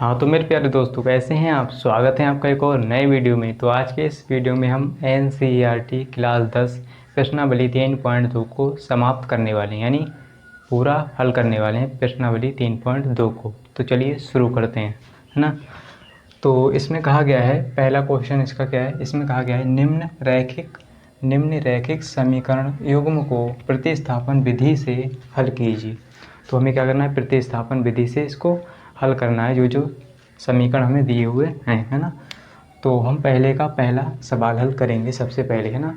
हाँ तो मेरे प्यारे दोस्तों, कैसे हैं आप। स्वागत है आपका एक और नए वीडियो में। तो आज के इस वीडियो में हम NCERT क्लास 10 प्रश्नावली 3.2 को समाप्त करने वाले हैं, यानी पूरा हल करने वाले हैं प्रश्नावली 3.2 को। तो चलिए शुरू करते हैं, है ना। तो इसमें कहा गया है, पहला क्वेश्चन इसका क्या है, इसमें कहा गया है निम्न रैखिक समीकरण युग्म को प्रतिस्थापन विधि से हल कीजिए। तो हमें क्या करना है, प्रतिस्थापन विधि से इसको हल करना है, जो समीकरण हमें दिए हुए हैं, है ना। तो हम पहले का पहला सवाल हल करेंगे सबसे पहले, है ना।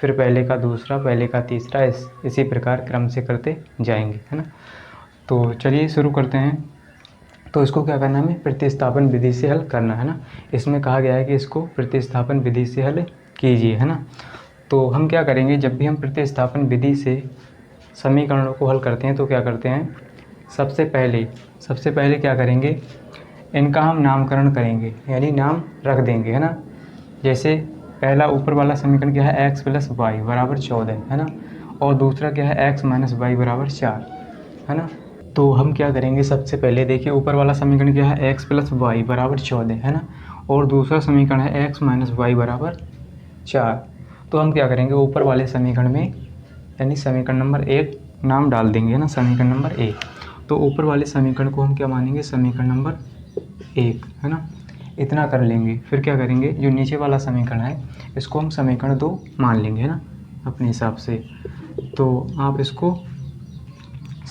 फिर पहले का दूसरा, पहले का तीसरा, इसी प्रकार क्रम से करते जाएंगे, है ना। तो चलिए शुरू करते हैं। तो इसको क्या करना है, हमें प्रतिस्थापन विधि से हल करना है ना। इसमें कहा गया है कि इसको प्रतिस्थापन विधि से हल कीजिए, है ना। तो हम क्या करेंगे, जब भी हम प्रतिस्थापन विधि से समीकरणों को हल करते हैं तो क्या करते हैं, सबसे पहले क्या करेंगे, इनका हम नामकरण करेंगे, यानी नाम रख देंगे, है ना। जैसे पहला ऊपर वाला समीकरण क्या है, x + y = 14, है ना। और दूसरा क्या है, x - y = 4, है ना। तो हम क्या करेंगे, सबसे पहले देखिए ऊपर वाला समीकरण क्या है, x + y = 14, है ना। और दूसरा समीकरण है x - y = 4। तो हम क्या करेंगे, ऊपर वाले समीकरण में यानी समीकरण नंबर 1 नाम डाल देंगे, है ना, समीकरण नंबर 1। तो ऊपर वाले समीकरण को हम क्या मानेंगे, समीकरण नंबर 1, है ना। इतना कर लेंगे। फिर क्या करेंगे, जो नीचे वाला समीकरण है इसको हम समीकरण 2 मान लेंगे, है ना, अपने हिसाब से। तो आप इसको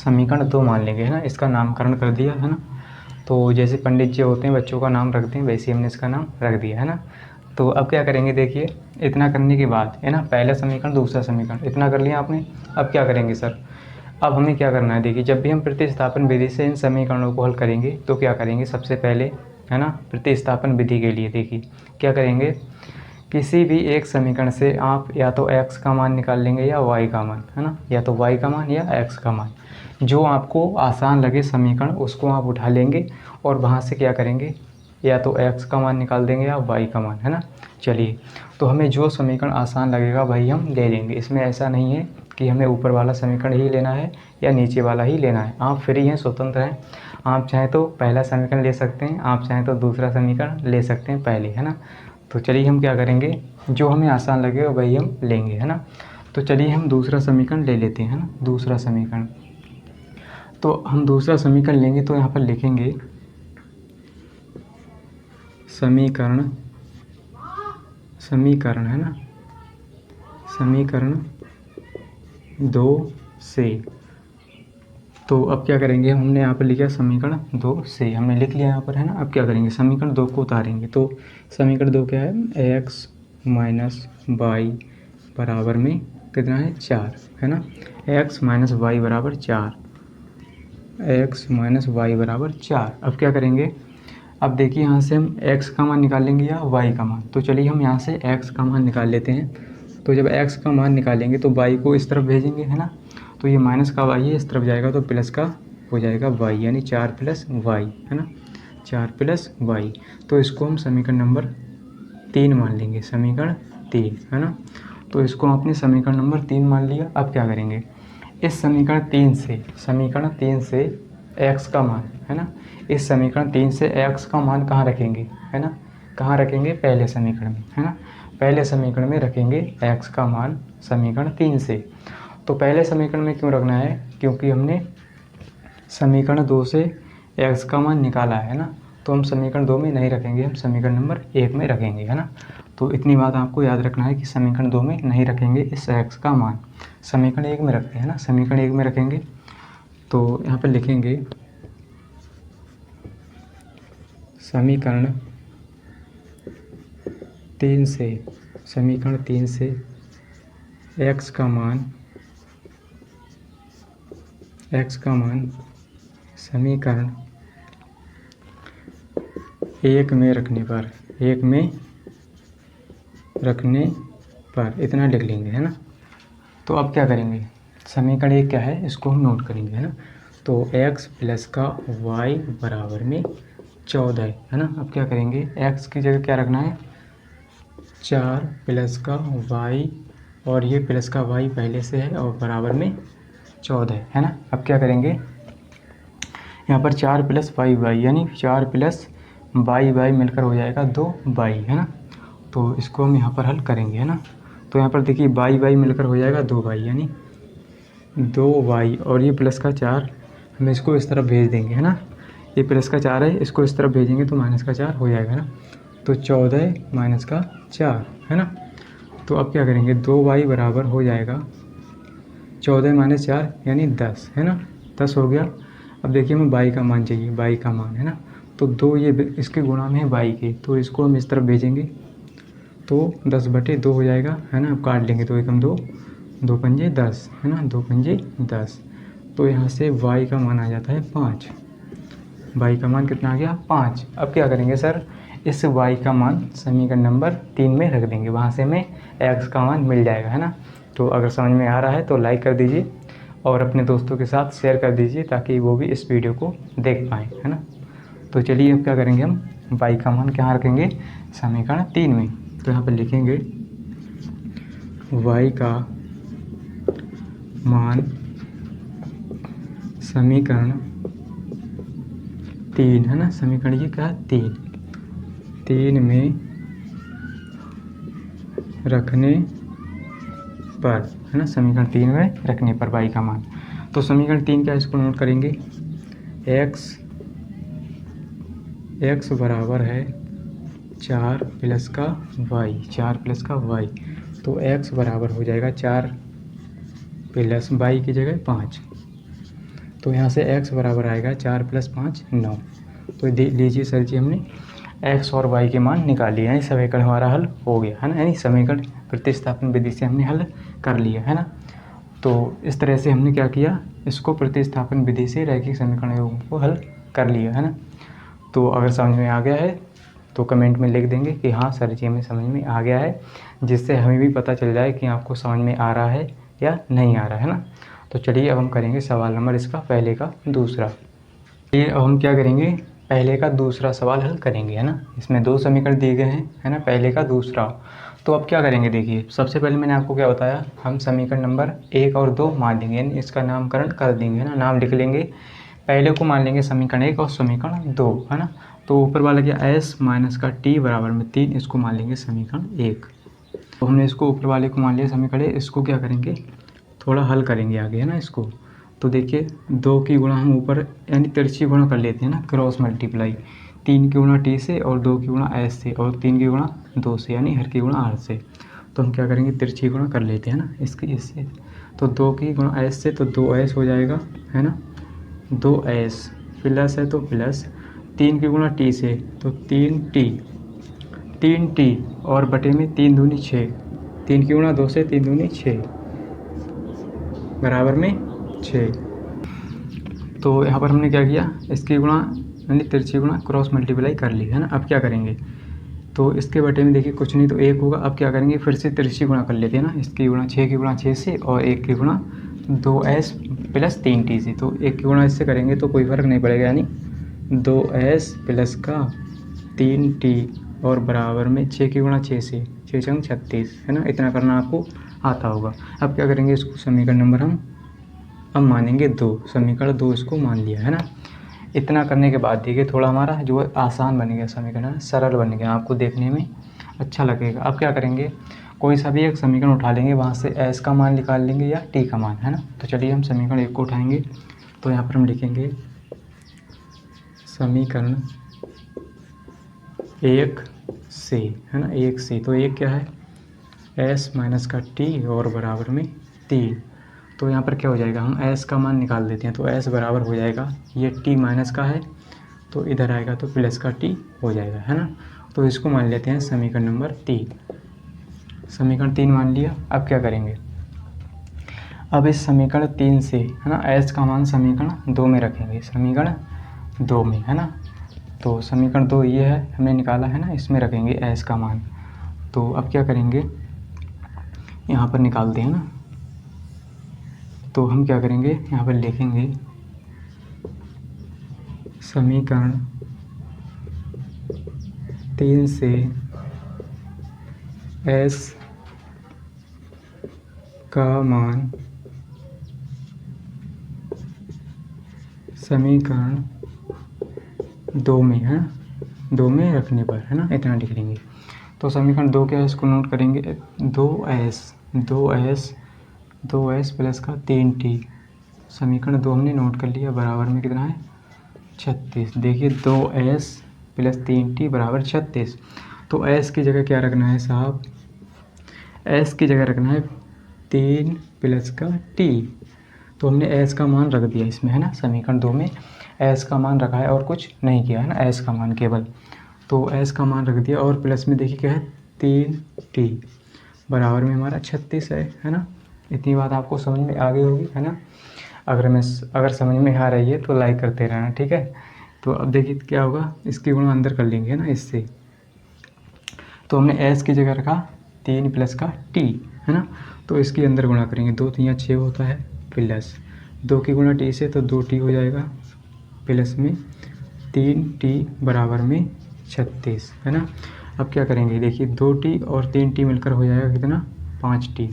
समीकरण 2 मान लेंगे, है ना। इसका नामकरण कर दिया, है ना। तो जैसे पंडित जी होते हैं, बच्चों का नाम रखते हैं, वैसे हमने इसका नाम रख दिया, है ना। तो अब क्या करेंगे, देखिए इतना करने के बाद, है ना, पहला समीकरण दूसरा समीकरण इतना कर लिया आपने। अब क्या करेंगे सर, अब हमें क्या करना है, देखिए जब भी हम प्रतिस्थापन विधि से इन समीकरणों को हल करेंगे तो क्या करेंगे, सबसे पहले, है ना, प्रतिस्थापन विधि के लिए देखिए क्या करेंगे, किसी भी एक समीकरण से आप या तो x का मान निकाल लेंगे या y का मान, है ना, या तो y का मान या x का मान। जो आपको आसान लगे समीकरण उसको आप उठा लेंगे और वहाँ से क्या करेंगे, या तो x का मान निकाल देंगे या y का मान, है ना। चलिए, तो हमें जो समीकरण आसान लगेगा वही हम ले लेंगे। इसमें ऐसा नहीं है कि हमें ऊपर वाला समीकरण ही लेना है या नीचे वाला ही लेना है। आप फ्री हैं, स्वतंत्र हैं। आप चाहें तो पहला समीकरण ले सकते हैं, आप चाहें तो दूसरा समीकरण ले सकते हैं पहले, है ना। तो चलिए हम क्या करेंगे, जो हमें आसान लगेगा वही हम लेंगे, है ना। तो चलिए हम दूसरा समीकरण ले लेते हैं, है ना, दूसरा समीकरण। तो हम दूसरा समीकरण लेंगे तो यहाँ पर लिखेंगे समीकरण, है ना, समीकरण 2 से। तो अब क्या करेंगे, हमने यहाँ पर लिखा समीकरण 2 से, हमने लिख लिया यहाँ पर, है ना। अब क्या करेंगे, समीकरण 2 को उतारेंगे। तो समीकरण 2 क्या है, x - y बराबर में कितना है, 4, है ना। x - y = 4, x - y = 4। अब क्या करेंगे, अब देखिए यहाँ से हम x का मान निकाल लेंगे या y का मान। तो चलिए हम यहाँ से x का मान निकाल लेते हैं। तो जब x का मान निकालेंगे तो y को इस तरफ भेजेंगे, है ना। तो ये माइनस का y है, इस तरफ जाएगा तो प्लस का हो जाएगा y, यानी 4 + y, है ना, 4 + y। तो इसको हम समीकरण नंबर 3 मान लेंगे, समीकरण 3, है ना। तो इसको आपने समीकरण नंबर 3 मान लिया। अब क्या करेंगे, इस समीकरण 3 से x का मान, है ना, इस समीकरण 3 से x का मान कहाँ रखेंगे, है ना, कहाँ रखेंगे, पहले समीकरण में, है ना। पहले समीकरण में रखेंगे x का मान समीकरण 3 से। तो पहले समीकरण में क्यों रखना है, क्योंकि हमने समीकरण 2 से x का मान निकाला है ना। तो हम समीकरण 2 में नहीं रखेंगे, हम समीकरण नंबर 1 में रखेंगे, है ना। तो इतनी बात आपको याद रखना है कि समीकरण 2 में नहीं रखेंगे इस x का मान, समीकरण 1 में रखते हैं ना, समीकरण 1 में रखेंगे। तो यहाँ पर लिखेंगे समीकरण 3 से x का मान समीकरण 1 में रखने पर इतना लिख लेंगे, है ना। तो अब क्या करेंगे, समीकरण 1 क्या है इसको हम नोट करेंगे, है ना। तो x + का y बराबर में 14, है ना। अब क्या करेंगे, x की जगह क्या रखना है, 4 + का y, और ये प्लस का y पहले से है, और बराबर में 14, है ना। अब क्या करेंगे, यहाँ पर 4 प्लस वाई वाई यानी 4 प्लस वाई वाई मिलकर हो जाएगा 2 वाई, है ना। तो इसको हम यहाँ पर हल करेंगे, है ना। तो यहाँ पर देखिए वाई वाई मिलकर हो जाएगा 2 वाई यानी 2 वाई, और ये प्लस का 4 हम इसको इस तरफ भेज देंगे, है ना। ये प्लस का 4 है, इसको इस तरफ भेजेंगे तो माइनस का 4 हो जाएगा ना। तो 14 माइनस का 4, है ना। तो अब क्या करेंगे, 2 वाई बराबर हो जाएगा 14 माइनस 4 यानी 10, है ना। 10 हो गया। अब देखिए हमें वाई का मान चाहिए, वाई का मान, है ना। तो 2 ये इसके गुणा में है वाई के, तो इसको हम इस तरफ भेजेंगे तो 10/2 हो जाएगा, है ना। अब काट लेंगे तो एकम 2, 2 पंजे 10, है ना, 2 पंजे 10। तो यहाँ से y का मान आ जाता है 5। y का मान कितना आ गया, 5। अब क्या करेंगे सर, इस y का मान समीकरण नंबर 3 में रख देंगे, वहाँ से हमें x का मान मिल जाएगा, है ना। तो अगर समझ में आ रहा है तो लाइक कर दीजिए और अपने दोस्तों के साथ शेयर कर दीजिए ताकि वो भी इस वीडियो को देख पाएँ, है ना। तो चलिए अब क्या करेंगे, हम y का मान कहाँ रखेंगे, समीकरण 3 में। तो यहाँ पर लिखेंगे y का मान समीकरण 3, है ना। समीकरण ये क्या है, 3 में रखने पर, है ना। समीकरण 3 में रखने पर y का मान। तो समीकरण 3 क्या है, इसको नोट करेंगे। x बराबर है 4 प्लस का y, 4 प्लस का y। तो x बराबर हो जाएगा 4 प्लस y की जगह 5। तो यहाँ से x बराबर आएगा 4 प्लस 5 9। तो लीजिए सर जी, हमने x और y के मान निकाल लिए, यानी समीकरण हमारा हल हो गया, है ना। यानी समीकरण प्रतिस्थापन विधि से हमने हल कर लिया, है ना। तो इस तरह से हमने क्या किया, इसको प्रतिस्थापन विधि से रैखिक समीकरणों को हल कर लिया, है ना। तो अगर समझ में आ गया है तो कमेंट में लिख देंगे कि हाँ सर जी हमें समझ में आ गया है, जिससे हमें भी पता चल जाए कि आपको समझ में आ रहा है या नहीं आ रहा है ना। तो चलिए अब हम करेंगे सवाल नंबर इसका पहले का दूसरा। ये अब हम क्या करेंगे, पहले का दूसरा सवाल हल करेंगे, है ना। इसमें 2 समीकरण दिए गए हैं, है ना, पहले का दूसरा। तो अब क्या करेंगे, देखिए सबसे पहले मैंने आपको क्या बताया, हम समीकरण नंबर 1 और 2 मान लेंगे, यानी इसका नामकरण कर देंगे, है ना। नाम लिख लेंगे, पहले को मान लेंगे समीकरण 1 और समीकरण 2, है ना। तो ऊपर वाला क्या, s माइनस का t बराबर में 3, इसको मान लेंगे समीकरण 1। तो हमने इसको ऊपर वाले को मान लिया समीकरण 1, इसको क्या करेंगे, थोड़ा हल करेंगे आगे, है ना इसको। तो देखिए 2 की गुणा हम ऊपर यानी तिरछी गुणा कर लेते हैं ना, क्रॉस मल्टीप्लाई। 3 की गुणा t से और 2 की गुणा s से और 3 की गुणा 2 से, यानी हर की गुणा r से। तो हम क्या करेंगे, तिरछी गुणा कर लेते हैं ना इसकी इससे। तो 2 की गुणा s से तो 2s हो जाएगा, है ना। 2s प्लस है तो प्लस 3 की गुणा t से तो 3t और बटे में 3 दूनी 6, 3 की गुणा 2 से 3 दूनी 6 बराबर में 6। तो यहाँ पर हमने क्या किया, इसकी गुणा यानी तिरछी गुणा क्रॉस मल्टीप्लाई कर ली, है ना। अब क्या करेंगे, तो इसके बटे में देखिए कुछ नहीं तो 1 होगा। अब क्या करेंगे, फिर से तिरछी गुणा कर लेते हैं ना, इसकी गुणा 6 की गुणा 6 से और 1 की गुणा 2s प्लस 3t से। तो 1 की गुणा इससे करेंगे तो कोई फ़र्क नहीं पड़ेगा, यानी 2s प्लस का 3t और बराबर में 6 की गुणा 6 से 6 छंग 36, है ना। इतना करना आपको आता होगा। अब क्या करेंगे, इसको समीकरण नंबर हम अब मानेंगे 2, समीकरण 2 इसको मान लिया, है ना। इतना करने के बाद देखिए थोड़ा हमारा जो है आसान बन गया समीकरण, सरल बन गया, आपको देखने में अच्छा लगेगा। अब क्या करेंगे, कोई सा भी एक समीकरण उठा लेंगे, वहाँ से s का मान निकाल लेंगे या t का मान, है ना। तो चलिए हम समीकरण 1 को उठाएंगे। तो यहाँ पर हम लिखेंगे समीकरण 1 से, है ना, 1 से। तो 1 क्या है, s माइनस का t और बराबर में 3। तो यहाँ पर क्या हो जाएगा, हम s का मान निकाल देते हैं। तो s बराबर हो जाएगा, ये t माइनस का है तो इधर आएगा तो प्लस का t हो जाएगा, है ना। तो इसको मान लेते हैं समीकरण नंबर 3। समीकरण 3 मान लिया। अब क्या करेंगे, अब इस समीकरण 3 से, है ना, s का मान समीकरण 2 में रखेंगे, समीकरण 2 में, है ना। तो समीकरण 2 ये है हमने निकाला, है ना, इसमें रखेंगे s का मान। तो अब क्या करेंगे, यहाँ पर निकालते हैं ना। तो हम क्या करेंगे, यहाँ पर लिखेंगे समीकरण 3 से s का मान समीकरण 2 में है, 2 में रखने पर, है ना, इतना लिख लेंगे। तो समीकरण 2 क्या है, इसको नोट करेंगे, 2s प्लस का 3t। समीकरण 2 हमने नोट कर लिया, बराबर में कितना है 36। देखिए 2s प्लस 3t बराबर 36। तो s की जगह क्या रखना है साहब, s की जगह रखना है 3 प्लस का t। तो हमने s का मान रख दिया इसमें, है ना, समीकरण 2 में s का मान रखा है और कुछ नहीं किया, है ना, s का मान केवल। तो s का मान रख दिया और प्लस में देखिए क्या है 3t बराबर में हमारा 36 है ना। इतनी बात आपको समझ में आ गई होगी, है ना। अगर समझ में आ रही है तो लाइक करते रहना, ठीक है। तो अब देखिए क्या होगा, इसकी गुणा अंदर कर लेंगे, है ना, इससे। तो हमने s की जगह रखा 3 प्लस का t, है ना। तो इसके अंदर गुणा करेंगे, 2 3 6 होता है, प्लस 2 की गुणा t से तो 2t हो जाएगा, प्लस में 3t बराबर में 36, है ना। अब क्या करेंगे, देखिए 2t और 3t मिलकर हो जाएगा कितना 5t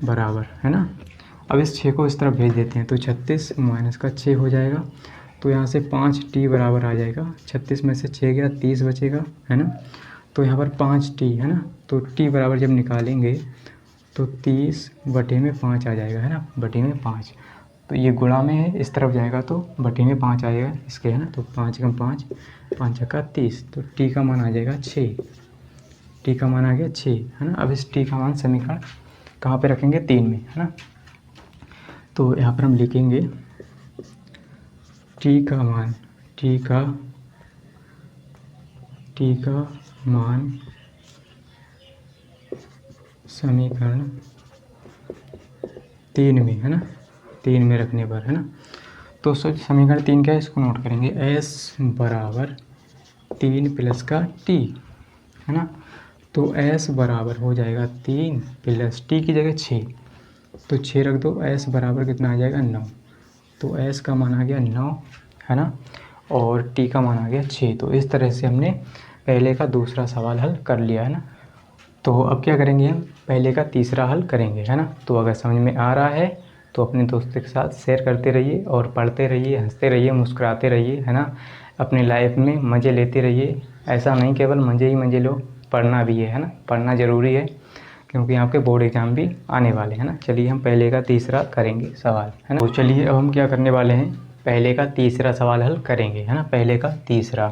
बराबर, है ना। अब इस 6 को इस तरफ भेज देते हैं, तो 36 माइनस का 6 हो जाएगा। तो यहाँ से 5t बराबर आ जाएगा, 36 में से 6 गया 30 बचेगा, है ना। तो यहाँ पर 5t, है ना। तो t बराबर जब निकालेंगे तो 30 बटे में 5 आ जाएगा, है ना, बटे में 5। तो ये गुणा में है, इस तरफ जाएगा तो बटे में 5 आ जाएगा इसके, है ना। तो 5 कम 5, 5 का 30। तो t का मान आ जाएगा 6, t का मान आ गया 6, है ना। अब इस t का मान समीकरण कहाँ पे रखेंगे 3 में, है ना। तो यहाँ पर हम लिखेंगे t का मान, t का मान समीकरण 3 में, है ना, 3 में रखने पर, है ना। तो समीकरण 3 क्या है, इसको नोट करेंगे, s बराबर 3 प्लस का t, है ना। तो s बराबर हो जाएगा 3 प्लस t की जगह 6, तो 6 रख दो, s बराबर कितना आ जाएगा 9। तो s का मान आ गया 9, है ना, और t का मान आ गया 6। तो इस तरह से हमने पहले का दूसरा सवाल हल कर लिया, है ना। तो अब क्या करेंगे, हम पहले का तीसरा हल करेंगे, है ना। तो अगर समझ में आ रहा है तो अपने दोस्तों के साथ शेयर करते रहिए और पढ़ते रहिए, हंसते रहिए, मुस्कुराते रहिए, है ना। अपनी लाइफ में मज़े लेते रहिए। ऐसा नहीं केवल मज़े ही मज़े लो, पढ़ना भी है ना, पढ़ना ज़रूरी है, क्योंकि आपके बोर्ड एग्ज़ाम भी आने वाले हैं ना। चलिए हम पहले का तीसरा करेंगे सवाल, है ना। तो चलिए अब हम क्या करने वाले हैं, पहले का तीसरा सवाल हल करेंगे, है ना, पहले का तीसरा।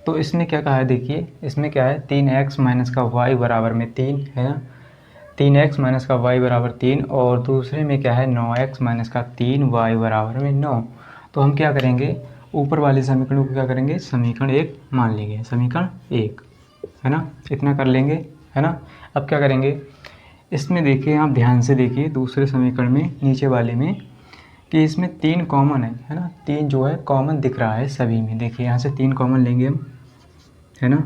तो इसमें क्या कहा है, देखिए इसमें क्या है, 3x माइनस का y बराबर में 3, है ना, 3x माइनस का y बराबर 3, और दूसरे में क्या है 9x माइनस का 3y बराबर में 9। तो हम क्या करेंगे, ऊपर वाले समीकरण को क्या करेंगे, समीकरण 1 मान लेंगे, समीकरण 1, है ना, इतना कर लेंगे, है ना। अब क्या करेंगे, इसमें देखिए आप ध्यान से देखिए, दूसरे समीकरण में नीचे वाले में कि इसमें 3 कॉमन है ना, 3 जो है कॉमन दिख रहा है सभी में। देखिए यहाँ से 3 कॉमन लेंगे हम, है ना।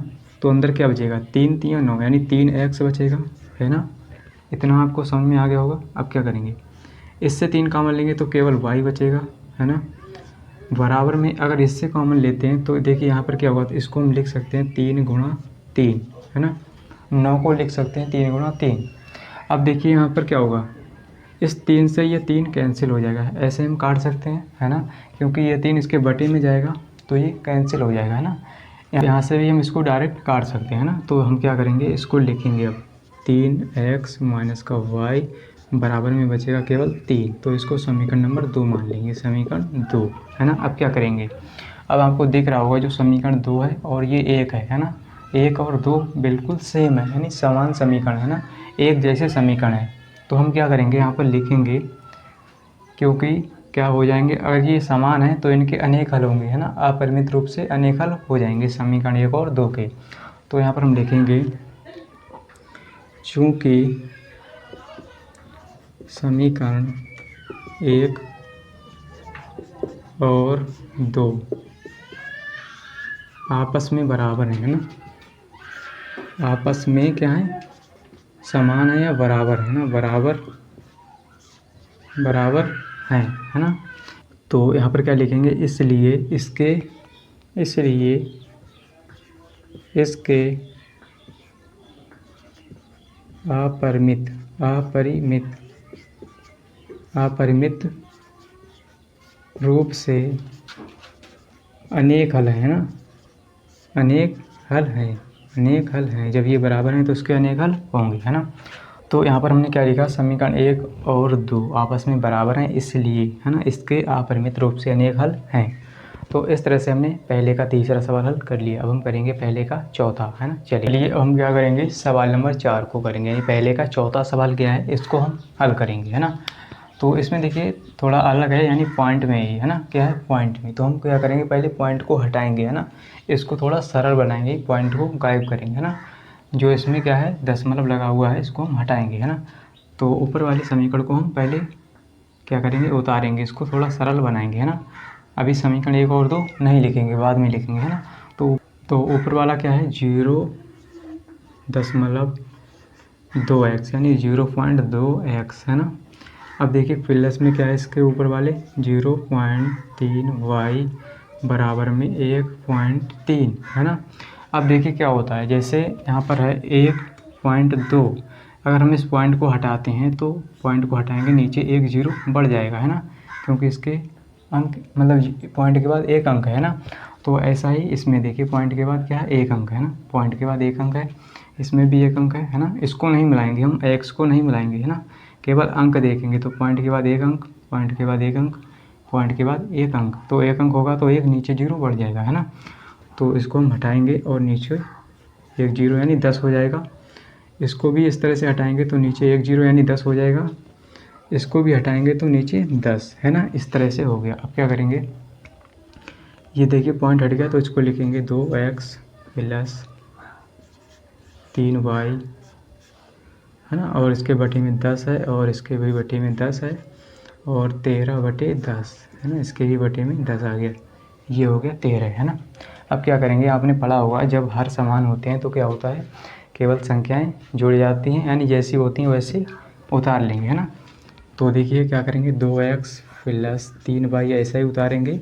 तो अंदर क्या बचेगा, 3 3 9, यानी 3x बचेगा, है ना। इतना आपको समझ में आ गया होगा। अब क्या करेंगे, इससे 3 कॉमन लेंगे तो केवल y बचेगा, है ना। बराबर में अगर इससे कॉमन लेते हैं तो देखिए यहाँ पर क्या होगा, तो इसको हम लिख सकते हैं 3 गुणा 3, है ना। 9 को लिख सकते हैं 3 गुणा 3। अब देखिए यहाँ पर क्या होगा, इस 3 से ये 3 कैंसिल हो जाएगा, ऐसे हम काट सकते हैं, है ना, क्योंकि ये 3 इसके बटे में जाएगा तो ये कैंसिल हो जाएगा, है ना। यहाँ से भी हम इसको डायरेक्ट काट सकते हैं ना। तो हम क्या करेंगे, इसको लिखेंगे अब 3x माइनस का y बराबर में बचेगा केवल 3। तो इसको समीकरण नंबर 2 मान लेंगे, समीकरण 2, है ना। अब क्या करेंगे, अब आपको दिख रहा होगा जो समीकरण 2 है और ये 1 है ना, 1 और 2 बिल्कुल सेम है, यानी समान समीकरण, है ना, एक जैसे समीकरण है। तो हम क्या करेंगे, यहाँ पर लिखेंगे, क्योंकि क्या हो जाएंगे, अगर ये समान है तो इनके अनेक हल होंगे, है ना, अपरिमित रूप से अनेक हल हो जाएंगे समीकरण 1 और 2 के। तो यहाँ पर हम लिखेंगे, चूँकि समीकरण 1 और 2 आपस में बराबर हैं, है ना, आपस में क्या है, समान है या बराबर है ना, बराबर हैं, है ना। तो यहाँ पर क्या लिखेंगे, इसलिए इसके अपरिमित रूप से अनेक हल है ना, अनेक हल है, अनेक हल है। जब ये बराबर हैं तो उसके अनेक हल होंगे, है ना। तो यहाँ पर हमने क्या लिखा, समीकरण 1 और 2 आपस में बराबर हैं इसलिए, है ना, इसके अपरिमित रूप से अनेक हल हैं। तो इस तरह से हमने पहले का तीसरा सवाल हल कर लिया। अब हम करेंगे पहले का चौथा, है ना। चलिए अब हम क्या करेंगे, सवाल नंबर 4 को करेंगे, यानी पहले का चौथा सवाल क्या है, इसको हम हल करेंगे, है ना। तो इसमें देखिए थोड़ा अलग है, यानी पॉइंट में ही, है ना, क्या है पॉइंट में। तो हम क्या करेंगे, पहले पॉइंट को हटाएंगे, है ना, इसको थोड़ा सरल बनाएंगे, पॉइंट को गायब करेंगे, है ना। जो इसमें क्या है दशमलव लगा हुआ है इसको हम हटाएंगे, है ना। तो ऊपर वाले समीकरण को हम पहले क्या करेंगे, उतारेंगे, इसको थोड़ा सरल बनाएंगे, है ना। अभी समीकरण 1 और 2 नहीं लिखेंगे, बाद में लिखेंगे, है ना। तो ऊपर वाला क्या है 0.2x यानी 0.2x, है ना। अब देखिए प्लस में क्या है, इसके ऊपर वाले 0.3y बराबर में 1.3, है ना। अब देखिए क्या होता है, जैसे यहाँ पर है 1.2, अगर हम इस पॉइंट को हटाते हैं तो पॉइंट को हटाएंगे नीचे एक जीरो बढ़ जाएगा, है ना, क्योंकि इसके अंक मतलब पॉइंट के बाद एक अंक है ना। तो ऐसा ही इसमें देखिए पॉइंट के बाद क्या है, एक अंक है ना, पॉइंट के बाद एक अंक है, इसमें भी एक अंक है ना। इसको नहीं मिलाएंगे हम, एक्स को नहीं मिलाएंगे, है ना, केवल अंक देखेंगे। तो पॉइंट के बाद एक अंक, पॉइंट के बाद एक अंक, पॉइंट के बाद एक अंक, तो एक अंक होगा तो एक नीचे जीरो बढ़ जाएगा, है ना। तो इसको हम हटाएंगे और नीचे एक जीरो यानी 10 हो जाएगा। इसको भी इस तरह से हटाएंगे तो नीचे एक जीरो यानी 10 हो जाएगा। इसको भी हटाएंगे तो नीचे 10, है ना, इस तरह से हो गया। अब क्या करेंगे, ये देखिए पॉइंट हट गया तो इसको लिखेंगे 2x प्लस 3y, है ना, और इसके बटे में 10 है, और इसके भी बटे में 10 है, और 13/10, है ना, इसके भी बटे में 10 आ गया, ये हो गया 13, है ना। अब क्या करेंगे, आपने पढ़ा होगा जब हर समान होते हैं तो क्या होता है, केवल संख्याएं जोड़ी जाती हैं, यानी जैसी होती हैं वैसे उतार लेंगे, है ना। तो देखिए क्या करेंगे, 2x प्लस 3y ऐसा ही उतारेंगे,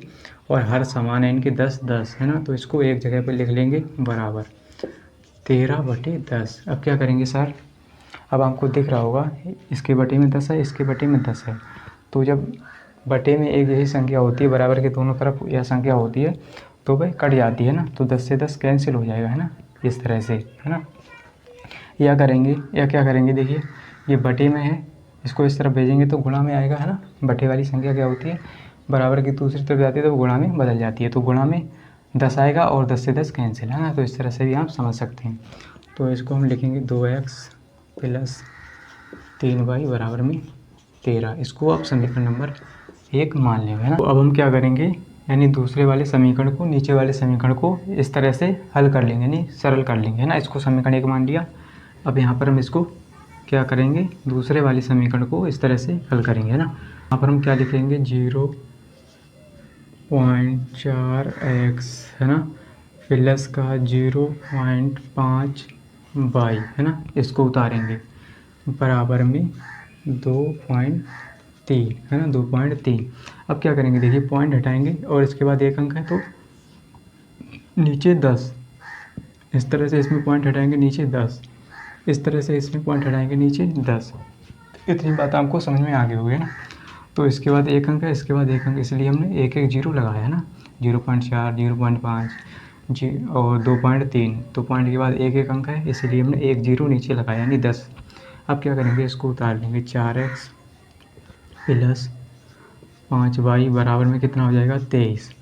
और हर समान है इनके 10-10, है ना। तो इसको एक जगह पर लिख लेंगे बराबर 13/10। अब क्या करेंगे सर, अब आपको दिख रहा होगा इसके बटे में 10 है, इसके बटे में 10 है। तो जब बटे में एक यही संख्या होती है, बराबर के दोनों तरफ यह संख्या होती है, तो भाई कट जाती है ना, तो 10 से 10 कैंसिल हो जाएगा, है ना, इस तरह से, है ना। या क्या करेंगे, देखिए ये बटे में है, इसको इस तरफ भेजेंगे तो गुणा में आएगा, है ना। बटे वाली संख्या क्या होती है, बराबर की दूसरी तरफ जाती है तो गुणा में बदल जाती है, तो गुणा में 10 आएगा और 10 से 10 कैंसिल, है ना। तो इस तरह से भी आप समझ सकते हैं। तो इसको हम लिखेंगे 2x प्लस 3y बराबर में 13, इसको आप समीकरण नंबर 1 मान लेंगे, है ना। तो अब हम क्या करेंगे, यानी दूसरे वाले समीकरण को नीचे वाले समीकरण को इस तरह से हल कर लेंगे, यानी सरल कर लेंगे, है ना। इसको समीकरण 1 मान लिया। अब यहाँ पर हम इसको क्या करेंगे, दूसरे वाले समीकरण को इस तरह से हल करेंगे, है ना। यहाँ पर हम क्या लिखेंगे, 0.4x, है ना, प्लस का 0.5y, है ना, इसको उतारेंगे बराबर में 2.3, है ना, 2.3। अब क्या करेंगे, देखिए पॉइंट हटाएंगे और इसके बाद एक अंक है तो नीचे 10, इस तरह से इसमें पॉइंट हटाएंगे नीचे 10, इस तरह से इसमें पॉइंट हटाएंगे नीचे 10। इतनी बात आपको समझ में आ गई होगी ना। तो इसके बाद एक अंक है, इसके बाद एक अंक, इसलिए हमने एक एक जीरो लगाया, है ना, 0.4, 0.5 जी और 2.3। तो पॉइंट के बाद एक एक अंक है, इसीलिए हमने एक जीरो नीचे लगाया यानी 10। अब क्या करेंगे, इसको उतार लेंगे, 4x प्लस 5y बराबर में कितना हो जाएगा, 23।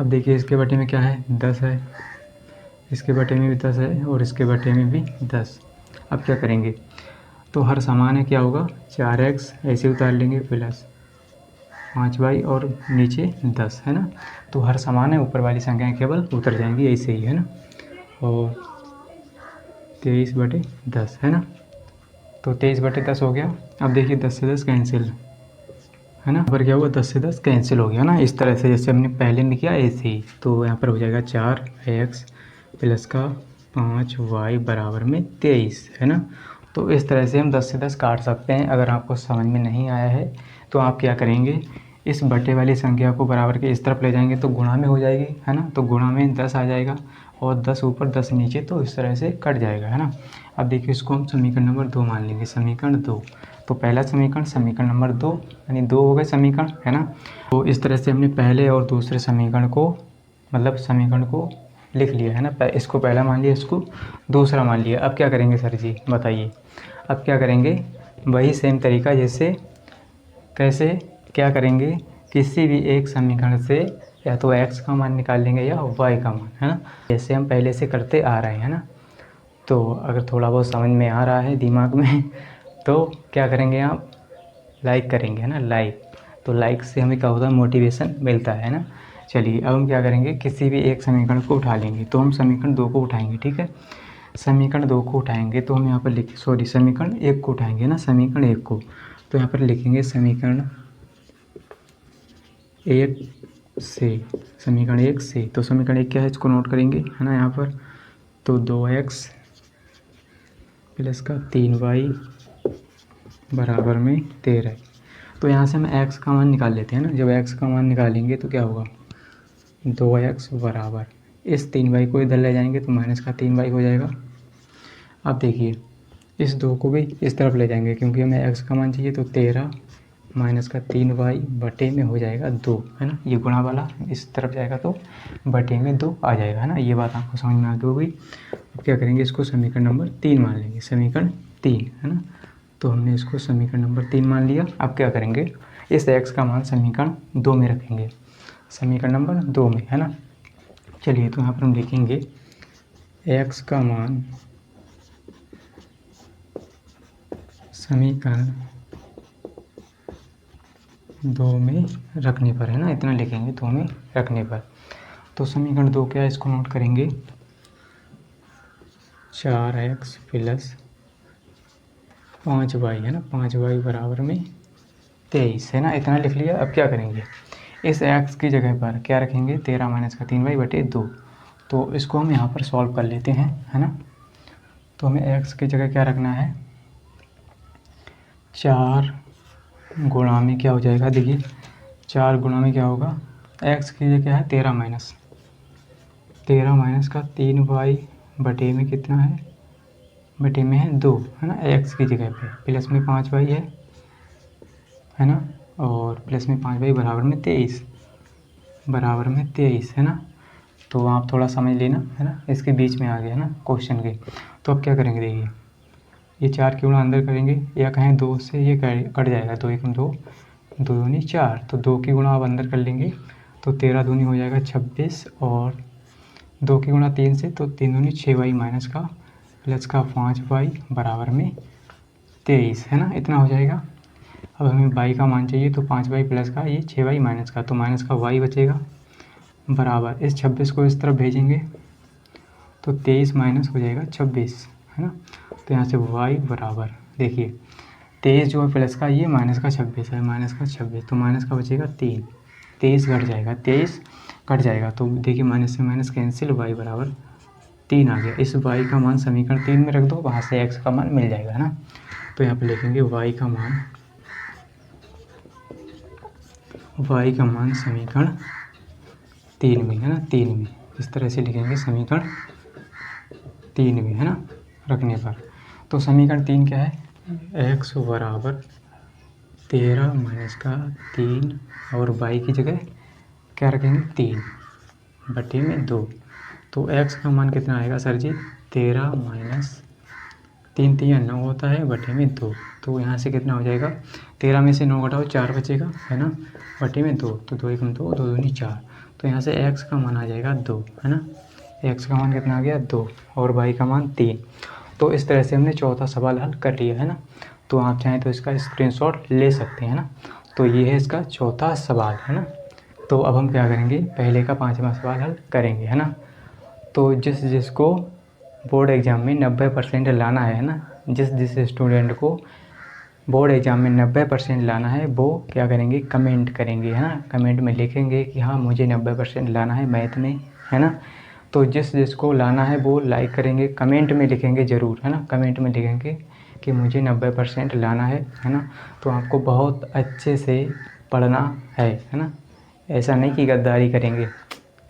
अब देखिए इसके बटे में क्या है, 10 है, इसके बटे में भी 10 है, और इसके बटे में भी 10। अब क्या करेंगे, तो हर समान है, क्या होगा, 4x ऐसे उतार लेंगे प्लस 5y और नीचे 10, है ना। तो हर समान है, ऊपर वाली संख्याएं केवल उतर जाएंगी, ऐसे ही, है ना। और 23/10, है ना। तो 23/10 हो गया। अब देखिए 10 से 10 कैंसिल, है ना, पर क्या हुआ, 10 से 10 कैंसिल हो गया ना, इस तरह से जैसे हमने पहले में किया ऐसे ही। तो यहाँ पर हो जाएगा 4x प्लस का 5y बराबर में 23, है ना। तो इस तरह से हम 10 से 10 काट सकते हैं। अगर आपको समझ में नहीं आया है तो आप क्या करेंगे, इस बटे वाली संख्या को बराबर के इस तरफ ले जाएंगे तो गुणा में हो जाएगी, है ना। तो गुणा में 10 आ जाएगा और 10 ऊपर 10 नीचे, तो इस तरह से कट जाएगा, है ना। अब देखिए इसको हम समीकरण नंबर 2 मान लेंगे, समीकरण 2। तो पहला समीकरण नंबर 2, यानी 2 हो गए समीकरण, है ना। तो इस तरह से हमने पहले और दूसरे समीकरण को मतलब समीकरण को लिख लिया है ना, इसको पहला मान लिया, इसको दूसरा मान लिया। अब क्या करेंगे सर जी बताइए, अब क्या करेंगे, वही सेम तरीका जैसे कैसे क्या करेंगे, किसी भी एक समीकरण से या तो x का मान निकाल लेंगे या y का मान, है ना, जैसे हम पहले से करते आ रहे हैं ना। तो अगर थोड़ा बहुत समझ में आ रहा है दिमाग में तो क्या करेंगे आप, लाइक करेंगे, है ना, लाइक। तो लाइक से हमें क्या होता है, मोटिवेशन मिलता है ना। चलिए अब हम क्या करेंगे, किसी भी एक समीकरण को उठा लेंगे। तो हम समीकरण 2 को उठाएंगे, ठीक है। समीकरण 2 को उठाएंगे तो हम यहाँ पर समीकरण 1 को उठाएंगे ना, समीकरण 1 को। तो यहाँ पर लिखेंगे समीकरण 1 से, समीकरण 1 से। तो समीकरण 1 क्या है, इसको नोट करेंगे, है ना, यहाँ पर। तो 2x प्लस का 3y बराबर में 13। तो यहाँ से हम x का मान निकाल लेते हैं ना। जब x का मान निकालेंगे तो क्या होगा, 2x बराबर, इस 3y को इधर ले जाएंगे तो माइनस का 3y हो जाएगा। अब देखिए इस 2 को भी इस तरफ ले जाएंगे क्योंकि हमें x का मान चाहिए। तो 13 माइनस का 3y बटे में हो जाएगा 2, है ना। ये गुणा वाला इस तरफ जाएगा तो बटे में 2 आ जाएगा, है ना। ये बात आपको समझ में आ गई। अब क्या करेंगे, इसको समीकरण नंबर 3 मान लेंगे, समीकरण 3, है ना। तो हमने इसको समीकरण नंबर 3 मान लिया। अब क्या करेंगे, इस x का मान समीकरण 2 में रखेंगे, समीकरण नंबर 2 में, है ना। चलिए तो यहाँ पर हम लिखेंगे x का मान समीकरण 2 में रखने पर, है ना, इतना लिखेंगे 2 में रखने पर। तो समीकरण 2 क्या है, इसको नोट करेंगे, 4x प्लस 5y, है ना, 5y बराबर में 23, है ना, इतना लिख लिया। अब क्या करेंगे, इस x की जगह पर क्या रखेंगे, 13 माइनस का 3y बटे 2। तो इसको हम यहाँ पर सॉल्व कर लेते हैं, है ना। तो हमें x की जगह क्या रखना है, 4 गुणा में क्या हो जाएगा, देखिए 4 गुणा में क्या होगा, x की जगह क्या है, 13 माइनस का 3y बटे में कितना है, बटे में है 2, है ना, x की जगह पे प्लस में 5y है ना, और प्लस में 5y बराबर में 23, बराबर में 23, है ना। तो आप थोड़ा समझ लेना, है ना, इसके बीच में आ गया, है ना, क्वेश्चन के। तो अब क्या करेंगे, देखिए ये 4 की गुणा अंदर करेंगे या कहें 2 से ये कट जाएगा, 2 1 2, 2 दूनी 4, तो 2 की गुणा आप अंदर कर लेंगे तो 13 दूनी हो जाएगा 26, और 2 की गुणा 3 से तो 3 दूनी 6y माइनस का प्लस का 5y बराबर में 23, है ना, इतना हो जाएगा। अब हमें y का मान चाहिए तो 5y प्लस का ये 6y माइनस का, तो माइनस का y बचेगा बराबर, इस 26 को इस तरफ भेजेंगे तो 23 माइनस हो जाएगा 26, है ना। तो यहाँ से y बराबर, देखिए 23 जो है प्लस का, ये माइनस का 26 है, माइनस का 26, तो माइनस का बचेगा 3, 23 घट जाएगा, 23 कट जाएगा। तो देखिए माइनस से माइनस कैंसिल, y बराबर 3 आ गया। इस y का मान समीकरण 3 में रख दो, वहाँ से x का मान मिल जाएगा, है ना। तो यहाँ पर लिखेंगे y का मान समीकरण 3 में, है ना, 3 में, इस तरह से लिखेंगे समीकरण 3 में, है ना, रखने पर। तो समीकरण 3 क्या है, x बराबर 13 माइनस का 3, और y की जगह क्या रखेंगे, 3 बटे में 2। तो x का मान कितना आएगा सर जी, 13 माइनस 3 3 9 होता है बटे में 2। तो यहाँ से कितना हो जाएगा, 13 में से 9 घटाओ 4 बचेगा, है ना, बटे में 2, तो 2 1 2, 2 दूनी 4। तो यहाँ से x का मान आ जाएगा 2, है ना, x का मान कितना आ गया 2, और y का मान 3। तो इस तरह से हमने चौथा सवाल हल कर लिया, है ना। तो आप चाहें तो इसका स्क्रीनशॉट ले सकते हैं ना। तो ये है इसका चौथा सवाल, है ना। तो अब हम क्या करेंगे, पहले का 5वां सवाल हल करेंगे, है ना। तो जिसको बोर्ड एग्ज़ाम में 90% लाना है ना, जिस स्टूडेंट को बोर्ड एग्ज़ाम में 90% लाना है वो क्या करेंगे, कमेंट करेंगे, है ना, कमेंट में लिखेंगे कि हाँ मुझे 90% लाना है मैथ में, है ना। तो जिसको लाना है वो लाइक करेंगे, कमेंट में लिखेंगे ज़रूर, है ना, कमेंट में लिखेंगे कि मुझे 90% लाना है ना। तो आपको बहुत अच्छे से पढ़ना है ना। ऐसा नहीं कि गद्दारी करेंगे,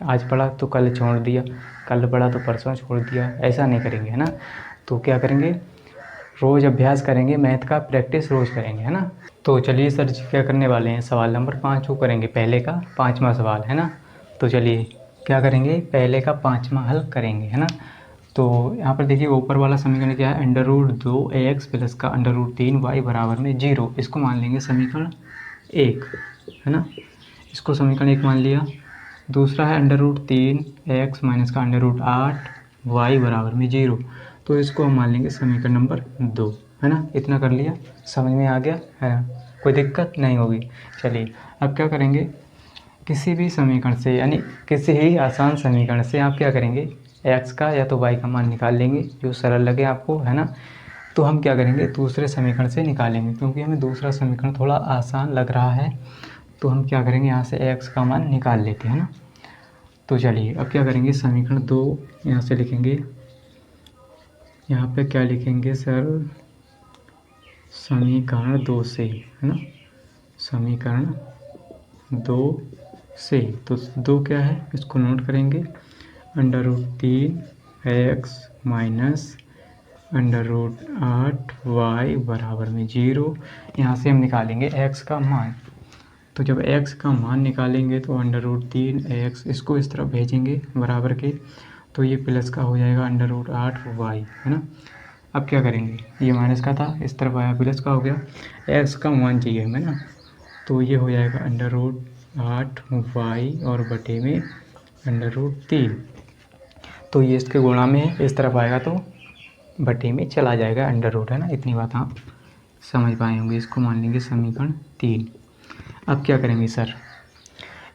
आज पढ़ा तो कल छोड़ दिया, कल पढ़ा तो परसों छोड़ दिया, ऐसा नहीं करेंगे, है ना। तो क्या करेंगे, रोज़ अभ्यास करेंगे, मैथ का प्रैक्टिस रोज़ करेंगे, है ना। तो चलिए सर जी क्या करने वाले हैं, सवाल नंबर 5 को करेंगे, पहले का 5वां सवाल, है ना। तो चलिए क्या करेंगे, पहले का 5वां हल करेंगे, है ना। तो यहाँ पर देखिए ऊपर वाला समीकरण क्या है, √2ax प्लस का √3y बराबर में 0। इसको मान लेंगे समीकरण 1, है ना। इसको समीकरण 1 मान लिया। दूसरा है √3ax माइनस का √8y बराबर में 0। तो इसको हम मान लेंगे समीकरण नंबर 2, है ना। इतना कर लिया, समझ में आ गया, है ना, कोई दिक्कत नहीं होगी। चलिए अब क्या करेंगे, किसी भी समीकरण से यानी किसी ही आसान समीकरण से आप क्या करेंगे, x का या तो y का मान निकाल लेंगे, जो सरल लगे आपको, है ना। तो हम क्या करेंगे, दूसरे समीकरण से निकालेंगे, क्योंकि हमें दूसरा समीकरण थोड़ा आसान लग रहा है। तो हम क्या करेंगे, यहाँ से x का मान निकाल लेते हैं ना। तो चलिए अब क्या करेंगे, समीकरण 2 यहाँ से लिखेंगे। यहाँ पे क्या लिखेंगे सर, समीकरण 2 से, है ना, समीकरण 2 से। तो 2 क्या है, इसको नोट करेंगे, √3x माइनस √8y बराबर में 0। यहाँ से हम निकालेंगे x का मान। तो जब x का मान निकालेंगे तो √3x इसको इस तरफ भेजेंगे बराबर के, तो ये प्लस का हो जाएगा √8y, है ना। अब क्या करेंगे, ये माइनस का था, इस तरफ आया प्लस का हो गया, x का मान चाहिए हमें ना। तो ये हो जाएगा √8y और बटे में √3। तो ये इसके गुणा में है, इस तरफ आएगा तो बटे में चला जाएगा √, है ना। इतनी बात आप समझ पाए होंगे। इसको मान लेंगे समीकरण 3। अब क्या करेंगे सर,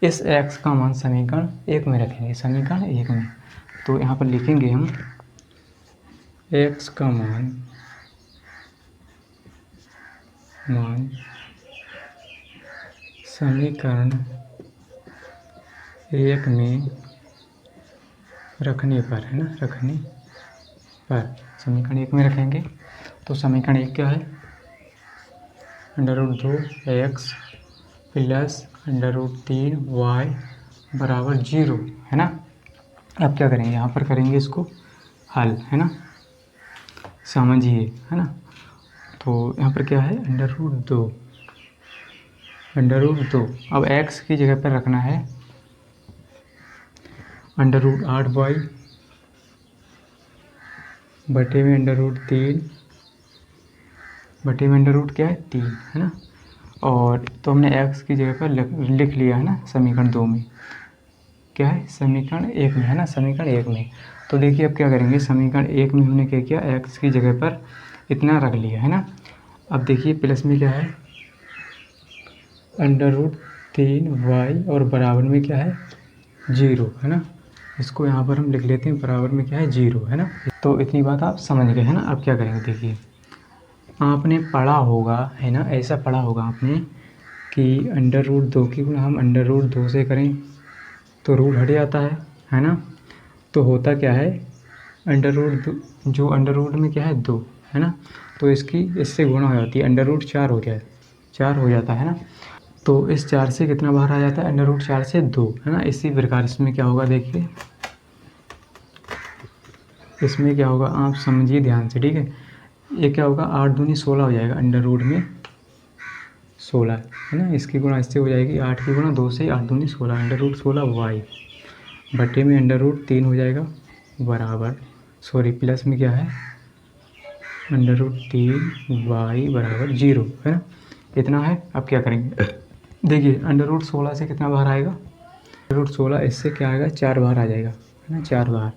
इस x का मान समीकरण 1 में रखेंगे, समीकरण 1 में। तो यहाँ पर लिखेंगे हम x का मान समीकरण 1 में रखने पर, है ना, रखने पर समीकरण 1 में रखेंगे। तो समीकरण 1 क्या है, √2x प्लस √3y बराबर 0, है ना। अब क्या करेंगे, यहाँ पर करेंगे इसको हल, है ना, समझिए, है ना। तो यहाँ पर क्या है, √2। अब x की जगह पर रखना है √8y बटे में √3 बटे में क्या है, 3, है ना। और तो हमने x की जगह पर लिख लिया, है ना, समीकरण 2 में। क्या है, समीकरण 1 में, है ना, समीकरण 1 में। तो देखिए अब क्या करेंगे, समीकरण 1 में हमने क्या किया, x की जगह पर इतना रख लिया, है ना। अब देखिए प्लस में क्या है, √3y और बराबर में क्या है, 0, है ना। इसको यहाँ पर हम लिख लेते हैं, बराबर में क्या है, 0, है ना। तो इतनी बात आप समझ गए, है ना। अब क्या करेंगे, देखिए आपने पढ़ा होगा, है ना, ऐसा पढ़ा होगा आपने कि √2 की गुणा हम √2 से करें तो रूट हट जाता है ना। तो होता क्या है, √2 जो √ में क्या है, 2, है ना। तो इसकी इससे गुणा हो जाती है, √4 हो गया, 4 हो जाता है ना। तो इस 4 से कितना बाहर आ जाता है, √4 से 2, है ना। इसी प्रकार इसमें क्या होगा, देखिए इसमें क्या होगा, आप समझिए ध्यान से, ठीक है। ये क्या होगा, 8 दूनी 16 हो जाएगा, √ में 16, है ना। इसकी गुणा इससे हो जाएगी, 8 की गुणा 2 से, 8 दूनी 16, √16y बटे में √3 हो जाएगा बराबर, सॉरी प्लस में क्या है, √3y बराबर 0, है ना। इतना है। अब क्या करेंगे, देखिए √16 से कितना बाहर आएगा, √16 इससे क्या आएगा, 4 बाहर आ जाएगा, है ना, 4 बाहर,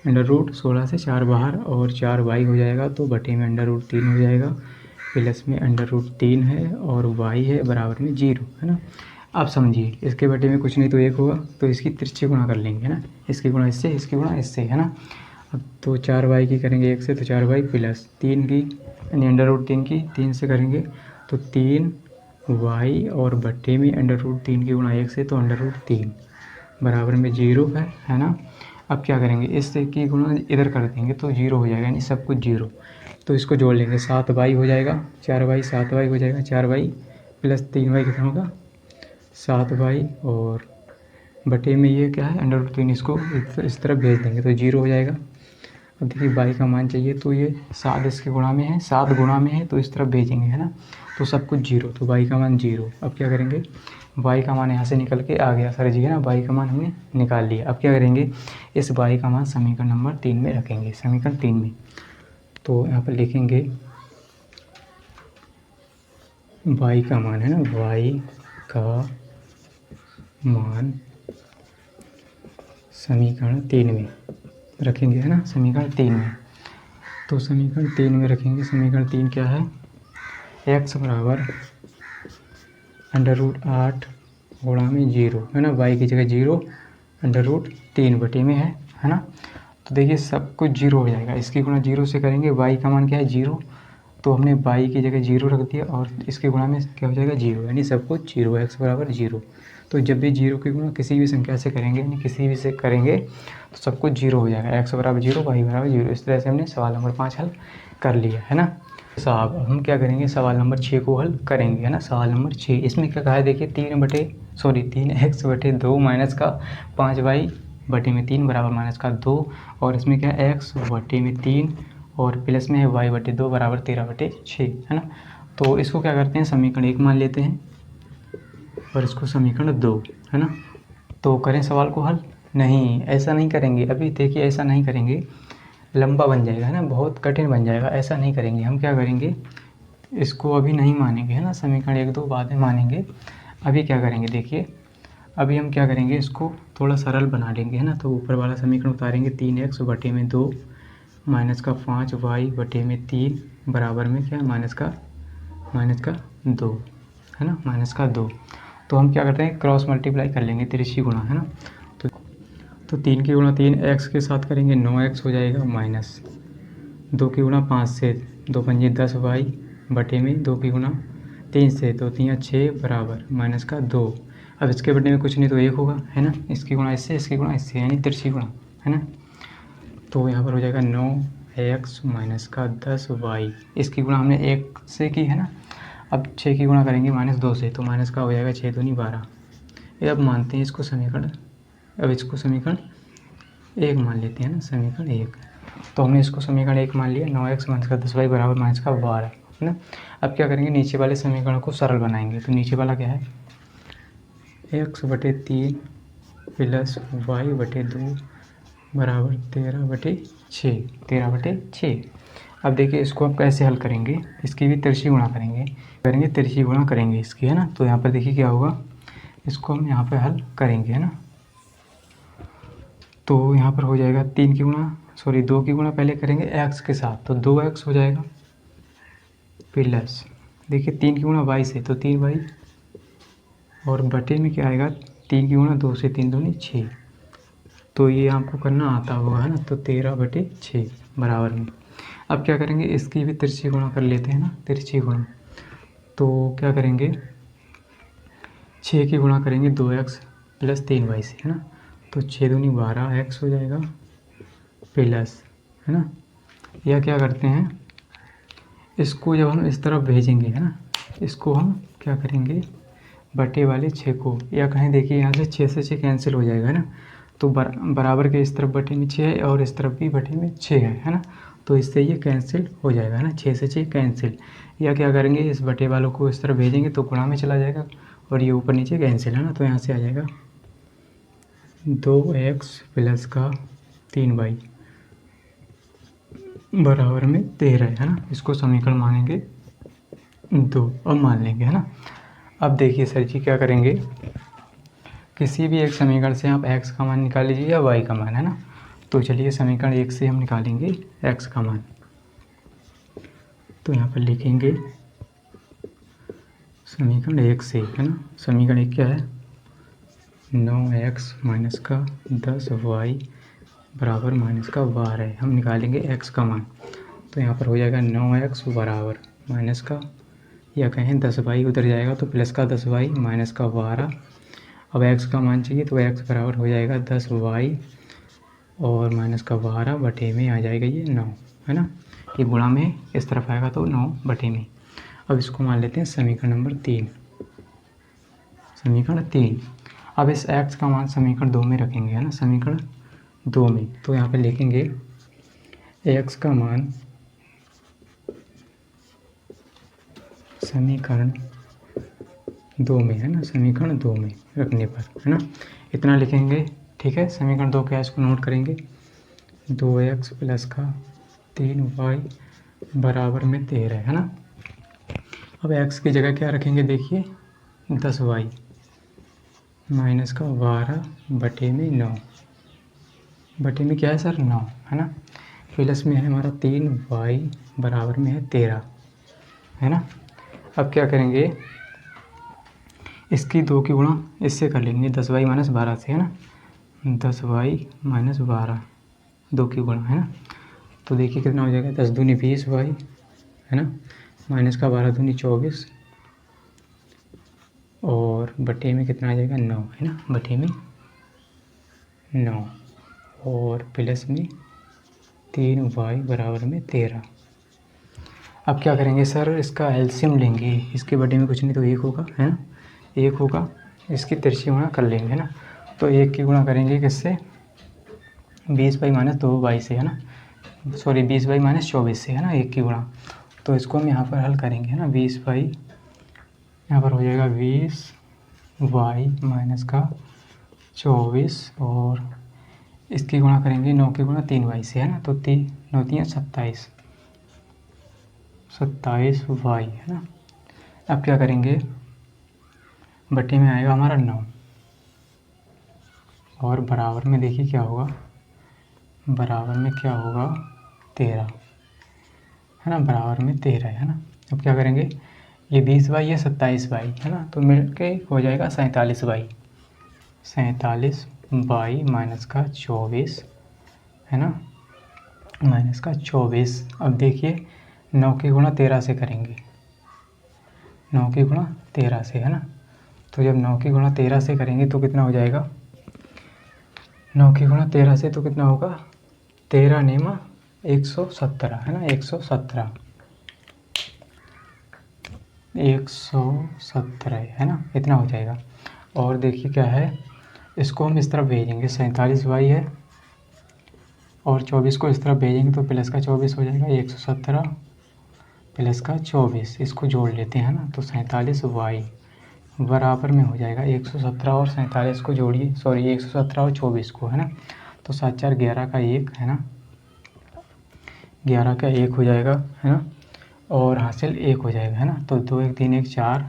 √16 से 4 बाहर और 4y हो जाएगा, तो बटे में √3 हो जाएगा, प्लस में √3 है और y है बराबर में 0, है ना। आप समझिए, इसके बटे में कुछ नहीं तो 1 होगा, तो इसकी तिरछी गुणा कर लेंगे, है ना, इसकी गुणा इससे, इसकी गुणा इससे, है ना। अब तो 4y की करेंगे 1 से, तो 4y प्लस 3 की यानी √3 की 3 से करेंगे तो 3y और बटे में √3 की गुणा 1 से, तो √3 बराबर में 0 है ना। अब क्या करेंगे, इससे की गुणा इधर कर देंगे तो 0 हो जाएगा, यानी सब कुछ 0। तो इसको जोड़ लेंगे, 7y हो जाएगा, 4y 7y हो जाएगा, 4y प्लस 3y कितना होगा, 7y और बटे में ये क्या है, √3, इसको इस तरफ भेज देंगे तो 0 हो जाएगा। अब देखिए y का मान चाहिए, तो ये 7 इसके गुणा में है, 7 गुणा में है, तो इस तरफ भेजेंगे, है ना। तो सब कुछ 0, तो y का मान 0। अब क्या करेंगे, y का मान यहाँ से निकल के आ गया सर जी, है ना, y का मान हमने निकाल लिया। अब क्या करेंगे, इस y का मान समीकरण नंबर 3 में रखेंगे, समीकरण 3 में। तो यहाँ पर लिखेंगे y का मान, है ना, y का मान समीकरण 3 में रखेंगे, है ना, समीकरण 3 में। तो समीकरण 3 में रखेंगे, समीकरण 3 क्या है, x बराबर √8 गुणा में 0, है ना, y की जगह 0 √3 बटे में है ना। तो देखिए सब कुछ 0 हो जाएगा, इसकी गुणा 0 से करेंगे, y का मान क्या है 0, तो हमने y की जगह 0 रख दिया और इसके गुणा में क्या हो जाएगा 0, यानी सब कुछ 0, x बराबर 0। तो जब भी 0 की गुणा किसी भी संख्या से करेंगे, यानी किसी भी से करेंगे तो सब कुछ 0 हो जाएगा, x बराबर 0, y बराबर 0। इस तरह से हमने सवाल नंबर 5 हल कर लिया, है ना साहब। अब हम क्या करेंगे, सवाल नंबर 6 को हल करेंगे, है ना। सवाल नंबर 6, इसमें क्या कहा है, देखिए 3x बटे 2 माइनस का 5y बटे में 3 बराबर माइनस का 2, और इसमें क्या है x बटे में 3 और प्लस में है y बटे 2 बराबर 13/6, है ना। तो इसको क्या करते हैं, समीकरण 1 मान लेते हैं और इसको समीकरण 2, है ना। तो करें सवाल को हल, नहीं ऐसा नहीं करेंगे, अभी देखिए ऐसा नहीं करेंगे, लंबा बन जाएगा, है ना, बहुत कठिन बन जाएगा, ऐसा नहीं करेंगे। हम क्या करेंगे, इसको अभी नहीं मानेंगे, है ना, समीकरण 1 2 बाद में मानेंगे। अभी क्या करेंगे, देखिए अभी हम क्या करेंगे, इसको थोड़ा सरल बना लेंगे, है ना। तो ऊपर वाला समीकरण उतारेंगे, 3x बटे में 2 माइनस का 5y बटे में 3 बराबर में क्या है, माइनस का 2, है ना, माइनस का 2। तो हम क्या करते हैं, क्रॉस मल्टीप्लाई कर लेंगे, तिरछी गुणा, है ना। तो 3 की गुणा 3 x के साथ करेंगे, 9x हो जाएगा, माइनस 2 की गुणा 5 से 2 पंजे 10y बटे में 2 की गुणा 3 से 2 3 6 बराबर माइनस का 2। अब इसके बटे में कुछ नहीं तो 1 होगा, है ना, इसकी गुणा इससे, इसकी गुणा इससे, यानी तिरछी गुणा, है ना। तो यहाँ पर हो जाएगा 9x माइनस का 10y, इसकी गुणा हमने 1 से की, है ना। अब 6 की गुणा करेंगे -2 से, तो माइनस का हो जाएगा 6 दूनी 12। ये अब मानते हैं इसको समीकरण, अब इसको समीकरण 1 मान लेते हैं ना, समीकरण 1। तो हमने इसको समीकरण 1 मान लिया, 9x माइनस का 10y बराबर माइनस का 12, है ना। अब क्या करेंगे, नीचे वाले समीकरण को सरल बनाएंगे। तो नीचे वाला क्या है, x बटे 3 प्लस y बटे 2 बराबर 13/6। अब देखिए इसको आप कैसे हल करेंगे, इसकी भी तिरछी गुणा करेंगे तिरछी गुणा करेंगे इसकी, है ना। तो यहाँ पर देखिए क्या होगा, इसको हम यहाँ पर हल करेंगे, है ना। तो यहाँ पर हो जाएगा 2 की गुणा पहले करेंगे x के साथ, तो 2x हो जाएगा, प्लस देखिए 3 की गुणा y से, तो 3y, और बटे में क्या आएगा, 3 की गुणा 2 से 3 दूनी 6। तो ये आपको करना आता होगा, है ना। तो 13/6 बराबर में, अब क्या करेंगे, इसकी भी तिरछी गुणा कर लेते हैं ना, तिरछी गुणा। तो क्या करेंगे, 6 की गुणा करेंगे 2x प्लस 3y से, है ना। तो 6 दूनी 12x हो जाएगा, प्लस, है ना। या क्या करते हैं, इसको जब हम इस तरफ भेजेंगे, है ना, इसको हम क्या करेंगे, बटे वाले 6 को, या कहें देखिए यहाँ से 6 से 6 कैंसिल हो जाएगा, है ना। तो बराबर के इस तरफ बटे में 6 है और इस तरफ भी बटे में 6 है ना। तो इससे ये कैंसिल हो जाएगा, है ना, 6 से 6 कैंसिल। या क्या करेंगे, इस बटे वालों को इस तरफ भेजेंगे तो गुणा में चला जाएगा और ये ऊपर नीचे कैंसिल, है ना। तो यहाँ से आ जाएगा 2x प्लस का 3y बराबर में 13, है ना। इसको समीकरण मानेंगे 2, अब मान लेंगे, है ना। अब देखिए सर जी क्या करेंगे, किसी भी एक समीकरण से आप x का मान निकाल लीजिए या y का मान, है ना। तो चलिए समीकरण 1 से हम निकालेंगे x का मान। तो यहाँ पर लिखेंगे समीकरण 1 से, है ना, समीकरण 1 क्या है, 9x माइनस का 10y बराबर माइनस का 12। हम निकालेंगे x का मान। तो यहाँ पर हो जाएगा 9x बराबर माइनस का, या कहें 10y उधर जाएगा तो प्लस का 10y माइनस का 12। अब x का मान चाहिए, तो x बराबर हो जाएगा 10y और माइनस का 12 बटे में आ जाएगा ये 9, है ना। ये गुणा में इस तरफ आएगा तो 9 बटे में। अब इसको मान लेते हैं समीकरण नंबर 3, समीकरण 3। अब इस x का मान समीकरण 2 में रखेंगे, है ना, समीकरण 2 में। तो यहाँ पे लिखेंगे x का मान समीकरण 2 में, है ना, समीकरण 2 में रखने पर, है ना, इतना लिखेंगे। ठीक है, समीकरण 2 क्या है इसको नोट करेंगे। 2x प्लस का 3y बराबर में 13, है ना। अब x की जगह क्या रखेंगे, देखिए 10y माइनस का 12 बटे में 9, बटे में क्या है सर 9, है ना। प्लस में है हमारा 3y बराबर में है 13, है ना। अब क्या करेंगे, इसकी 2 की गुणा इससे कर लेंगे 10y माइनस 12 से, है ना। 10y माइनस 12 2 की गुणा, है ना। तो देखिए कितना हो जाएगा, 10 दूनी 20y, है ना, माइनस का 12 दूनी 24 और बटे में कितना आ जाएगा 9, है ना, बटे में 9 और प्लस में 3y बराबर में 13। अब क्या करेंगे सर, इसका एलसीएम लेंगे, इसके बटे में कुछ नहीं तो 1 होगा, है ना, 1 होगा, इसकी तिरछी गुणा कर लेंगे, है ना। तो 1 की गुणा करेंगे किससे, 20y माइनस 2y से, है ना, सॉरी 20y माइनस 24 से, है ना, 1 की गुणा। तो इसको हम यहाँ पर हल करेंगे, है ना, 20y यहाँ पर हो जाएगा 20y माइनस का 24 और इसकी गुणा करेंगे 9 की गुणा 3y से, है ना। तो 9 3 27y, है ना। अब क्या करेंगे, बटे में आएगा हमारा 9 और बराबर में देखिए क्या होगा, बराबर में क्या होगा 13, है ना, बराबर में 13, है ना। अब क्या करेंगे, ये 20y ये 27y, है ना, तो मिल के हो जाएगा 47y, 47y माइनस का 24, है ना, माइनस का 24। अब देखिए 9 की गुणा 13 से करेंगे, 9 की गुणा 13 से, है ना। तो जब 9 की गुणा 13 से करेंगे तो कितना हो जाएगा, 9 की गुणा 13 से तो कितना होगा, 13 नेमा 117, है ना, 117, 117, है ना, इतना हो जाएगा। और देखिए क्या है, इसको हम इस तरफ भेजेंगे, 47y है और 24 को इस तरफ भेजेंगे तो प्लस का 24 हो जाएगा, 117 प्लस का 24, इसको जोड़ लेते हैं ना, तो 47y बराबर में हो जाएगा 117 और 47 को जोड़िए, सॉरी 117 और 24 को, है ना। तो 7 4 11 का 1, है ना, 11 का 1 हो जाएगा, है ना, और हासिल 1 हो जाएगा, है ना। तो 2 1 3 1 4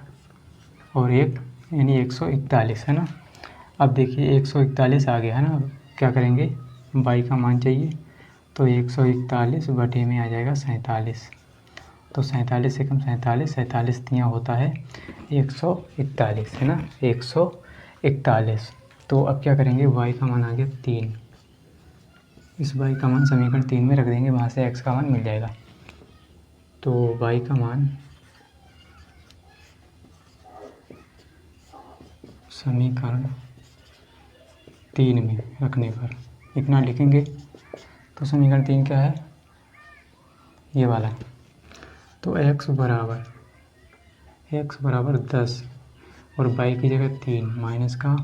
और 1 यानी 141, है ना। अब देखिए 141 आ गया, है ना। अब क्या करेंगे, y का मान चाहिए, तो 141 बटे में आ जाएगा 47, तो 47 से कम 47, 47 तियाँ होता है 141, है ना, 141। तो अब क्या करेंगे, y का मान आ गया 3, इस y का मान समीकरण 3 में रख देंगे, वहाँ से x का मान मिल जाएगा। तो y का मान समीकरण 3 में रखने पर इतना लिखेंगे, तो समीकरण 3 क्या है, ये वाला। तो x बराबर 10 और y की जगह 3 माइनस का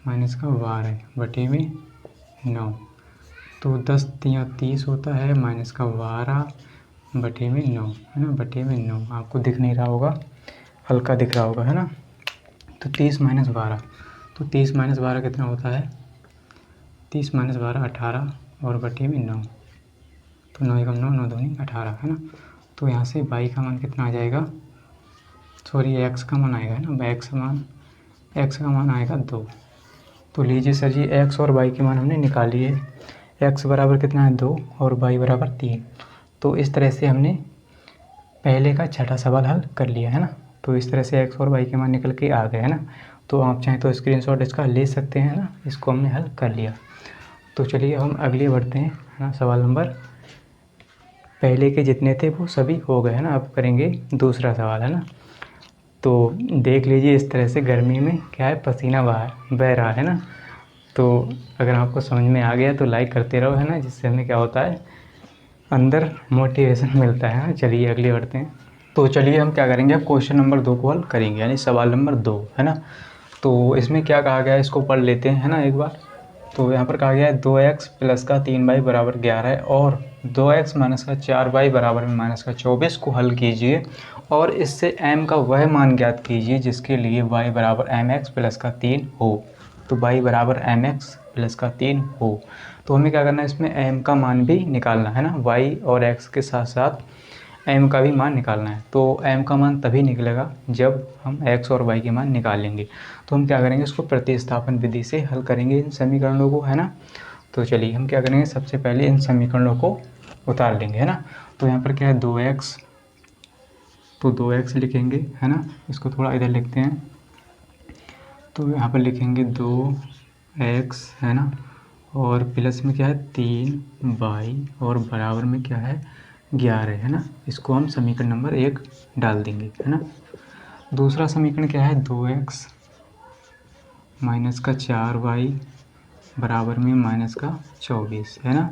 12 बटे में 9, तो 10 3 30 होता है, माइनस का 12 बटे में 9, है ना, बटे में 9, आपको दिख नहीं रहा होगा, हल्का दिख रहा होगा, है ना। तो 30 माइनस 12, तो 30 माइनस 12 कितना होता है, 30 माइनस 12 18 और बटे में 9, तो 9 एकम 9 9 दूनी 18, है ना। तो यहाँ से y का मान कितना आ जाएगा, सॉरी x का मान आएगा, है ना, x का मान आएगा 2। तो लीजिए सर जी x और y के मान हमने निकाल लिए, x बराबर कितना है 2 और y बराबर 3। तो इस तरह से हमने पहले का छठा सवाल हल कर लिया, है ना। तो इस तरह से x और y के मान निकल के आ गए, है ना। तो आप चाहें तो स्क्रीनशॉट इसका ले सकते हैं, ना, इसको हमने हल कर लिया। तो चलिए हम अगले बढ़ते हैं, है ना। सवाल नंबर पहले के जितने थे वो सभी हो गए, है ना। अब करेंगे दूसरा सवाल, है ना। तो देख लीजिए इस तरह से गर्मी में क्या है, पसीना बह रहा है ना। तो अगर आपको समझ में आ गया तो लाइक करते रहो, है ना, जिससे हमें क्या होता है, अंदर मोटिवेशन मिलता है। चलिए अगले बढ़ते हैं। तो चलिए हम क्या करेंगे, अब क्वेश्चन नंबर 2 को हल करेंगे, यानी सवाल नंबर 2, है ना। तो इसमें क्या कहा गया है इसको पढ़ लेते हैं, है ना, एक बार। तो यहाँ पर कहा गया है 2x प्लस का 3y बराबर 11 है और 2x माइनस का 4y बराबर में माइनस का 24 को हल कीजिए और इससे m का वह मान ज्ञात कीजिए जिसके लिए y बराबर mx प्लस का 3 हो। तो y बराबर mx प्लस का 3 हो। तो हमें क्या करना है, इसमें m का मान भी निकालना है ना, y और x के साथ साथ m का भी मान निकालना है। तो m का मान तभी निकलेगा जब हम x और y के मान निकालेंगे। तो हम क्या करेंगे, इसको प्रतिस्थापन विधि से हल करेंगे इन समीकरणों को, है ना। तो चलिए हम क्या करेंगे, सबसे पहले इन समीकरणों को उतार लेंगे, है ना। तो यहाँ पर क्या है 2x, तो 2x लिखेंगे, है ना। इसको थोड़ा इधर लिखते हैं, तो यहाँ पर लिखेंगे 2x, है ना, और प्लस में क्या है 3y और बराबर में क्या है 11, है ना। इसको हम समीकरण नंबर 1 डाल देंगे, है ना। दूसरा समीकरण क्या है 2x माइनस का 4y बराबर में माइनस का 24, है ना।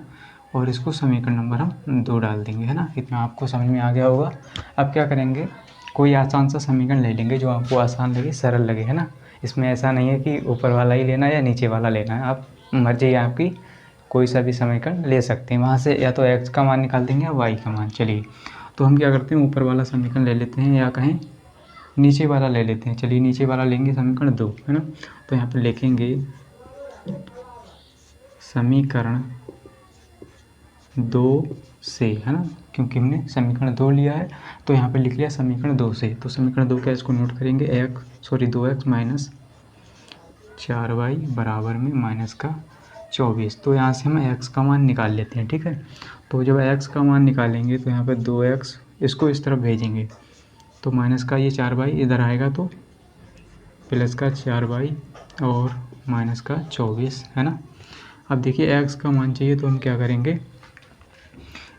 और इसको समीकरण नंबर हम 2 डाल देंगे, है ना। इतना आपको समझ में आ गया होगा। अब क्या करेंगे, कोई आसान सा समीकरण ले लेंगे जो आपको आसान लगे, सरल लगे, है ना। इसमें ऐसा नहीं है कि ऊपर वाला ही लेना है या नीचे वाला लेना है, आप मर्जी है आपकी, कोई सा भी समीकरण ले सकते हैं। वहाँ से या तो x का मान निकाल देंगे या y का मान। चलिए तो हम क्या करते हैं, ऊपर वाला समीकरण ले लेते हैं या कहें नीचे वाला ले लेते हैं। चलिए नीचे वाला लेंगे, समीकरण 2, है ना। तो यहाँ पर लिखेंगे समीकरण 2 से, है ना, क्योंकि हमने समीकरण 2 लिया है तो यहाँ पे लिख लिया समीकरण 2 से। तो समीकरण 2 क्या, इसको नोट करेंगे 2x माइनस 4y बराबर में माइनस का 24। तो यहाँ से हम x का मान निकाल लेते हैं, ठीक है। तो जब x का मान निकालेंगे तो यहाँ पे 2x, इसको इस तरफ भेजेंगे तो माइनस का ये 4y इधर आएगा तो प्लस का 4y और माइनस का 24, है ना। अब देखिए x का मान चाहिए तो हम क्या करेंगे,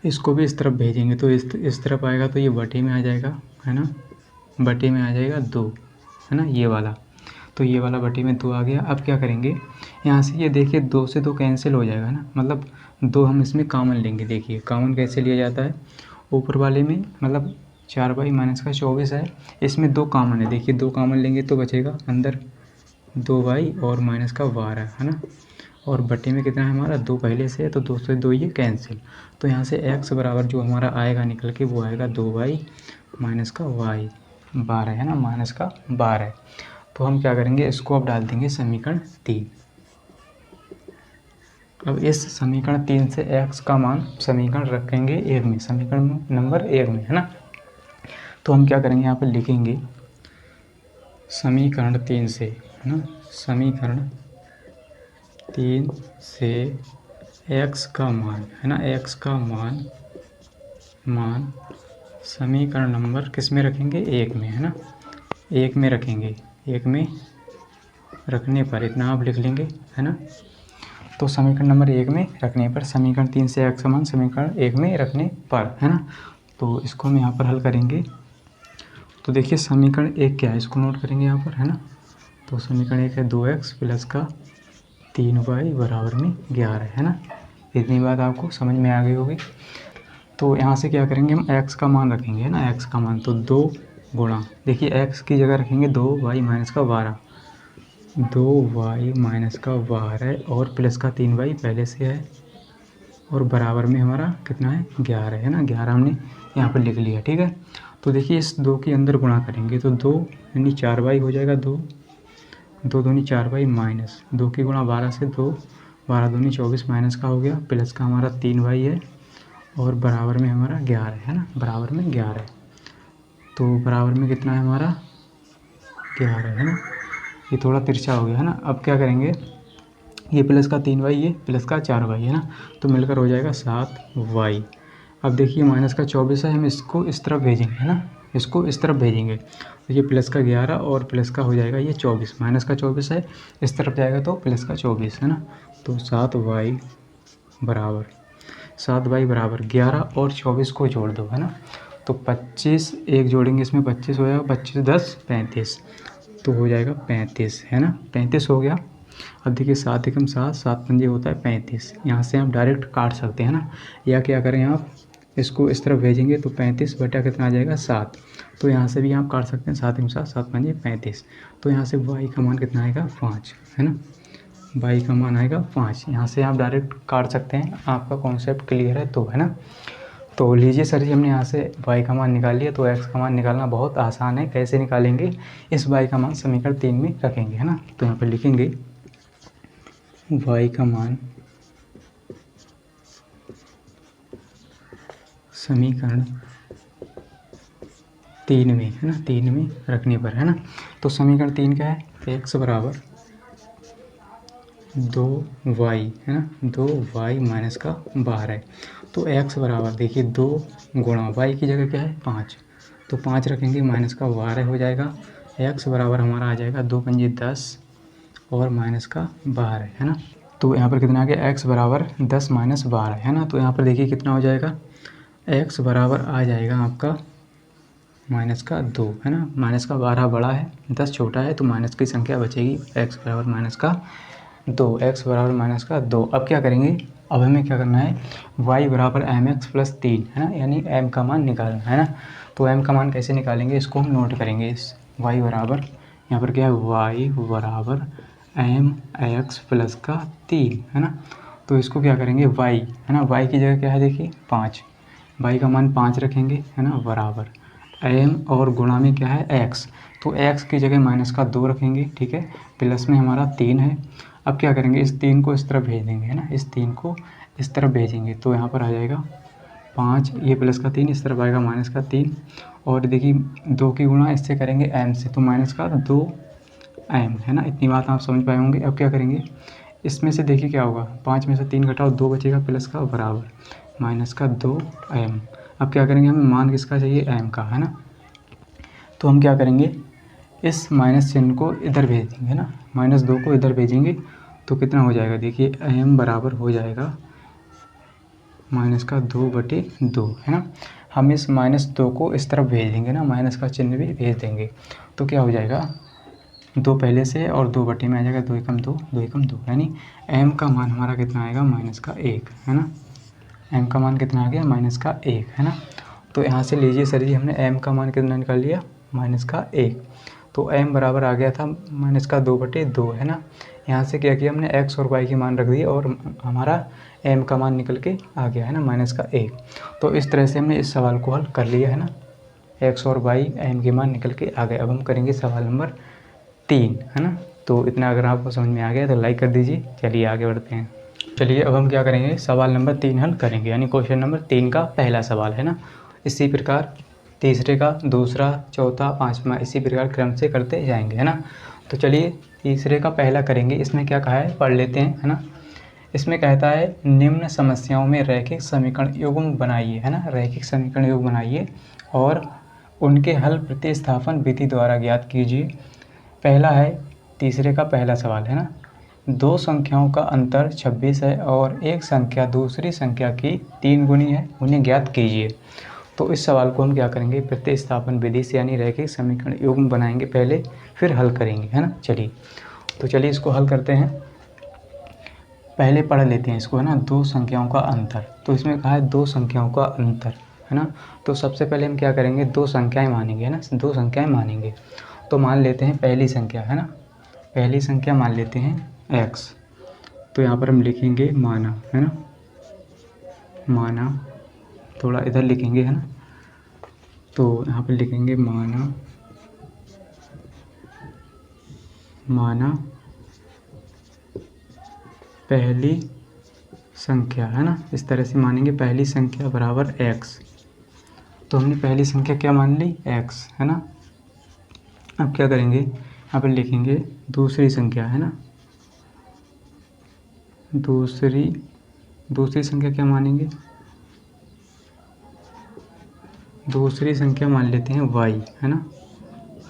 इसको भी इस तरफ भेजेंगे तो इस तरफ आएगा तो ये बटे में आ जाएगा, है ना, बटे में आ जाएगा 2, है ना, ये वाला। तो ये वाला बटे में 2 आ गया। अब क्या करेंगे, यहाँ से ये देखिए 2 से 2 कैंसिल हो जाएगा ना, मतलब 2 हम इसमें कॉमन लेंगे। देखिए कॉमन कैसे लिया जाता है, ऊपर वाले में मतलब 4y माइनस का 24 है, इसमें 2 कॉमन है। देखिए 2 कॉमन लेंगे तो बचेगा अंदर 2y और माइनस का 12, है ना। और बटे में कितना है हमारा 2 पहले से है तो 2 से 2 ये कैंसिल। तो यहाँ से x बराबर जो हमारा आएगा निकल के वो आएगा 2y माइनस का y 12, है ना, माइनस का 12। तो हम क्या करेंगे, इसको अब डाल देंगे समीकरण 3। अब इस समीकरण 3 से x का मान समीकरण रखेंगे 1 में, समीकरण नंबर 1 में, है ना। तो हम क्या करेंगे, यहाँ पर लिखेंगे समीकरण 3 से, है ना, समीकरण 3 से x का मान, है ना, x का मान समीकरण नंबर किस में रखेंगे 1 में, है ना, 1 में रखेंगे। 1 में रखने पर इतना आप लिख लेंगे, है ना। तो समीकरण नंबर 1 में रखने पर, समीकरण 3 से x का मान समीकरण 1 में रखने पर, है ना। तो इसको हम यहाँ पर हल करेंगे। तो देखिए समीकरण 1 क्या है, इसको नोट करेंगे यहाँ पर, है ना। तो समीकरण 1 है 2x प्लस का 3y बराबर में 11, है ना। इतनी बात आपको समझ में आ गई होगी। तो यहाँ से क्या करेंगे, हम x का मान रखेंगे, है ना, x का मान। तो 2 गुणा, देखिए x की जगह रखेंगे 2y माइनस का 12, 2y माइनस का 12 और प्लस का 3y पहले से है और बराबर में हमारा कितना है 11, है ना। 11 हमने यहाँ पर लिख लिया, ठीक है। तो देखिए इस 2 के अंदर गुणा करेंगे तो 2 यानी 4y हो जाएगा, 2 दूनी 4y माइनस 2 की गुणा 12 से 2, 12 दूनी 24 माइनस का हो गया, प्लस का हमारा 3y है और बराबर में हमारा 11, है ना, बराबर में 11। तो बराबर में कितना है हमारा 11, है ना। ये थोड़ा तिरछा हो गया, है ना। अब क्या करेंगे, ये प्लस का 3y, ये प्लस का 4y, है ना, तो मिलकर हो जाएगा 7y। अब देखिए माइनस का 24 है, हम इसको इस तरफ भेजेंगे, है ना, इसको इस तरफ भेजेंगे तो ये प्लस का 11 और प्लस का हो जाएगा ये 24, माइनस का 24 है, इस तरफ जाएगा तो प्लस का 24, है ना। तो 7y बराबर 11 और 24 को जोड़ दो, है ना। तो 25 एक जोड़ेंगे इसमें 25 हो जाएगा, 25 10 35, तो हो जाएगा 35, है ना, 35 हो गया। अब देखिए 7 एकम 7, 7 पंजे होता है 35। यहाँ से आप डायरेक्ट काट सकते हैं ना, या क्या करें आप इसको इस तरफ भेजेंगे तो 35 बटा कितना आ जाएगा 7। तो यहाँ से भी आप काट सकते हैं, 7 एकम 7, 7 पंजे 35। तो यहाँ से y का मान कितना आएगा 5, है ना, y का मान आएगा 5। यहाँ से आप डायरेक्ट काट सकते हैं, आपका कॉन्सेप्ट क्लियर है तो, है ना। तो लीजिए सर जी, हमने यहाँ से y का मान निकाल लिया, तो x का मान निकालना बहुत आसान है। कैसे निकालेंगे? इस y का मान समीकरण 3 में रखेंगे, है ना। तो यहाँ पर लिखेंगे y का मान समीकरण 3 में, है ना, 3 में रखने पर, है ना। तो समीकरण 3 क्या है? x बराबर 2y, है ना, 2y माइनस का 12। तो x बराबर देखिए 2 गुणा y की जगह क्या है 5, तो 5 रखेंगे, माइनस का 12 हो जाएगा। x बराबर हमारा आ जाएगा 2 पंजे 10 और माइनस का 12, है ना। तो यहाँ पर कितना आ गया? x बराबर 10 माइनस 12, है ना। तो यहाँ पर देखिए कितना हो जाएगा? x बराबर आ जाएगा आपका माइनस का 2, है ना। माइनस का 12 बड़ा है, 10 छोटा है, तो माइनस की संख्या बचेगी। x बराबर माइनस का 2, x बराबर माइनस का 2। अब क्या करेंगे? अब हमें क्या करना है? y बराबर mx प्लस 3, है ना, यानी m का मान निकालना है ना। तो m का मान कैसे निकालेंगे इसको हम नोट करेंगे। इस y बराबर यहाँ पर क्या है? y बराबर mx प्लस का 3, है ना। तो इसको क्या करेंगे? y, है ना, y की जगह क्या है देखिए 5, y का मान 5 रखेंगे, है ना, बराबर m और गुणा में क्या है x, तो x की जगह माइनस का 2 रखेंगे, ठीक है, प्लस में हमारा 3 है। अब क्या करेंगे? इस 3 को इस तरफ भेज देंगे, है ना, इस 3 को इस तरफ भेजेंगे, तो यहाँ पर आ जाएगा 5, ये प्लस का 3 इस तरफ आएगा माइनस का 3, और देखिए 2 की गुणा इससे करेंगे m से, तो माइनस का 2m, है ना। इतनी बात आप समझ पाए होंगे। अब क्या करेंगे? इसमें से देखिए क्या होगा? 5 में से 3 घटाओ, 2 बचेगा, प्लस का बराबर माइनस का 2m। अब क्या करेंगे? हमें मान किसका चाहिए? m का, है ना। तो हम क्या करेंगे? इस माइनस चिन्ह को इधर भेज देंगे, है ना, -2 को इधर भेजेंगे, तो कितना हो जाएगा? देखिए m बराबर हो जाएगा माइनस का 2/2, है ना। हम इस -2 को इस तरफ भेज देंगे ना, माइनस का चिन्ह भी भेज देंगे, तो क्या हो जाएगा? 2 पहले से और 2 बटे में आ जाएगा, 2 एकम 2, 2 एकम 2, यानी m का मान हमारा कितना आएगा? -1, है ना। m का मान कितना आ गया? -1, है ना। तो यहाँ से लीजिए सर जी, हमने m का मान कितना निकाल लिया? -1। तो m बराबर आ गया था -2/2, है ना। यहाँ से क्या किया हमने? x और y के मान रख दिए और हमारा m का मान निकल के आ गया, है ना, -1। तो इस तरह से हमने इस सवाल को हल कर लिया, है ना। x और y m के मान निकल के आ गए। अब हम करेंगे सवाल नंबर 3, है ना। तो इतना अगर आपको समझ में आ गया तो लाइक कर दीजिए। चलिए आगे बढ़ते हैं। चलिए अब हम क्या करेंगे? सवाल नंबर 3 हल करेंगे, यानी क्वेश्चन नंबर 3 का पहला सवाल, है ना। इसी प्रकार तीसरे का, दूसरा, चौथा, पाँचवा, इसी प्रकार क्रम से करते जाएंगे, है ना। तो चलिए तीसरे का पहला करेंगे। इसमें क्या कहा है पढ़ लेते हैं, है ना। इसमें कहता है निम्न समस्याओं में रैखिक समीकरण युग्म बनाइए, है ना, रैखिक समीकरण युग्म बनाइए और उनके हल प्रतिस्थापन विधि द्वारा ज्ञात कीजिए। पहला है तीसरे का पहला सवाल, है ना। दो संख्याओं का अंतर 26 है और एक संख्या दूसरी संख्या की 3 गुनी है, उन्हें ज्ञात कीजिए। तो इस सवाल को हम क्या करेंगे? प्रतिस्थापन विधि से, यानी रैखिक समीकरण युग्म बनाएंगे पहले, फिर हल करेंगे, है ना। चलिए तो चलिए इसको हल करते हैं। पहले पढ़ लेते हैं इसको, है ना। दो संख्याओं का अंतर, तो इसमें कहा है दो संख्याओं का अंतर, है ना। तो सबसे पहले हम क्या करेंगे? दो संख्याएं मानेंगे, है ना, दो संख्याएं मानेंगे। तो मान लेते हैं पहली संख्या, है ना, पहली संख्या मान लेते हैं x। तो यहाँ पर हम लिखेंगे माना, है ना, माना, थोड़ा इधर लिखेंगे, है ना। तो यहाँ पर लिखेंगे माना, माना पहली संख्या, है ना, इस तरह से मानेंगे पहली संख्या बराबर x। तो हमने पहली संख्या क्या मान ली? x, है ना। अब क्या करेंगे? यहाँ पर लिखेंगे दूसरी संख्या, है ना, दूसरी संख्या क्या मानेंगे? दूसरी संख्या मान लेते हैं y, है ना,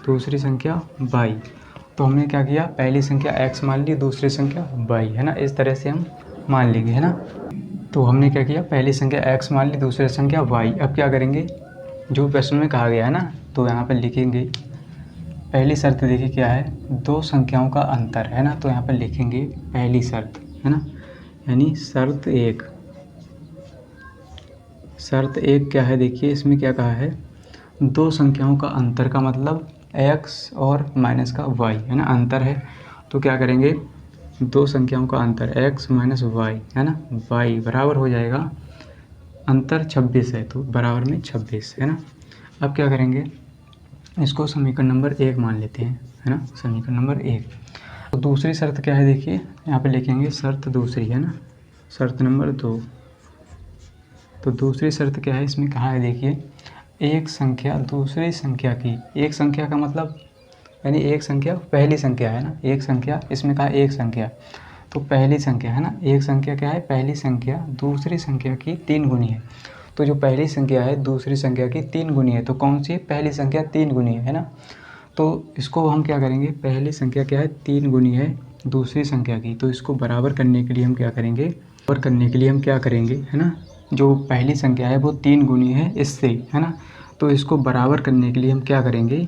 दूसरी संख्या y। तो हमने क्या किया? पहली संख्या x मान ली, दूसरी संख्या y, है ना, इस तरह से हम मान लेंगे, है ना। तो हमने क्या किया? पहली संख्या x मान ली, दूसरी संख्या y। अब क्या करेंगे? जो प्रश्न में कहा गया है ना, तो यहाँ पर लिखेंगे पहली शर्त, देखिए क्या है? दो संख्याओं का अंतर, है ना। तो यहाँ पर लिखेंगे पहली शर्त, है ना, यानी शर्त एक। शर्त एक क्या है? देखिए इसमें क्या कहा है? दो संख्याओं का अंतर का मतलब x और माइनस का y, है ना, अंतर है। तो क्या करेंगे? दो संख्याओं का अंतर x माइनस वाई है ना, y बराबर हो जाएगा, अंतर 26 है तो बराबर में 26 है ना। अब क्या करेंगे, इसको समीकरण नंबर 1 मान लेते हैं, है ना, समीकरण नंबर 1। तो दूसरी शर्त क्या है, देखिए यहाँ पे लिखेंगे शर्त दूसरी, है ना, शर्त नंबर 2। तो दूसरी शर्त क्या है, इसमें कहा है, देखिए एक संख्या दूसरी संख्या की, एक संख्या का मतलब यानी एक संख्या पहली संख्या है ना, एक संख्या, इसमें कहा एक संख्या, तो पहली संख्या है ना, एक संख्या क्या है, पहली संख्या दूसरी संख्या की 3 गुनी है। तो जो पहली संख्या है दूसरी संख्या की 3 गुनी है, तो कौन सी पहली संख्या 3 गुनी है ना। तो इसको हम क्या करेंगे, पहली संख्या क्या है 3 गुनी है दूसरी संख्या की, तो इसको बराबर करने के लिए हम क्या करेंगे, बराबर करने के लिए हम क्या करेंगे, है ना, जो पहली संख्या है वो 3 गुनी है इससे, है ना, तो इसको बराबर करने के लिए हम क्या करेंगे,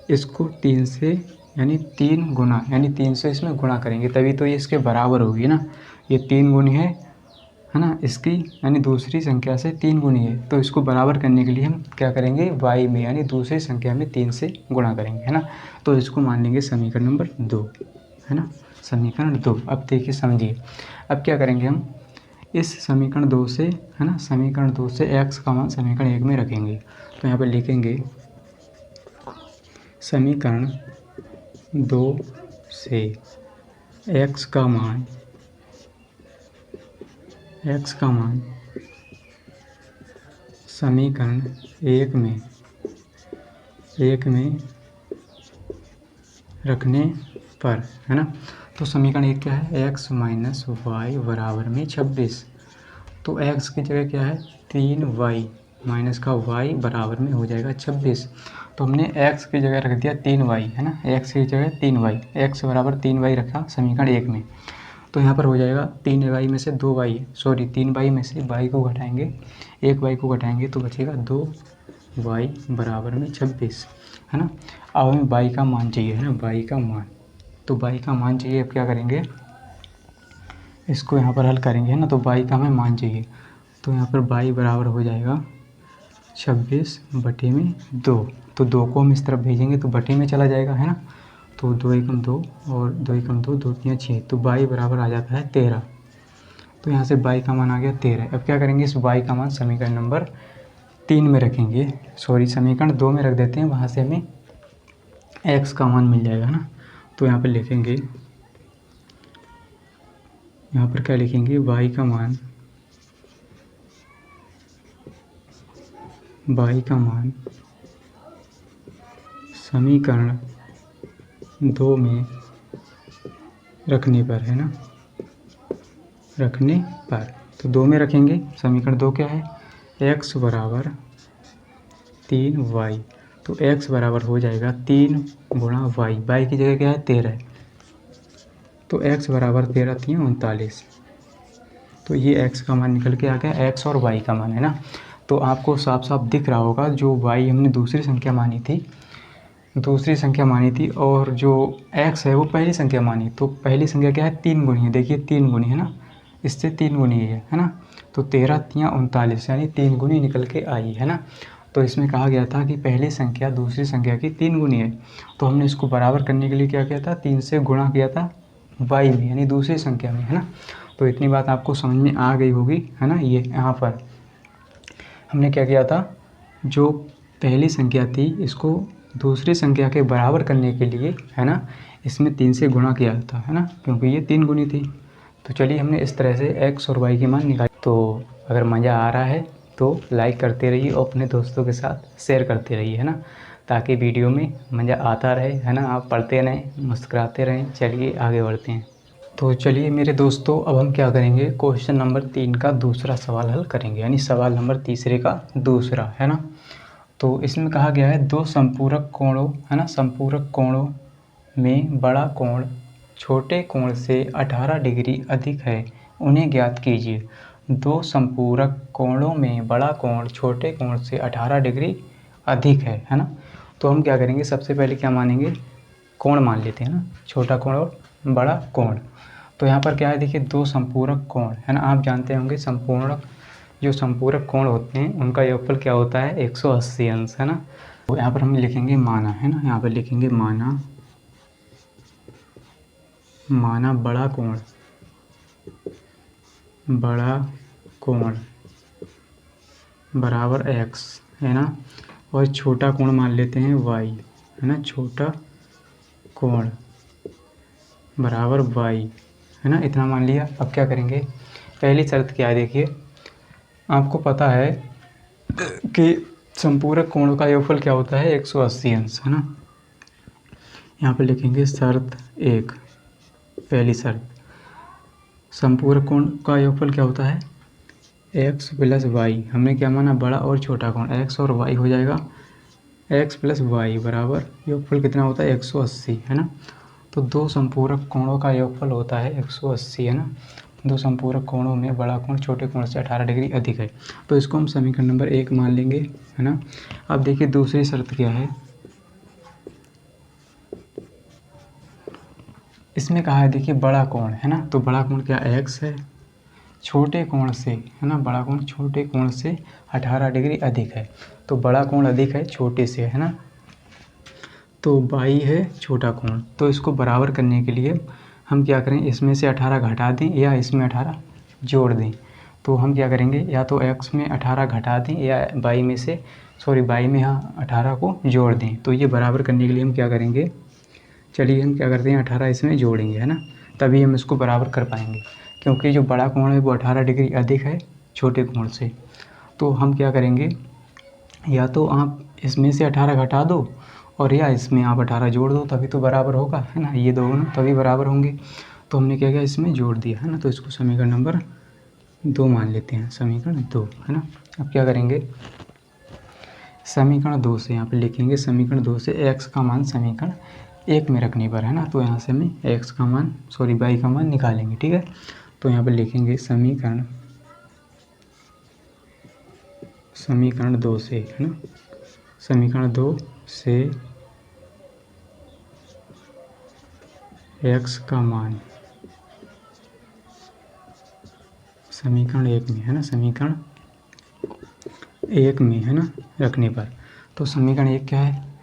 इसको 3 से यानी 3 गुना यानी 3 से इसमें गुणा करेंगे, तभी तो ये इसके बराबर होगी ना। ये 3 गुनी है ना, इसकी यानी दूसरी संख्या से 3 गुनी है, तो इसको बराबर करने के लिए हम क्या करेंगे, y में यानी दूसरी संख्या में 3 से गुणा करेंगे, है ना। तो इसको मान लेंगे समीकरण नंबर 2, है ना, समीकरण 2। अब देखिए समझिए, अब क्या करेंगे हम, इस समीकरण 2 से, है ना, समीकरण 2 से x का मान समीकरण 1 में रखेंगे। तो यहाँ पर लिखेंगे समीकरण 2 से x का मान समीकरण 1 में रखने पर, है ना। तो समीकरण 1 क्या है, x माइनस वाई बराबर में 26। तो x की जगह क्या है 3y माइनस का y बराबर में हो जाएगा 26। तो हमने x की जगह रख दिया 3y, है ना, x की जगह 3y, x बराबर 3y रखा समीकरण 1 में। तो यहाँ पर हो जाएगा 3y में से 2y, सॉरी 3y में से y को घटाएंगे, 1y को घटाएंगे तो बचेगा 2y बराबर में 26, है ना। अब हमें y का मान चाहिए, है ना, y का मान। तो y का मान चाहिए, अब क्या करेंगे, इसको यहाँ पर हल करेंगे, है ना, तो y का हमें मान चाहिए। तो यहाँ पर y बराबर हो जाएगा 26/2। तो 2 को हम इस तरफ भेजेंगे तो बटे में चला जाएगा, है ना। तो 2 एकम 2 और 2 एकम 2, 2 तियां 6, तो y बराबर आ जाता है 13। तो यहाँ से y का मान आ गया 13। अब क्या करेंगे, इस y का मान समीकरण नंबर 3 में रखेंगे, सॉरी समीकरण 2 में रख देते हैं, वहाँ से हमें x का मान मिल जाएगा, है ना। तो यहाँ पर लिखेंगे, यहाँ पर क्या लिखेंगे, y का मान समीकरण 2 में रखने पर, है ना, रखने पर। तो 2 में रखेंगे, समीकरण 2 क्या है, x बराबर 3y, तो x बराबर हो जाएगा 3 गुणा y की जगह क्या है 13, तो x बराबर 13 3 39। तो ये x का मान निकल के आ गया, x और y का मान, है ना। तो आपको साफ साफ दिख रहा होगा, जो y हमने दूसरी संख्या मानी थी और जो x है वो पहली संख्या मानी। तो पहली संख्या क्या है 3 गुनी है, देखिए 3 गुनी है ना, इससे 3 गुनी है ना। तो 13 3 39 यानी 3 गुनी निकल के आई, है ना। तो इसमें कहा गया था कि पहली संख्या दूसरी संख्या की 3 गुनी है, तो हमने इसको बराबर करने के लिए क्या किया था, 3 से गुणा किया था y में यानी दूसरी संख्या में, है ना। तो इतनी बात आपको समझ में आ गई होगी, है ना। ये यहाँ पर हमने क्या किया था, जो पहली संख्या थी इसको दूसरी संख्या के बराबर करने के लिए, है ना, इसमें 3 से गुणा किया था, है ना, क्योंकि ये 3 गुनी थी। तो चलिए हमने इस तरह से x और y की मान निकाली। तो अगर मज़ा आ रहा है तो लाइक करते रहिए और अपने दोस्तों के साथ शेयर करते रहिए, है ना, ताकि वीडियो में मज़ा आता रहे, है ना, आप पढ़ते रहें, मुस्कुराते रहें। चलिए आगे बढ़ते हैं। तो चलिए मेरे दोस्तों, अब हम क्या करेंगे, क्वेश्चन नंबर 3 का दूसरा सवाल हल करेंगे, यानी सवाल नंबर तीसरे का दूसरा, है ना। तो इसमें कहा गया है, दो संपूरक कोणों, है ना, संपूरक कोणों में बड़ा कोण छोटे कोण से 18 डिग्री अधिक है, उन्हें ज्ञात कीजिए। दो संपूरक कोणों में बड़ा कोण छोटे कोण से 18 डिग्री अधिक है ना। तो हम क्या करेंगे, सबसे पहले क्या मानेंगे, कोण मान लेते हैं ना, छोटा कोण और बड़ा कोण। तो यहाँ पर क्या है, देखिए दो संपूरक कोण, है ना, आप जानते होंगे जो संपूरक कोण होते हैं उनका योगफल क्या होता है 180 अंश, है ना। तो यहाँ पर हम लिखेंगे माना, है ना, यहाँ पर लिखेंगे माना माना बड़ा कोण बराबर x है ना, और छोटा कोण मान लेते हैं y है ना, छोटा कोण बराबर y है ना, इतना मान लिया। अब क्या करेंगे, पहली शर्त क्या है देखिए, आपको पता है कि संपूरक कोणों का योगफल क्या होता है 180 अंश है ना। यहाँ पे लिखेंगे शर्त 1, पहली शर्त, संपूरक कोण का योगफल क्या होता है x प्लस वाई। हमने क्या माना, बड़ा और छोटा कोण, x और y हो जाएगा x प्लस वाई बराबर योगफल कितना होता है 180 है ना। तो दो संपूरक कोणों का योगफल होता है 180 है ना। दो संपूरक कोणों में बड़ा कोण छोटे कोण से 18 डिग्री अधिक है, तो इसको हम समीकरण नंबर 1 मान लेंगे है ना। अब देखिए दूसरी शर्त क्या है, इसमें कहा है देखिए बड़ा कोण है ना, तो बड़ा कोण क्या x है, छोटे कोण से है ना, बड़ा कोण छोटे कोण से 18 डिग्री अधिक है, तो बड़ा कोण अधिक है छोटे से है ना, तो y है छोटा कोण। तो इसको बराबर करने के लिए हम क्या करें, इसमें से 18 घटा दें या इसमें 18 जोड़ दें। तो हम क्या करेंगे, या तो x में 18 घटा दें या y में यहाँ 18 को जोड़ दें। तो ये बराबर करने के लिए हम क्या करेंगे, चलिए हम क्या करते हैं 18 इसमें जोड़ेंगे है ना, तभी हम इसको बराबर कर पाएंगे, क्योंकि जो बड़ा कोण है वो 18 डिग्री अधिक है छोटे कोण से। तो हम क्या करेंगे, या तो आप इसमें से 18 घटा दो और या इसमें आप 18 जोड़ दो, तभी तो बराबर होगा है ना, ये दोनों तभी बराबर होंगे। तो हमने क्या किया, इसमें जोड़ दिया है ना, तो इसको समीकरण नंबर 2 मान लेते हैं, समीकरण 2 है ना। अब क्या करेंगे, समीकरण 2 से यहाँ पे लिखेंगे, समीकरण 2 से x का मान समीकरण 1 में रखने पर है ना, तो यहाँ से हमें y का मान निकालेंगे, ठीक है। तो यहाँ पे लिखेंगे समीकरण 2 से है ना, समीकरण 2 से x का मान समीकरण 1 में है ना, समीकरण 1 में है ना रखने पर, तो समीकरण 1 क्या है,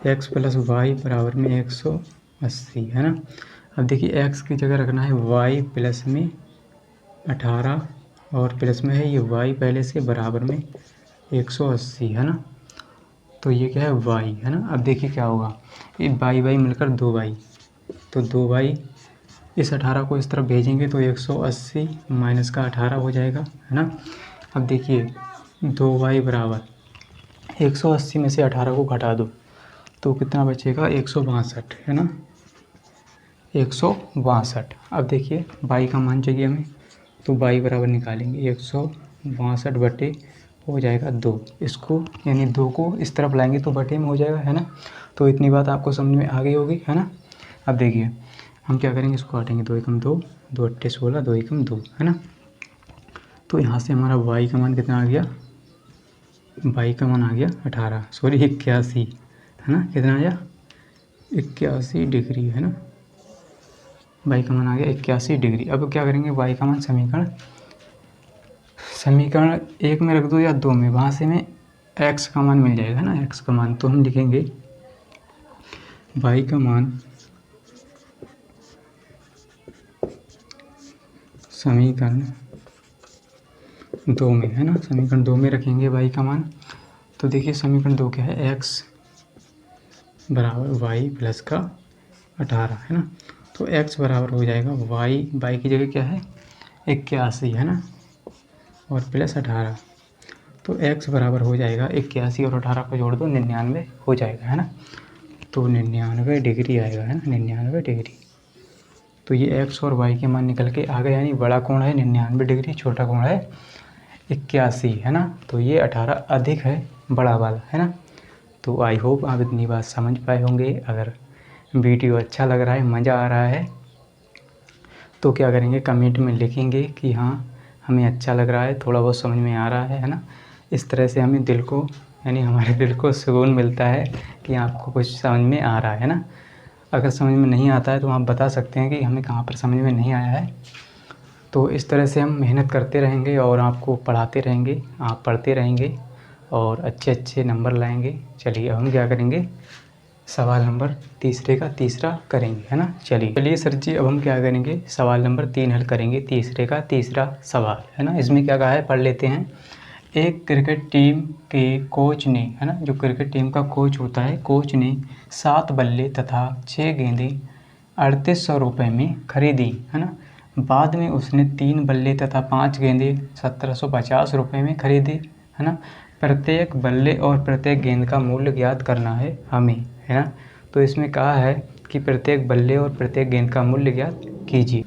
x प्लस वाई बराबर में 180 है ना। अब देखिए x की जगह रखना है y प्लस में 18 और प्लस में है ये y पहले से बराबर में 180 है ना। तो ये क्या है y है ना। अब देखिए क्या होगा, ये y मिलकर 2y, तो 2y इस 18 को इस तरफ भेजेंगे तो 180 माइनस का 18 हो जाएगा है ना। अब देखिए 2y बराबर 180 में से 18 को घटा दो तो कितना बचेगा 162 है ना, 162। अब देखिए y का मान चाहिए हमें, तो y बराबर निकालेंगे 162 बटे हो जाएगा 2, इसको यानी 2 को इस तरफ लाएंगे तो बटे में हो जाएगा है ना। तो इतनी बात आपको समझ में आ गई होगी है ना। अब देखिए हम क्या करेंगे, इसको काटेंगे, 2 एकम 2, 2 अट्ठे 16, 2 एकम 2 है ना। तो यहाँ से हमारा y का मान कितना आ गया, y का मान आ गया 81 है ना, कितना आया 81 डिग्री है ना, y का मान आ गया 81 डिग्री। अब क्या करेंगे, y का मान समीकरण 1 में रख दो या 2 में, वहाँ से हमें x का मान मिल जाएगा है ना, x का मान। तो हम लिखेंगे y का मान समीकरण 2 में है ना, समीकरण 2 में रखेंगे y का मान। तो देखिए समीकरण 2 क्या है, x बराबर y प्लस का 18 है ना। तो x बराबर हो जाएगा y की जगह क्या है 81 है ना, और प्लस 18, तो x बराबर हो जाएगा 81 और 18 को जोड़ दो 99 हो जाएगा है ना। तो 99 डिग्री आएगा है ना, 99 डिग्री। तो ये x और y के मान निकल के आ गए, यानी बड़ा कोण है 99 डिग्री, छोटा कोण है 81 है ना। तो ये 18 अधिक है बड़ा वाला है ना। तो आई होप आप इतनी बात समझ पाए होंगे। अगर वीडियो अच्छा लग रहा है, मज़ा आ रहा है, तो क्या करेंगे, कमेंट में लिखेंगे कि हाँ हमें अच्छा लग रहा है, थोड़ा बहुत समझ में आ रहा है ना। इस तरह से हमें दिल को यानी हमारे दिल को सुकून मिलता है कि आपको कुछ समझ में आ रहा है ना। अगर समझ में नहीं आता है तो आप बता सकते हैं कि हमें कहाँ पर समझ में नहीं आया है। तो इस तरह से हम मेहनत करते रहेंगे और आपको पढ़ाते रहेंगे, आप पढ़ते रहेंगे और अच्छे अच्छे नंबर लाएंगे। चलिए अब हम क्या करेंगे, सवाल नंबर तीसरे का तीसरा करेंगे, है ना। चलिए सर जी, अब हम क्या करेंगे, सवाल नंबर 3 हल करेंगे, तीसरे का तीसरा सवाल, है ना। इसमें क्या कहा है, पढ़ लेते हैं। एक क्रिकेट टीम के कोच ने, है ना, जो क्रिकेट टीम का कोच होता है, कोच ने 7 बल्ले तथा 6 गेंदें 3800 रुपये में खरीदी, है ना। बाद में उसने 3 बल्ले तथा 5 गेंदें 1750 रुपये में खरीदी, है ना। प्रत्येक बल्ले और प्रत्येक गेंद का मूल्य ज्ञात करना है हमें, है ना। तो इसमें कहा है कि प्रत्येक बल्ले और प्रत्येक गेंद का मूल्य ज्ञात कीजिए।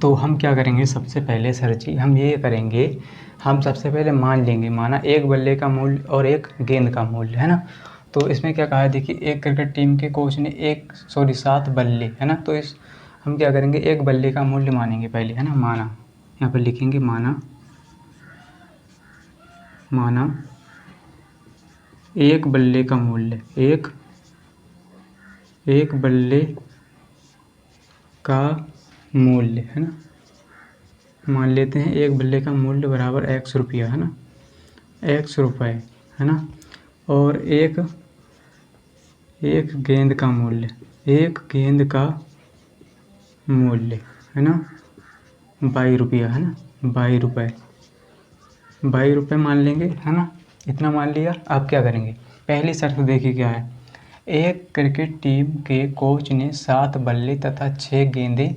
तो हम क्या करेंगे, सबसे पहले सर जी हम ये करेंगे, हम सबसे पहले मान लेंगे, माना एक बल्ले का मूल्य और एक गेंद का मूल्य, है ना। तो इसमें क्या कहा है, देखिए एक क्रिकेट टीम के कोच ने 7 बल्ले, है ना। तो इस हम क्या करेंगे, एक बल्ले का मूल्य मानेंगे पहले, है ना। माना, यहाँ पर लिखेंगे माना एक बल्ले का मूल्य, एक बल्ले का मूल्य, है ना। मान लेते हैं एक बल्ले का मूल्य बराबर x रुपया, है ना, x रुपये, है ना। और एक गेंद का मूल्य, एक गेंद का मूल्य, है ना, 22 रुपया, है ना, 22 रुपये, 22 रुपये मान लेंगे, है ना। इतना मान लिया। अब क्या करेंगे, पहली शर्त देखिए क्या है, एक क्रिकेट टीम के कोच ने 7 बल्ले तथा 6 गेंदें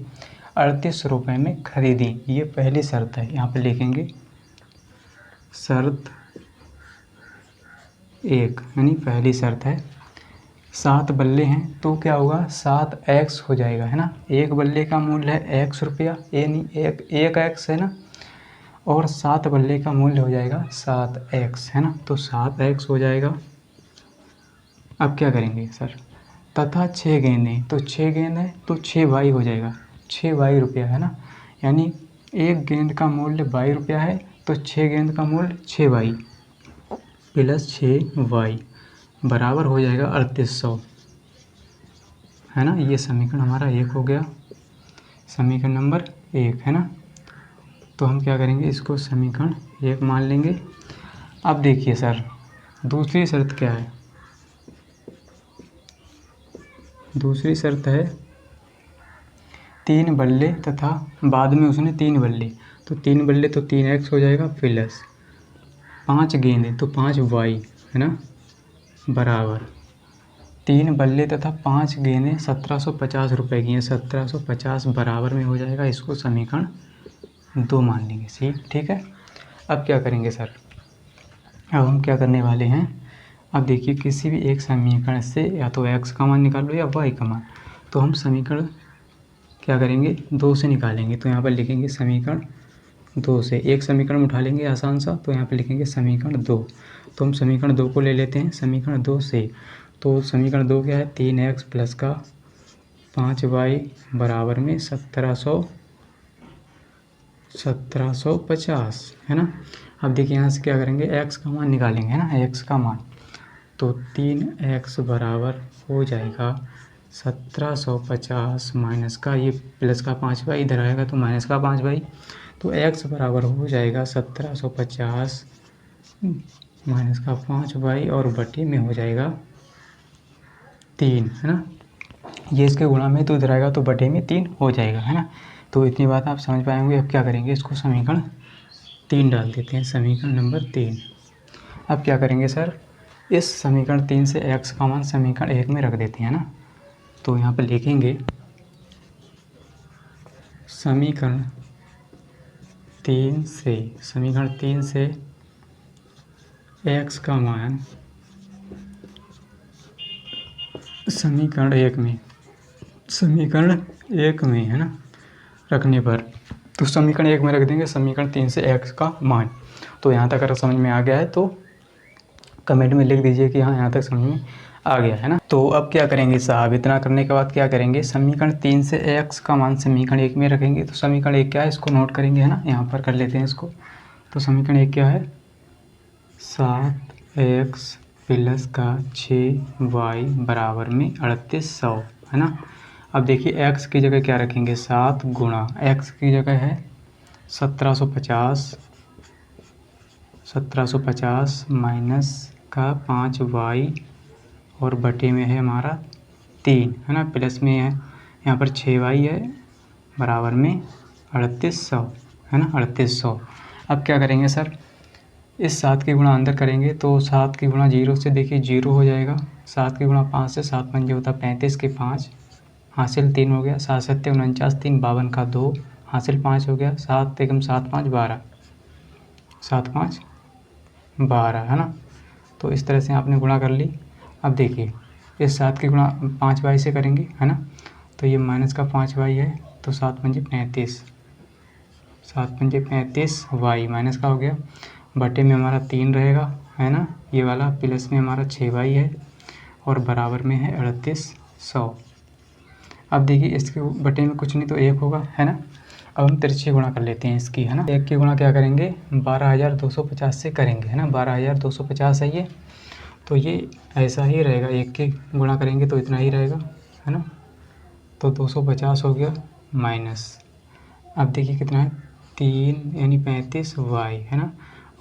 38 रुपये में खरीदी, ये पहली शर्त है। यहाँ पे लिखेंगे शर्त 1, यानी पहली शर्त है। 7 बल्ले हैं तो क्या होगा, 7x हो जाएगा, है ना। एक बल्ले का मूल्य है x रुपया, यानी एक x, है ना। और 7 बल्ले का मूल्य हो जाएगा 7x, है ना। तो 7x हो जाएगा। अब क्या करेंगे सर, तथा 6 गेंदें, तो 6 गेंद है तो 6y हो जाएगा, 6y रुपया, है ना। यानी एक गेंद का मूल्य 22 रुपया है तो 6 गेंद का मूल्य 6y प्लस 6y बराबर हो जाएगा 3800, है ना। ये समीकरण हमारा 1 हो गया, समीकरण नंबर 1, है ना। तो हम क्या करेंगे, इसको समीकरण 1 मान लेंगे। अब देखिए सर, दूसरी शर्त क्या है, दूसरी शर्त है 3 बल्ले तथा बाद में उसने 3 बल्ले, तो 3 बल्ले तो 3x हो जाएगा प्लस 5 गेंदें तो 5y, है ना, बराबर 3 बल्ले तथा 5 गेंदें 1750 रुपये की हैं, 1750 बराबर में हो जाएगा, इसको समीकरण 2 मान लेंगे। ठीक है। अब क्या करेंगे सर, अब हम क्या करने वाले हैं, अब देखिए किसी भी एक समीकरण से या तो x का मान निकाल लो या y का मान, तो हम समीकरण क्या करेंगे, 2 से निकालेंगे। तो यहाँ पर लिखेंगे समीकरण 2 से, एक समीकरण उठा लेंगे आसान सा, तो यहाँ पर लिखेंगे समीकरण 2। तो हम समीकरण 2 को ले लेते हैं समीकरण 2 से। तो समीकरण 2 क्या है, 3x प्लस का 5y बराबर में 1750, है ना। अब देखिए यहाँ से क्या करेंगे, x का मान निकालेंगे, है ना, x का मान। तो 3x बराबर हो जाएगा 1750 माइनस का ये प्लस का 5y, इधर आएगा तो माइनस का 5y, तो x बराबर हो जाएगा 1750 माइनस का 5y और बटे में हो जाएगा 3, है ना। ये इसके गुणा में तो इधर आएगा तो बटे में 3 हो जाएगा, है ना। तो इतनी बात आप समझ पाएंगे। अब क्या करेंगे, इसको समीकरण 3 डाल देते हैं, समीकरण नंबर 3। अब क्या करेंगे सर, इस समीकरण 3 से x का मान समीकरण 1 में रख देते हैं ना। तो यहाँ पर लिखेंगे समीकरण 3 से x का मान समीकरण 1 में, है ना, रखने पर, तो समीकरण 1 में रख देंगे समीकरण 3 से x का मान। तो यहाँ तक अगर समझ में आ गया है तो कमेंट में लिख दीजिए कि हाँ यहाँ तक समझ में आ गया, है ना। तो अब क्या करेंगे साहब, इतना करने के बाद क्या करेंगे, समीकरण 3 से x का मान समीकरण 1 में रखेंगे। तो समीकरण 1 क्या है, इसको नोट करेंगे, है ना, यहाँ पर कर लेते हैं इसको। तो समीकरण 1 क्या है, 7x प्लस का 6y बराबर में 3800, है ना। अब देखिए x की जगह क्या रखेंगे, 7 गुणा x की जगह है 1750 माइनस का 5y और बटे में है हमारा 3 है ना, प्लस में है यहाँ पर 6y है बराबर में 3800 है ना, 3800। अब क्या करेंगे सर, इस 7 की गुणा अंदर करेंगे तो 7 की गुणा 0 से देखिए 0 हो जाएगा। 7 की गुणा 5 से 7 पंजे होता 35 के 5 हासिल 3 हो गया। 7 सत्ते 49, 3 52 का 2 हासिल 5 हो गया। 7 एकम 7 5 12, 7 5 12 है ना। तो इस तरह से आपने गुणा कर ली। अब देखिए इस 7 की गुणा 5y से करेंगे है ना, तो ये माइनस का 5y है तो 7 पंजे 35, 7 पंजे 35y माइनस का हो गया। बटे में हमारा 3 रहेगा है ना, ये वाला प्लस में हमारा 6y है और बराबर में है 3800। अब देखिए इसके बटे में कुछ नहीं तो 1 होगा है ना। अब हम तिरछी गुणा कर लेते हैं इसकी है ना। 1 की गुणा क्या करेंगे 12250 से करेंगे है ना, 12250 है ये, तो ये ऐसा ही रहेगा। 1 की गुणा करेंगे तो इतना ही रहेगा है ना, तो 250 हो गया माइनस। अब देखिए कितना है 3 यानी 35y है ना,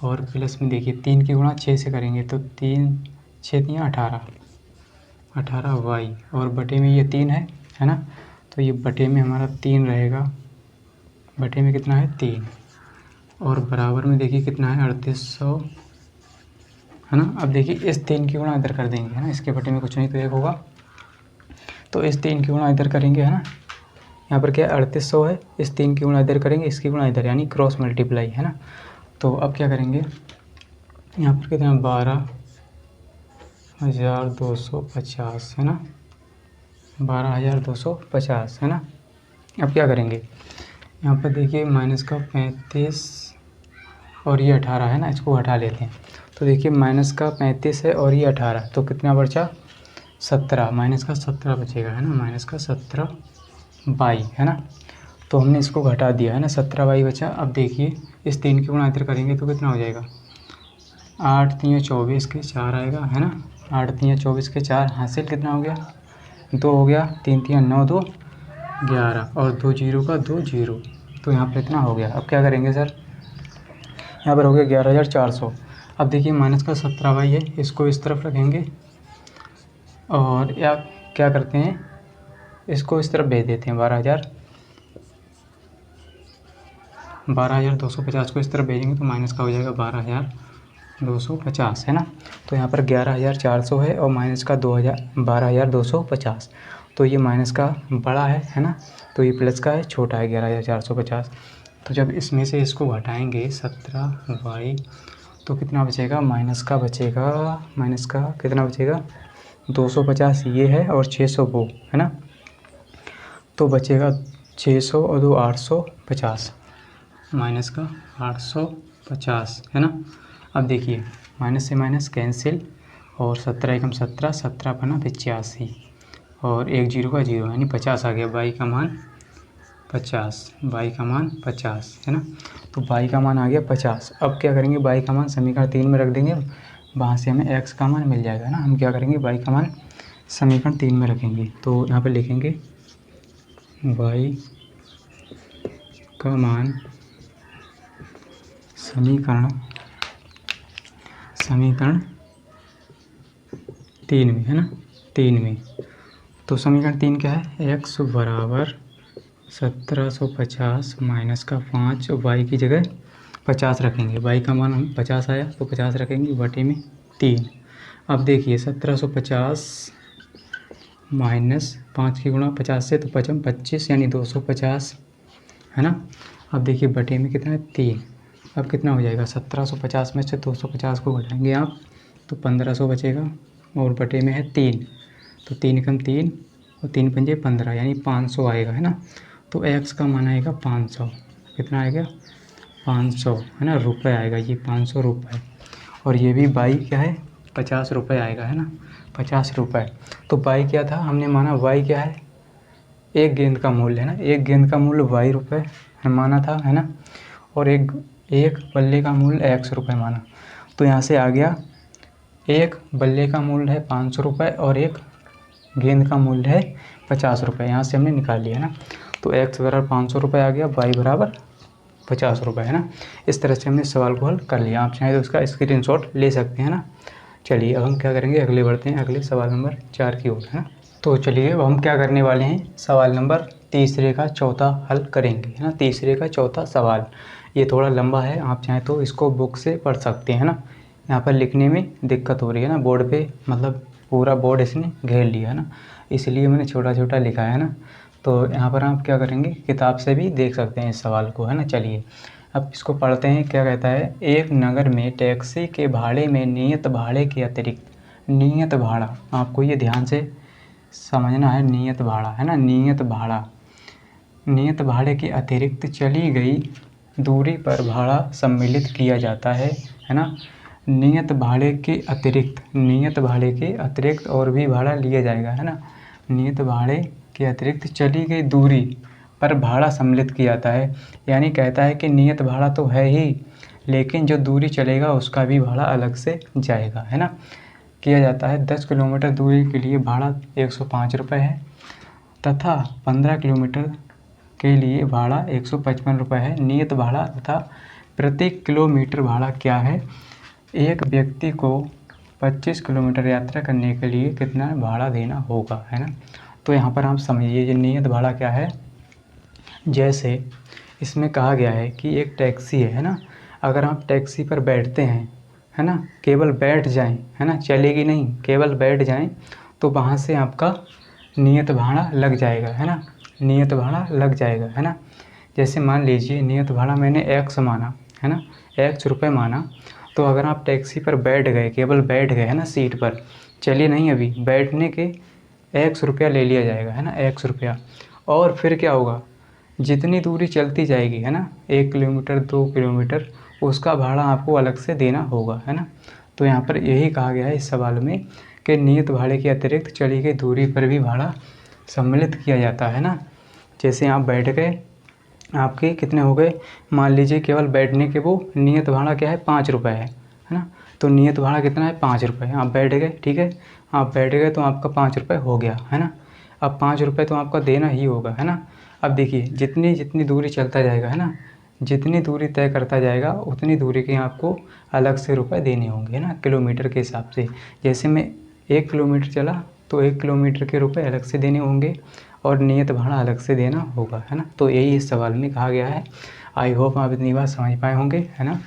और प्लस में देखिए 3 की गुणा 6 से करेंगे तो 3 6 3 18y और बटे में ये 3 है ना, तो ये बटे में हमारा 3 रहेगा। बटे में कितना है 3 और बराबर में देखिए कितना है 3800 है ना। अब देखिए इस 3 की गुणा इधर कर देंगे है ना, इसके बटे में कुछ नहीं तो 1 होगा, तो इस 3 की गुणा इधर करेंगे है ना। यहाँ पर क्या 3800 है, इस 3 की गुणा इधर करेंगे, इसकी गुणा इधर, यानी क्रॉस मल्टीप्लाई है ना। तो अब क्या करेंगे यहाँ पर कितना 12250 है ना, 12250 है ना। अब क्या करेंगे यहाँ पर देखिए माइनस का 35 और ये 18 है ना, इसको हटा लेते हैं। तो देखिए माइनस का 35 है और ये 18, तो कितना बचा 17, माइनस का 17 बचेगा है ना, माइनस का 17y है ना। तो हमने इसको घटा दिया है ना, 17y बचा। अब देखिए इस 3 की गुणा इधर करेंगे तो कितना हो जाएगा 8 3 24 के 4 आएगा है ना, 8 3 24 के 4 हासिल कितना हो गया 2 हो गया, 3 3 9 2 11 और 2 जीरो का 2 जीरो, तो यहाँ पर इतना हो गया। अब क्या करेंगे सर, यहाँ पर हो गया 11400। अब देखिए माइनस का 17y है, इसको इस तरफ रखेंगे और या क्या करते हैं इसको इस तरफ भेज देते हैं, 12250 को इस तरफ भेजेंगे तो माइनस का हो जाएगा 12250 है ना। तो यहाँ पर 11400 है और माइनस का 12250, तो ये माइनस का बड़ा है ना, तो ये प्लस का है, छोटा है 11450। तो जब इसमें से इसको घटाएंगे 17y तो कितना बचेगा माइनस का बचेगा, माइनस का कितना बचेगा 250 ये है और 600 वो है ना, तो बचेगा 600 और 2 850, माइनस का 850 है ना। अब देखिए माइनस से माइनस कैंसिल और 17 एकम 17, 17 बना 85 और 1 जीरो का 0 यानी 50 आ गया। y का मान 50, y का मान 50 है ना, तो y का मान आ गया 50। अब क्या करेंगे y का मान समीकरण 3 में रख देंगे, वहाँ से हमें x का मान मिल जाएगा ना। हम क्या करेंगे y का मान समीकरण 3 में रखेंगे, तो यहाँ पर लिखेंगे y का मान समीकरण 3 में है ना, 3 में। तो समीकरण 3 क्या है, x बराबर 1750 माइनस का 5, y की जगह 50 रखेंगे, y का मान 50 आया तो 50 रखेंगे बटे में 3। अब देखिए 1750 माइनस 5 की गुणा 50 से तो 5 25 यानी 250 है ना। अब देखिए बटे में कितना है 3। अब कितना हो जाएगा 1750 में से 250 को घटाएंगे आप तो 1500 बचेगा और बटे में है 3, तो 3 कम 3 और 3 पंजे 15 यानी 500 आएगा है ना। तो x का मान आएगा 500, कितना आएगा 500 है ना, रुपये आएगा, ये 500 रुपये। और ये भी y क्या है 50 रुपये आएगा है ना, 50 रुपये। तो y क्या था, हमने माना y क्या है एक गेंद का मूल्य है ना, एक गेंद का मूल्य y रुपये माना था है ना, और एक बल्ले का मूल्य x रुपये माना। तो यहाँ से आ गया एक बल्ले का मूल्य है 500 रुपये और एक गेंद का मूल्य है 50 रुपये, यहाँ से हमने निकाल लिया है ना। तो x बराबर 500 रुपये आ गया, y बराबर 50 रुपये है ना। इस तरह से हमने सवाल को हल कर लिया, आप चाहें तो उसका स्क्रीनशॉट ले सकते हैं ना। चलिए अब हम क्या करेंगे, अगले बढ़ते हैं, अगले सवाल नंबर 4 की ओर है ना। तो चलिए अब हम क्या करने वाले हैं, सवाल नंबर तीसरे का चौथा हल करेंगे, है ना। तीसरे का चौथा सवाल ये थोड़ा लंबा है, आप चाहें तो इसको बुक से पढ़ सकते हैं, है ना। यहाँ पर लिखने में दिक्कत हो रही है ना, बोर्ड पे मतलब पूरा बोर्ड इसने घेर लिया है ना, इसलिए मैंने छोटा छोटा लिखा है ना। तो यहाँ पर आप क्या करेंगे, किताब से भी देख सकते हैं इस सवाल को, है ना। चलिए अब इसको पढ़ते हैं। क्या कहता है, एक नगर में टैक्सी के भाड़े में नियत भाड़े के अतिरिक्त, नियत भाड़ा आपको ये ध्यान से समझना है, नियत भाड़ा है ना, नियत भाड़ा, नियत भाड़े के अतिरिक्त चली गई दूरी पर भाड़ा सम्मिलित किया जाता है ना। नियत भाड़े के अतिरिक्त, नियत भाड़े के अतिरिक्त और भी भाड़ा लिया जाएगा, है ना। नियत भाड़े के अतिरिक्त चली गई दूरी पर भाड़ा सम्मिलित किया जाता है, यानी कहता है कि नियत भाड़ा तो है ही, लेकिन जो दूरी चलेगा उसका भी भाड़ा अलग से जाएगा, है ना, किया जाता है। 10 किलोमीटर दूरी के लिए भाड़ा 105 रुपये है तथा 15 किलोमीटर के लिए भाड़ा 155 रुपये है। नियत भाड़ा तथा प्रति किलोमीटर भाड़ा क्या है, एक व्यक्ति को 25 किलोमीटर यात्रा करने के लिए कितना भाड़ा देना होगा, है ना। तो यहाँ पर आप समझिए ये नियत भाड़ा क्या है। जैसे इसमें कहा गया है कि एक टैक्सी है ना, अगर आप टैक्सी पर बैठते हैं, है ना, केवल बैठ जाएं, है ना, चलेगी नहीं, केवल बैठ जाएं, तो वहाँ से आपका नियत भाड़ा लग जाएगा, है ना, नियत भाड़ा लग जाएगा, है ना। जैसे मान लीजिए नियत भाड़ा मैंने x माना, है ना, x रुपये माना, तो अगर आप टैक्सी पर बैठ गए, केवल बैठ गए, है ना, सीट पर, चलिए नहीं, अभी बैठने के x रुपया ले लिया जाएगा, है ना, x रुपया। और फिर क्या होगा, जितनी दूरी चलती जाएगी, है ना, 1 किलोमीटर 2 किलोमीटर, उसका भाड़ा आपको अलग से देना होगा, है ना। तो यहाँ पर यही कहा गया है इस सवाल में कि नियत भाड़े के अतिरिक्त चली गई दूरी पर भी भाड़ा सम्मिलित किया जाता है ना। जैसे आप बैठ गए, आपके कितने हो गए, मान लीजिए केवल बैठने के वो नियत भाड़ा क्या है, 5 रुपये है ना। तो नियत भाड़ा कितना है, 5 रुपये। आप बैठ गए, ठीक है, आप बैठ गए तो आपका 5 रुपये हो गया, है ना। अब 5 रुपये तो आपका देना ही होगा, है ना। अब देखिए जितनी जितनी दूरी चलता जाएगा, है ना, जितनी दूरी तय करता जाएगा उतनी दूरी के आपको अलग से रुपए देने होंगे, है ना, किलोमीटर के हिसाब से। जैसे मैं 1 किलोमीटर चला तो 1 किलोमीटर के रुपए अलग से देने होंगे और नियत भाड़ा अलग से देना होगा, है ना। तो यही इस सवाल में कहा गया है। आई होप आप इतनी बात समझ पाए होंगे, है ना।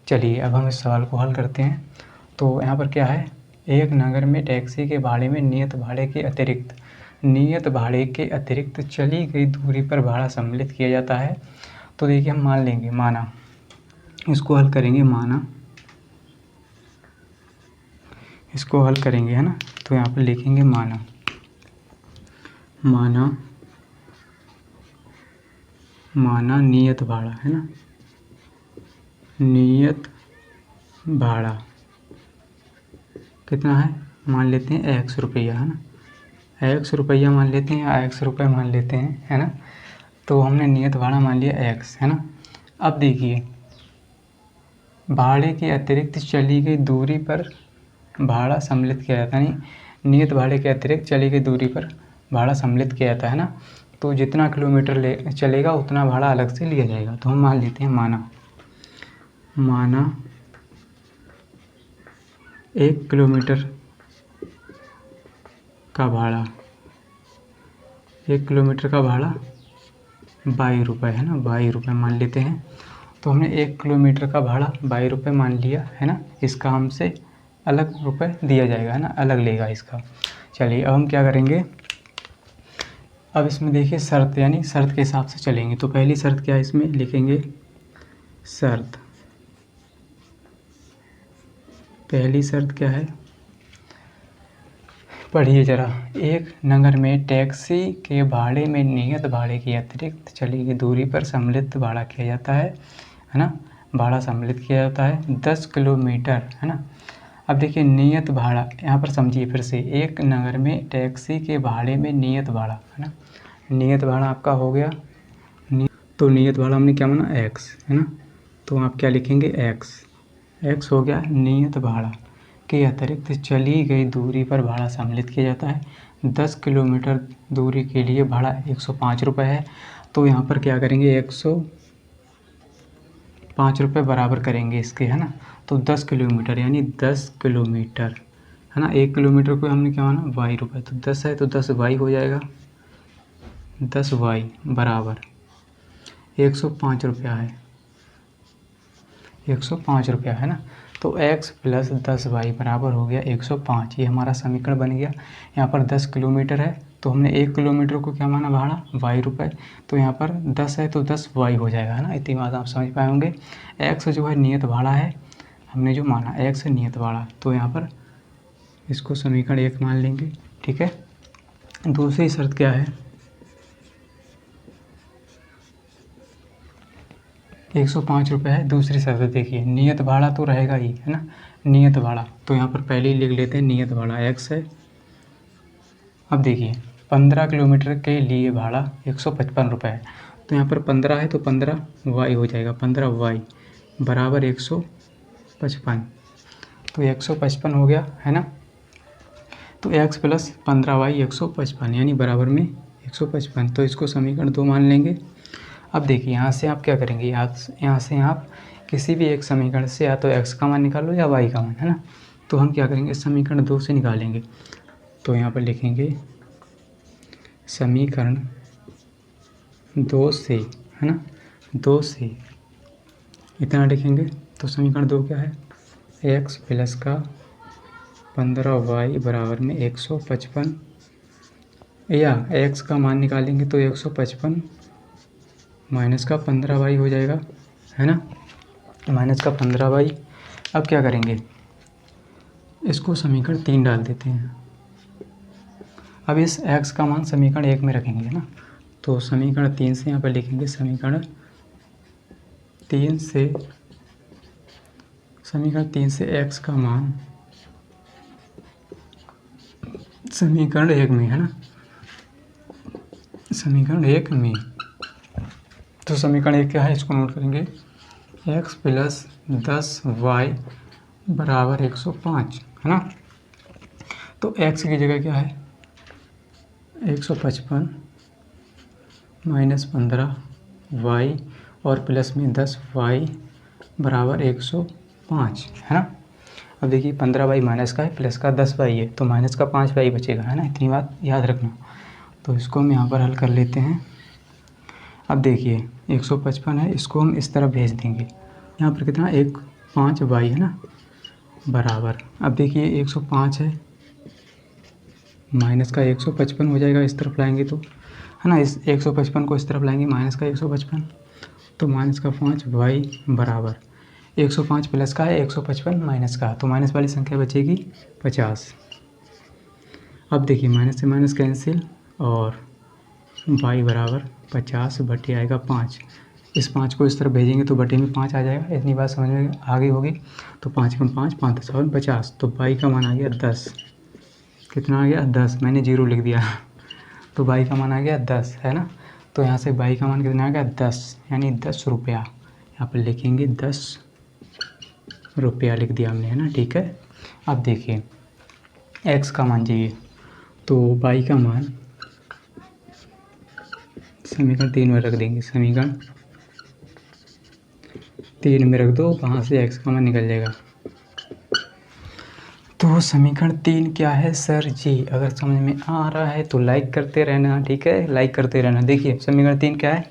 चलिए अब हम इस सवाल को हल करते हैं। तो यहाँ पर क्या है, एक नगर में टैक्सी के भाड़े में नियत भाड़े के अतिरिक्त, नियत भाड़े के अतिरिक्त चली गई दूरी पर भाड़ा सम्मिलित किया जाता है। तो देखिए हम मान लेंगे, माना, इसको हल करेंगे, माना, इसको हल करेंगे, है ना। तो यहाँ पर लिखेंगे माना, माना, माना नियत भाड़ा, है ना, नियत भाड़ा कितना है, मान लेते हैं x रुपया, है ना, x रुपया मान लेते हैं या x रुपये मान लेते हैं, है ना। तो हमने नियत भाड़ा मान लिया x, है ना। अब देखिए भाड़े के अतिरिक्त चली गई दूरी पर भाड़ा सम्मिलित किया जाता है, यानी नियत भाड़े के अतिरिक्त चली गई दूरी पर भाड़ा सम्मिलित किया जाता है ना। तो जितना किलोमीटर ले चलेगा उतना भाड़ा अलग से लिया जाएगा। तो हम मान लेते हैं माना, माना 1 किलोमीटर का भाड़ा, 1 किलोमीटर का भाड़ा 22 रुपये, है ना, 22 रुपये मान लेते हैं। तो हमने 1 किलोमीटर का भाड़ा 22 रुपये मान लिया, है ना। इसका हमसे अलग रुपये दिया जाएगा, है ना, अलग लेगा इसका। चलिए अब हम क्या करेंगे, अब इसमें देखिए शर्त, यानी शर्त के हिसाब से चलेंगे। तो पहली शर्त क्या है, इसमें लिखेंगे शर्त, पहली शर्त क्या है, पढ़िए ज़रा, एक नगर में टैक्सी के भाड़े में नियत भाड़े के अतिरिक्त चली गई दूरी पर सम्मिलित भाड़ा किया जाता है ना, भाड़ा सम्मिलित किया जाता है 10 किलोमीटर, है ना। अब देखिए नियत भाड़ा, यहाँ पर समझिए फिर से, एक नगर में टैक्सी के भाड़े में नियत भाड़ा, है ना, नियत भाड़ा आपका हो गया, तो नियत भाड़ा हमने क्या माना, x, है ना। तो आप क्या लिखेंगे, x हो गया नियत भाड़ा के अतिरिक्त चली गई दूरी पर भाड़ा सम्मिलित किया जाता है। 10 किलोमीटर दूरी के लिए भाड़ा 105 रुपये है। तो यहाँ पर क्या करेंगे, 105 रुपये बराबर करेंगे इसके, है ना। तो 10 किलोमीटर, यानी 10 किलोमीटर है ना। 1 किलोमीटर को हमने क्या माना, वाई रुपये, तो 10 है तो 10 वाई हो जाएगा, 10 वाई बराबर 105 रुपया है, 105 रुपया है ना। तो x प्लस 10 वाई बराबर हो गया 105। ये हमारा समीकरण बन गया। यहाँ पर 10 किलोमीटर है तो हमने 1 किलोमीटर को क्या माना, भाड़ा वाई रुपये, तो यहाँ पर 10 है तो 10 वाई हो जाएगा, है ना। इतनी बात आप समझ पाए होंगे। x जो है नियत भाड़ा है, हमने जो माना x नियत भाड़ा, तो यहाँ पर इसको समीकरण 1 मान लेंगे, ठीक है। दूसरी शर्त क्या है, 105 रुपये है। दूसरी शर्त देखिए, नियत भाड़ा तो रहेगा ही, है ना, नियत भाड़ा, तो यहाँ पर पहले ही लिख लेते हैं नियत भाड़ा x है। अब देखिए 15 किलोमीटर के लिए भाड़ा 155 रुपये है, तो यहाँ पर 15 है तो 15 वाई हो जाएगा, 15 वाई बराबर 155, तो 155 हो गया, है ना। तो x प्लस 15 वाई 155 यानी बराबर में 155, तो इसको समीकरण 2 मान लेंगे। अब देखिए यहाँ से आप क्या करेंगे, यहाँ से आप किसी भी एक समीकरण से या तो x का मान निकालो या y का मान, है ना। तो हम क्या करेंगे, समीकरण 2 से निकालेंगे। तो यहाँ पर लिखेंगे समीकरण 2 से, है ना, 2 से इतना लिखेंगे। तो समीकरण 2 क्या है, x प्लस का 15 वाई बराबर में 155, या x का मान निकालेंगे तो 155 माइनस का 15 वाई हो जाएगा, है ना, माइनस का 15 वाई। अब क्या करेंगे, इसको समीकरण 3 डाल देते हैं। अब इस x का मान समीकरण 1 में रखेंगे, है ना। तो समीकरण 3 से यहाँ पर लिखेंगे समीकरण 3 से x का मान समीकरण 1 में, है ना, समीकरण 1 में। तो समीकरण 1 क्या है, इसको नोट करेंगे, x प्लस 10 वाई बराबर 105, है ना। तो x की जगह क्या है, 155 माइनस 15 वाई और प्लस में 10 वाई बराबर 105, है ना। अब देखिए 15 वाई माइनस का है, प्लस का 10 वाई है, तो माइनस का 5 वाई बचेगा, है ना। इतनी बात याद रखना। तो इसको हम यहाँ पर हल कर लेते हैं। अब देखिए 155 है, इसको हम इस तरफ भेज देंगे। यहाँ पर कितना, 5 वाई, है ना, बराबर, अब देखिए 105 है माइनस का 155 हो जाएगा, इस तरफ लाएंगे तो, है ना। इस 155 को इस तरफ लाएंगे, माइनस का 155, तो माइनस का 5 वाई बराबर 105 प्लस का है 155 माइनस का, तो माइनस वाली संख्या बचेगी 50। अब देखिए माइनस से माइनस कैंसिल, और वाई बराबर 50 बटे आएगा 5। इस 5 को इस तरफ भेजेंगे तो बटे में 5 आ जाएगा। इतनी बात समझ में आ गई होगी। तो 5 गुण 5 5 10 50, तो वाई का मान आ गया 10। कितना आ गया, 10, मैंने 0 लिख दिया। तो वाई का मान आ गया 10, है ना। तो यहाँ से वाई का मान कितना आ गया, 10, यानी 10 रुपया। यहाँ पर लिखेंगे 10 रुपया लिख दिया हमने, है ना, ठीक है। अब देखिए x का मान चाहिए, तो y का मान समीकरण 3 में रख देंगे। समीकरण 3 में रख दो, वहाँ से x का मान निकल जाएगा। तो समीकरण 3 क्या है सर जी, अगर समझ में आ रहा है तो लाइक करते रहना, ठीक है, लाइक करते रहना। देखिए समीकरण 3 क्या है,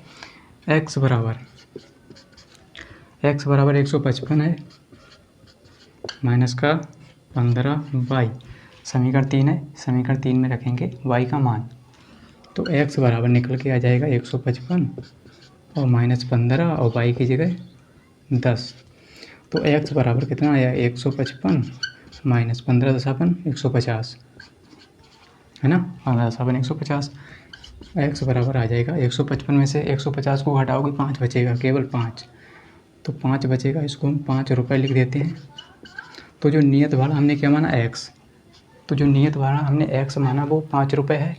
x बराबर 155 है माइनस का 15 वाई। समीकरण 3 है, समीकरण 3 में रखेंगे y का मान, तो x बराबर निकल के आ जाएगा 155 और माइनस 15 और y की जगह 10। तो x बराबर कितना आया, 155 माइनस 15 दशापन 150, है ना, 15 दशापन 150। x बराबर आ जाएगा 155 में से 150 को घटाओगे 5 बचेगा, केवल 5, तो 5 बचेगा। इसको हम 5 रुपये लिख देते हैं। तो जो नियत भाड़ा हमने क्या माना, x, तो जो नियत भाड़ा हमने x माना वो 5 रुपये है,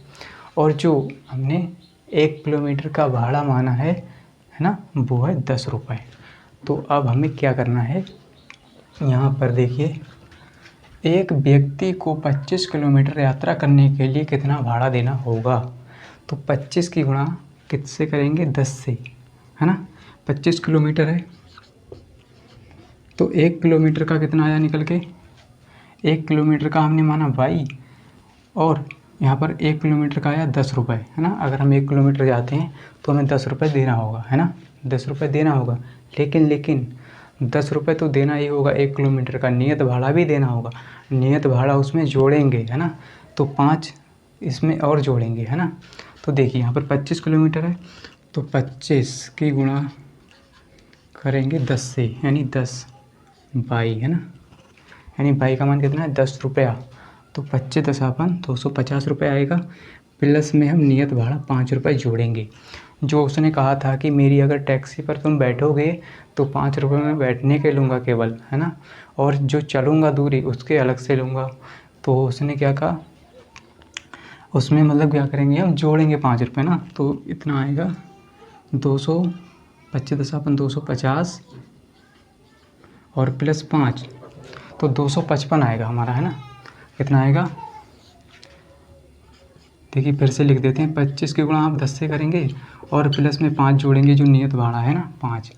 और जो हमने 1 किलोमीटर का भाड़ा माना है ना, वो है 10 रुपये। तो अब हमें क्या करना है, यहाँ पर देखिए एक व्यक्ति को 25 किलोमीटर यात्रा करने के लिए कितना भाड़ा देना होगा। तो 25 की गुणा किससे करेंगे, 10 से, है ना। 25 किलोमीटर है तो 1 किलोमीटर का कितना आया निकल के, 1 किलोमीटर का हमने माना वाई, और यहाँ पर 1 किलोमीटर का आया 10 रुपये, है ना। अगर हम 1 किलोमीटर जाते हैं तो हमें 10 रुपये देना होगा, है ना, 10 रुपये देना होगा। लेकिन 10 रुपये तो देना ही होगा, 1 किलोमीटर का नियत भाड़ा भी देना होगा। नियत भाड़ा उसमें जोड़ेंगे, है ना, तो 5 इसमें और जोड़ेंगे, है ना। तो देखिए यहाँ पर 25 किलोमीटर है, तो 25 की गुणा करेंगे 10 से, यानी 10 बाई, है ना, यानी बाई का मान कितना है 10 रुपया। तो 25 दशापन 250 रुपये आएगा, प्लस में हम नियत भाड़ा 5 रुपये जोड़ेंगे। जो उसने कहा था कि मेरी अगर टैक्सी पर तुम बैठोगे तो 5 रुपये में बैठने के लूँगा केवल, है ना, और जो चलूँगा दूरी उसके अलग से लूँगा। तो उसने क्या कहा, उसमें मतलब क्या करेंगे, हम जोड़ेंगे 5 रुपये ना, तो इतना आएगा 25 दशापन 250 और प्लस 5 तो 255 आएगा हमारा, है ना। कितना आएगा, देखिए फिर से लिख देते हैं। 25 की गुणा आप 10 से करेंगे और प्लस में 5 जोड़ेंगे जो नियत भाड़ा है ना, 5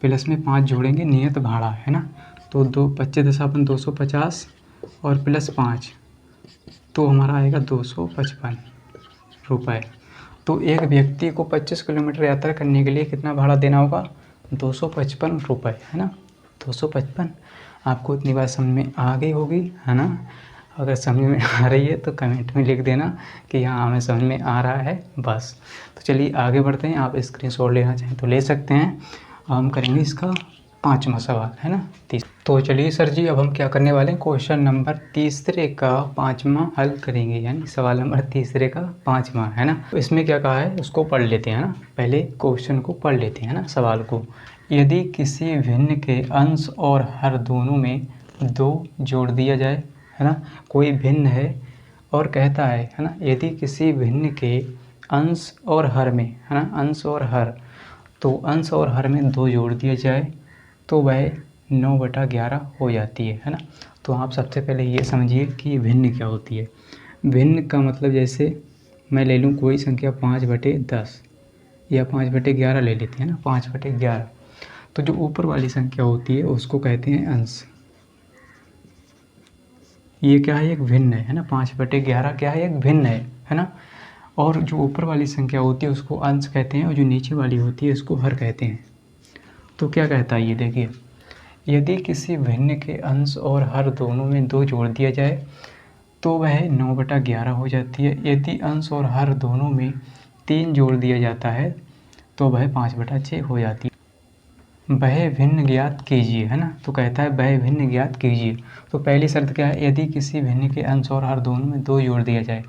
प्लस में 5 जोड़ेंगे नियत भाड़ा, है ना। तो 25 दशापन 250 और प्लस 5 तो हमारा आएगा 255 रुपये। तो एक व्यक्ति को 25 किलोमीटर यात्रा करने के लिए कितना भाड़ा देना होगा, 255 रुपये, है ना, 255। आपको इतनी बात समझ में आ गई होगी, है ना। अगर समझ में आ रही है तो कमेंट में लिख देना कि हाँ हमें समझ में आ रहा है बस। तो चलिए आगे बढ़ते हैं, आप स्क्रीनशॉट लेना चाहें तो ले सकते हैं। हम करेंगे इसका 5वां सवाल, है ना, 30। तो चलिए सर जी, अब हम क्या करने वाले हैं, क्वेश्चन नंबर 3 का 5वां हल करेंगे, यानी सवाल नंबर 3 का 5वां, है ना। तो इसमें क्या कहा है उसको पढ़ लेते हैं ना, पहले क्वेश्चन को पढ़ लेते हैं ना, सवाल को। यदि किसी भिन्न के अंश और हर दोनों में 2 जोड़ दिया जाए, है ना, कोई भिन्न है और कहता है ना, यदि किसी भिन्न के अंश और हर में, है ना, अंश और हर, तो अंश और हर में 2 जोड़ दिया जाए तो वह 9/11 हो जाती है ना। तो आप सबसे पहले ये समझिए कि भिन्न क्या होती है। भिन्न का मतलब जैसे मैं ले लूँ कोई संख्या 5/10 या 5/11 ले लेते हैं ना, 5/11, तो जो ऊपर वाली संख्या होती है उसको कहते हैं अंश। ये क्या है, एक भिन्न है ना, 5/11 क्या है, एक भिन्न है ना। और जो ऊपर वाली संख्या होती है उसको अंश कहते हैं और जो नीचे वाली होती है उसको हर कहते हैं। तो क्या कहता है ये देखिए, यदि किसी भिन्न के अंश और हर दोनों में 2 जोड़ दिया जाए तो वह 9/11 हो जाती है। यदि अंश और हर दोनों में 3 जोड़ दिया जाता है तो वह 5/6 हो जाती है। वह भिन्न ज्ञात कीजिए, है ना। तो कहता है वह भिन्न ज्ञात कीजिए। तो पहली शर्त क्या है, यदि किसी भिन्न के अंश और हर दोनों में 2 जोड़ दिया जाए।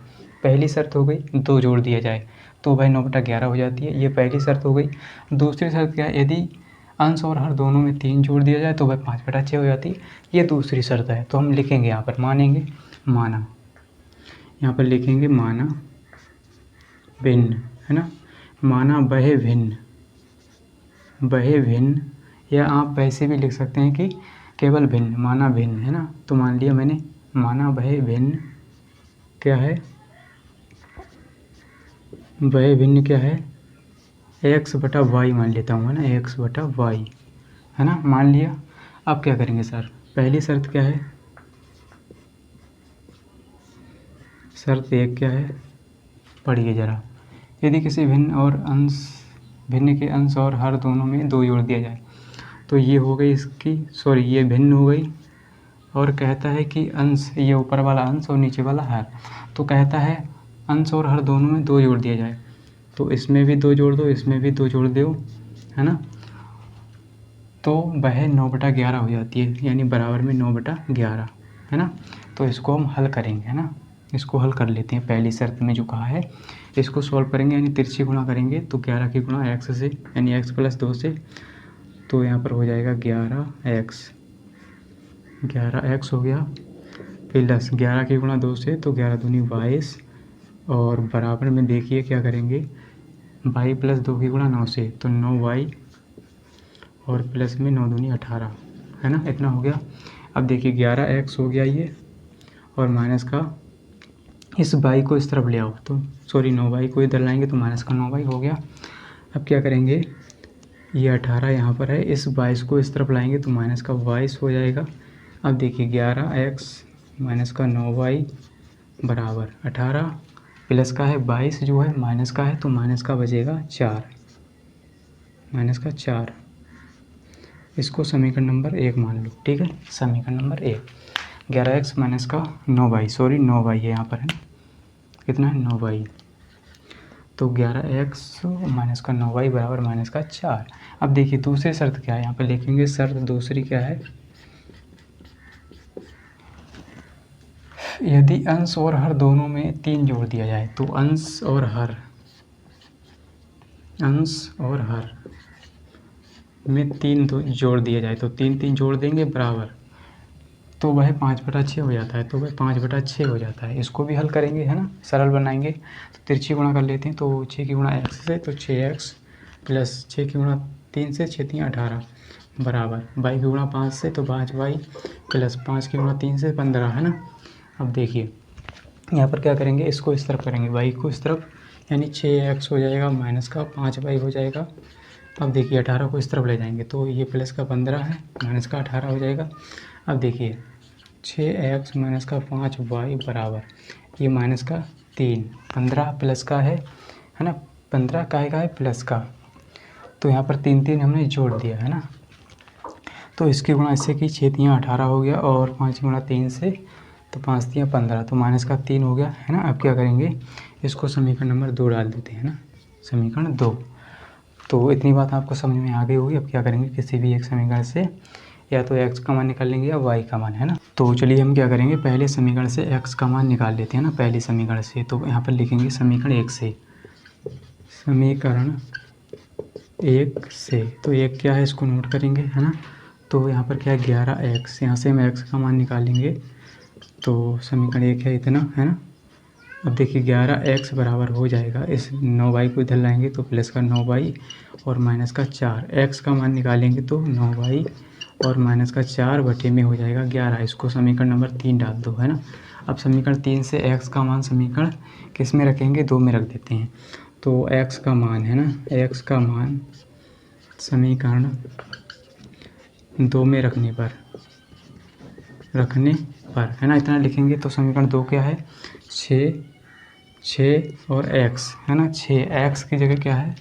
पहली शर्त हो गई 2 जोड़ दिया जाए तो वह 9/11 हो जाती है, ये पहली शर्त हो गई। दूसरी शर्त क्या है, यदि अंश और हर दोनों में 3 जोड़ दिया जाए तो वह 5/6 हो जाती है, ये दूसरी शर्त है। तो हम लिखेंगे यहाँ पर, मानेंगे माना, यहाँ पर लिखेंगे माना भिन्न, है ना, माना वह भिन्न, वह भिन्न, या आप वैसे भी लिख सकते हैं कि केवल भिन्न, माना भिन्न, है ना। तो मान लिया मैंने, माना वह भिन्न क्या है, वह भिन्न क्या है, x/y मान लेता हूँ, है ना, x/y, है ना, मान लिया। अब क्या करेंगे सर, पहली शर्त क्या है, शर्त 1 क्या है, पढ़िए ज़रा। यदि किसी भिन्न के अंश और हर दोनों में 2 जोड़ दिया जाए, तो ये हो गई इसकी, सॉरी ये भिन्न हो गई, और कहता है कि अंश, ये ऊपर वाला अंश और नीचे वाला हर, तो कहता है अंश और हर दोनों में 2 जोड़ दिया जाए, तो इसमें भी 2 जोड़ दो, इसमें भी 2 जोड़ दो, है ना, तो वह 9/11 हो जाती है, यानी बराबर में 9/11, है ना। तो इसको हम हल करेंगे, है ना, इसको हल कर लेते हैं। पहली शर्त में जो कहा है इसको सॉल्व करेंगे, यानी तिरछी गुणा करेंगे, तो 11 की गुणा x से, यानी x + 2 से, तो यहाँ पर हो जाएगा 11x हो गया, प्लस 11 की गुणा 2 से, तो 11 दूनी 22, और बराबर में देखिए क्या करेंगे, y + 2 की गुणा 9 से, तो 9y, और प्लस में 9 दूनी 18, है ना, इतना हो गया। अब देखिए 11x हो गया ये, और माइनस का इस y को इस तरफ ले आओ, तो सॉरी 9y को इधर लाएंगे तो माइनस का 9y हो गया। अब क्या करेंगे, ये 18 यहाँ पर है, इस 22 को इस तरफ लाएंगे तो माइनस का 22 हो जाएगा। अब देखिए 11x माइनस का 9y बराबर 18 प्लस का है 22 जो है माइनस का है, तो माइनस का बचेगा 4, माइनस का 4। इसको समीकरण नंबर 1 मान लो, ठीक है। समीकरण नंबर 1 11x माइनस का 9y, सॉरी 9y है यहाँ पर, है कितना है 9y। तो 11x माइनस का 9y बराबर माइनस का 4। अब देखिए दूसरी शर्त क्या है, यहाँ पे लिखेंगे शर्त दूसरी क्या है, यदि अंश और हर दोनों में 3 जोड़ दिया जाए तो अंश और हर में 3 जोड़ दिया जाए तो 3 जोड़ देंगे बराबर, तो वह 5/6 हो जाता है, तो वह 5/6 हो जाता है। इसको भी हल करेंगे, है ना, सरल बनाएंगे। तो तिरछी गुणा कर लेते हैं, तो 6 की गुणा x से तो 6x प्लस 6 की गुणा 3 से 6 3 18 बराबर y की गुणा 5 से तो 5y प्लस 5 की गुणा 3 से 15, है ना। अब देखिए यहाँ पर क्या करेंगे, इसको इस तरफ करेंगे, y को इस तरफ, यानी 6x हो जाएगा माइनस का 5y हो जाएगा। अब देखिए 18 को इस तरफ ले जाएंगे तो ये प्लस का 15 है, माइनस का 18 हो जाएगा। अब देखिए 6x माइनस का 5y बराबर ये माइनस का 3, 15 प्लस का है ना, 15 का है प्लस का, तो यहाँ पर 3 हमने जोड़ दिया, है ना। तो इसकी गुणा इससे की 6 3 18 हो गया, और 5 गुणा 3 से तो 5 3 15, तो माइनस का 3 हो गया, है ना। अब क्या करेंगे, इसको समीकरण नंबर 2 डाल देते हैं ना, समीकरण 2। तो इतनी बात आपको समझ में आ गई होगी। अब क्या करेंगे, किसी भी एक समीकरण से या तो x का मान निकाल लेंगे या y का मान, है ना। तो चलिए हम क्या करेंगे, पहले समीकरण से x का मान निकाल लेते हैं ना, पहले समीकरण से। तो यहाँ पर लिखेंगे समीकरण 1 से, समीकरण 1 से, तो 1 क्या है इसको नोट करेंगे, है ना। तो यहाँ पर क्या है 11x, यहाँ से हम x का मान निकालेंगे, तो समीकरण 1 है इतना, है ना। अब देखिए 11x बराबर हो जाएगा, इस 9y को इधर लाएंगे तो प्लस का 9y और माइनस का 4, x का मान निकालेंगे तो 9y और माइनस का 4 बटे में हो जाएगा 11। इसको समीकरण नंबर 3 डाल दो, है ना। अब समीकरण 3 से x का मान समीकरण किस में रखेंगे, 2 में रख देते हैं। तो x का मान, है ना, x का मान समीकरण 2 में रखने पर, है ना, इतना लिखेंगे। तो समीकरण 2 क्या है, 6 और x, है ना, 6x की जगह क्या है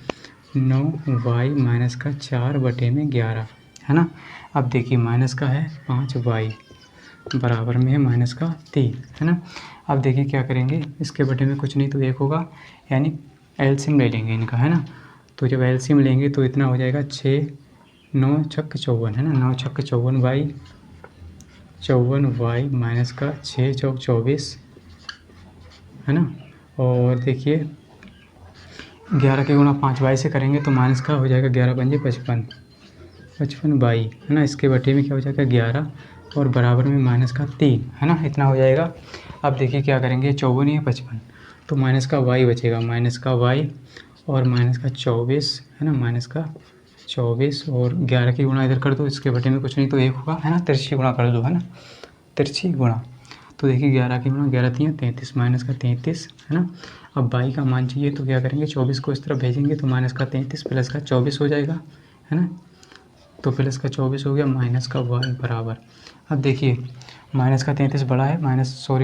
9y माइनस का 4 बटे में 11, है ना। अब देखिए माइनस का है 5y बराबर में है माइनस का 3, है ना। अब देखिए क्या करेंगे, इसके बटे में कुछ नहीं तो 1 होगा, यानी एलसीएम ले लेंगे इनका, है ना। तो जब एलसीएम लेंगे तो इतना हो जाएगा 6 9 छक्क 54, है ना, 9 छक्क 54y माइनस का 6 चौक 24, है ना। और देखिए 11 के गुणा 5y से करेंगे तो माइनस का हो जाएगा 11 पंजे 55y, है ना। इसके बटे में क्या हो जाएगा 11 और बराबर में माइनस का 3, है ना, इतना हो जाएगा। अब देखिए क्या करेंगे, 54 है 55, तो माइनस का y बचेगा, माइनस का y और माइनस का 24, है ना, माइनस का 24 और 11 की गुणा इधर कर दो, इसके बटे में कुछ नहीं तो 1 होगा, है ना, तिरछी गुणा कर दो, है ना, तिरछी गुणा। तो देखिए 11 की गुणा 11 3 33 माइनस का 33, है ना। अब y का मान चाहिए तो क्या करेंगे, 24 को इस तरफ भेजेंगे तो माइनस का 33 प्लस का 24 हो जाएगा, है ना। तो प्लस का 24 हो गया, माइनस का y बराबर, अब देखिए माइनस का 33 बड़ा है,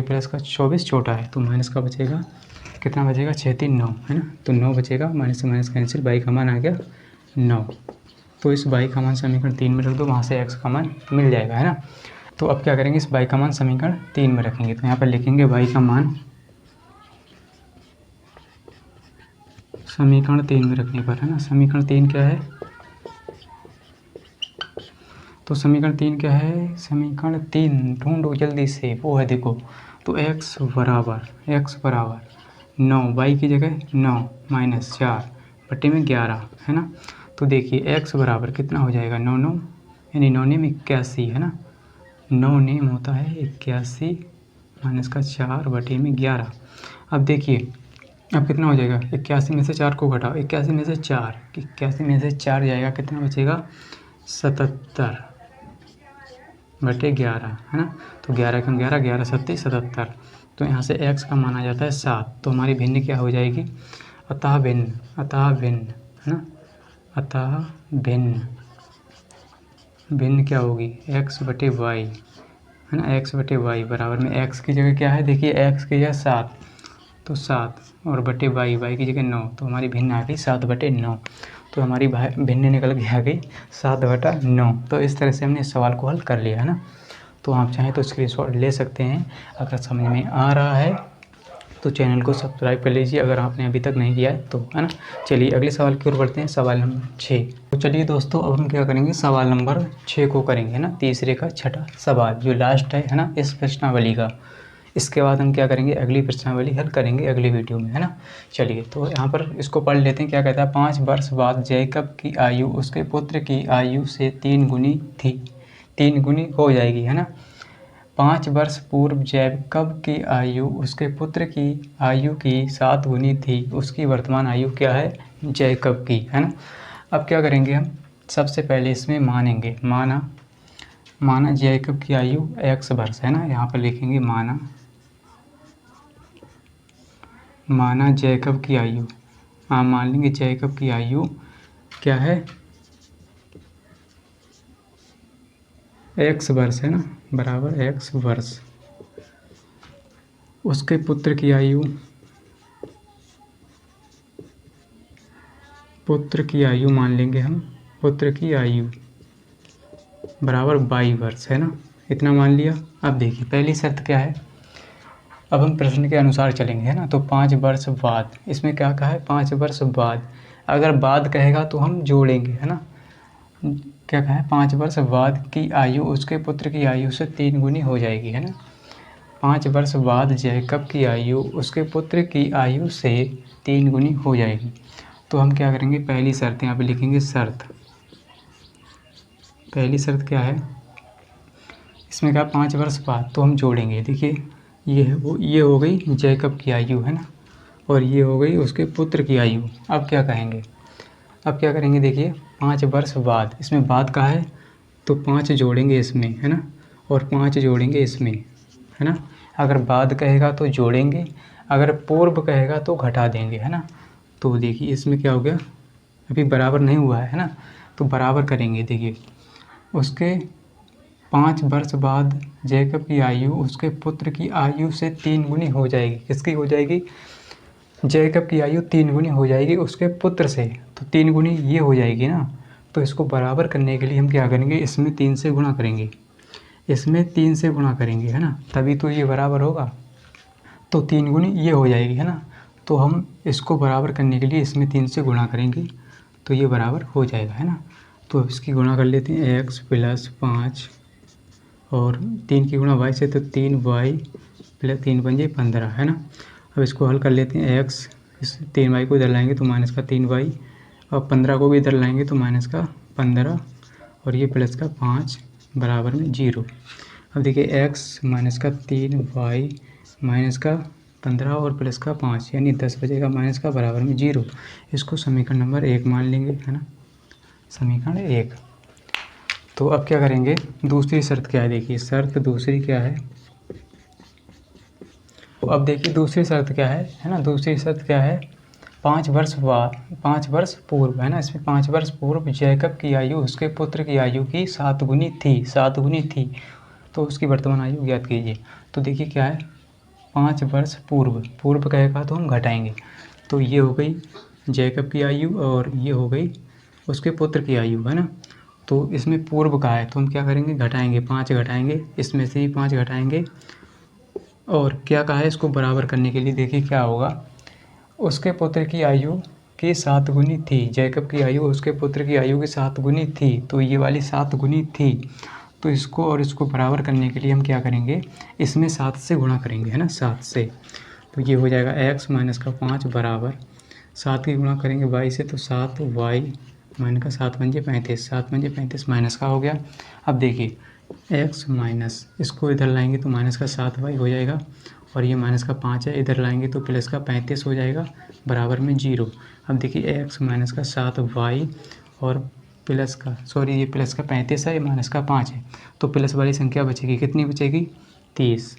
प्लस का 24 छोटा है, तो माइनस का बचेगा, कितना बचेगा 6 3 9, है ना। तो 9 बचेगा, माइनस से माइनस कैंसिल, y का मान आ गया 9। तो इस y का मान समीकरण 3 में रख दो, वहाँ से x का मान मिल जाएगा, है ना। तो अब क्या करेंगे, इस y का मान समीकरण 3 में रखेंगे, तो यहाँ पर लिखेंगे y का मान समीकरण 3 में रखने पर, है ना। समीकरण 3 क्या है, तो समीकरण 3 क्या है, समीकरण 3 ढूंढो जल्दी से, वो है देखो, तो x बराबर 9, y की जगह 9 माइनस 4 बटे में 11, है ना। तो देखिए x बराबर कितना हो जाएगा 9 9, यानी 9 में 81, है ना, 9 नेम होता है 81 माइनस का 4 बटे में 11। अब देखिए अब कितना हो जाएगा, 81 में से 4 को घटाओ, 81 में से 4 जाएगा, कितना बचेगा 77 बटे 11, है ना। तो 11 कम 11 11 सत्ती 77, तो यहाँ से x का मान आ जाता है 7। तो हमारी भिन्न क्या हो जाएगी, अतः भिन्न, है ना, अतः भिन्न क्या होगी x बटे y, है ना, एक्स बटे वाई बराबर में एक्स की जगह क्या है, देखिए एक्स की जगह 7, तो 7 और बटे वाई की जगह 9, तो हमारी भिन्न आ गई 7/9। तो हमारी भिन्न निकल के आ गई 7/9। तो इस तरह से हमने इस सवाल को हल कर लिया है ना। तो आप चाहें तो स्क्रीनशॉट ले सकते हैं। अगर समझ में आ रहा है तो चैनल को सब्सक्राइब कर लीजिए अगर आपने अभी तक नहीं किया है तो, है ना। चलिए अगले सवाल की ओर बढ़ते हैं, सवाल नंबर 6। तो चलिए दोस्तों अब हम क्या करेंगे, सवाल नंबर 6 को करेंगे, है ना, तीसरे का छठा सवाल जो लास्ट है ना इस प्रश्नावली का। इसके बाद हम क्या करेंगे, अगली प्रश्नावली हल करेंगे अगली वीडियो में, है ना। चलिए तो यहाँ पर इसको पढ़ लेते हैं। क्या कहता है, 5 वर्ष बाद जैकब की आयु उसके पुत्र की आयु से 3 गुनी थी, 3 गुनी हो जाएगी, है ना। 5 वर्ष पूर्व जैकब की आयु उसके पुत्र की आयु की 7 गुनी थी, उसकी वर्तमान आयु क्या है, जैकब की, है ना। अब क्या करेंगे हम, सबसे पहले इसमें मानेंगे, माना जैकब की आयु x वर्ष, है ना। यहाँ पर लिखेंगे माना जैकब की आयु, हाँ मान लेंगे जैकब की आयु क्या है, x वर्ष, है ना, बराबर x वर्ष। उसके पुत्र की आयु मान लेंगे हम, पुत्र की आयु बराबर 22 वर्ष, है ना, इतना मान लिया। अब देखिए पहली शर्त क्या है, अब हम प्रश्न के अनुसार चलेंगे, है ना। तो 5 वर्ष बाद, इसमें क्या कहा है, 5 वर्ष बाद, अगर बाद कहेगा तो हम जोड़ेंगे, है ना। क्या कहा है, 5 वर्ष बाद की आयु उसके पुत्र की आयु से 3 गुनी हो जाएगी, है ना। 5 वर्ष बाद जैकब की आयु उसके पुत्र की आयु से 3 गुनी हो जाएगी। तो हम क्या करेंगे, पहली शर्त यहाँ पे लिखेंगे शर्त। पहली शर्त क्या है, इसमें क्या 5 वर्ष बाद, तो हम जोड़ेंगे, देखिए ये हो गई जैकब की आयु, है ना, और ये हो गई उसके पुत्र की आयु। अब क्या कहेंगे, अब क्या करेंगे, देखिए 5 वर्ष बाद, इसमें बाद का है तो 5 जोड़ेंगे इसमें, है ना, और 5 जोड़ेंगे इसमें, है ना। अगर बाद कहेगा तो जोड़ेंगे, अगर पूर्व कहेगा तो घटा देंगे, है ना। तो देखिए इसमें क्या हो गया, अभी बराबर नहीं हुआ है ना, तो बराबर करेंगे। देखिए उसके 5 वर्ष बाद जैकब की आयु उसके पुत्र की आयु से 3 गुनी हो जाएगी, किसकी हो जाएगी, जैकब की आयु 3 गुनी हो जाएगी उसके पुत्र से, तो 3 गुनी ये हो जाएगी ना। तो इसको बराबर करने के लिए हम क्या करेंगे, इसमें 3 से गुणा करेंगे, इसमें 3 से गुणा करेंगे, है ना, तभी तो ये बराबर होगा। तो 3 गुनी ये हो जाएगी, है ना। तो हम इसको बराबर करने के लिए इसमें 3 से गुणा करेंगे तो ये बराबर हो जाएगा, है ना। तो अब इसकी गुणा कर लेते हैं, x + 5 और 3 की गुणा y से, तो 3y + 3 × 5 = 15, है ना। अब इसको हल कर लेते हैं, x इस 3y को इधर लाएंगे तो माइनस का 3y, और 15 को भी इधर लाएंगे तो माइनस का 15, और ये प्लस का 5 बराबर में 0। अब देखिए x माइनस का 3y माइनस का 15 और प्लस का 5 यानी 10 बचेगा माइनस का बराबर में 0। इसको समीकरण नंबर 1 मान लेंगे, है ना, समीकरण 1। तो अब क्या करेंगे, दूसरी शर्त क्या है, देखिए शर्त दूसरी क्या है, तो अब देखिए दूसरी शर्त क्या है ना, दूसरी शर्त क्या है, 5 वर्ष बाद, 5 वर्ष पूर्व, है ना, इसमें 5 वर्ष पूर्व जैकब की आयु उसके पुत्र की आयु की 7 गुनी थी, 7 गुनी थी, तो उसकी वर्तमान आयु ज्ञात कीजिए। तो देखिए क्या है, 5 वर्ष पूर्व कहेगा तो हम घटाएंगे, तो ये हो गई जैकब की आयु और ये हो गई उसके पुत्र की आयु, है ना। तो इसमें पूर्व का है तो हम क्या करेंगे, घटाएंगे, 5 घटाएंगे, इसमें से ही 5 घटाएंगे, और क्या कहा है, इसको बराबर करने के लिए देखिए क्या होगा, उसके पुत्र की आयु की 7 गुनी थी, जैकब की आयु उसके पुत्र की आयु की 7 गुनी थी, तो ये वाली 7 गुनी थी, तो इसको और इसको बराबर करने के लिए हम क्या करेंगे, इसमें 7 से गुणा करेंगे, है ना, 7 से, तो ये हो जाएगा x माइनस का 5 बराबर 7 की गुणा करेंगे y से, तो 7y माइनस का 7 पंजे 35, 7 पंजे 35 माइनस का हो गया। अब देखिए x माइनस, इसको इधर लाएंगे तो माइनस का 7y हो जाएगा, और ये माइनस का 5 है, इधर लाएंगे तो प्लस का 35 हो जाएगा बराबर में 0। अब देखिए x माइनस का 7y और प्लस का, सॉरी ये प्लस का 35 है, ये माइनस का 5 है, तो प्लस वाली संख्या बचेगी, कितनी बचेगी, 30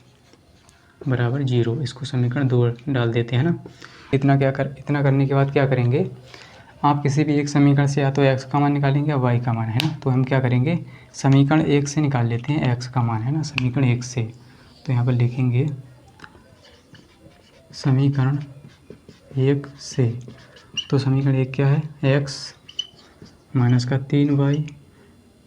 बराबर 0। इसको समीकरण 2 डाल देते हैं ना। इतना करने के बाद क्या करेंगे, आप किसी भी एक समीकरण से या तो x का मान निकालेंगे या y का मान, है ना। तो हम क्या करेंगे, समीकरण 1 से निकाल लेते हैं x का मान, है ना, समीकरण 1 से। तो यहाँ पर लिखेंगे समीकरण 1 से। तो समीकरण 1 क्या है, x माइनस का 3y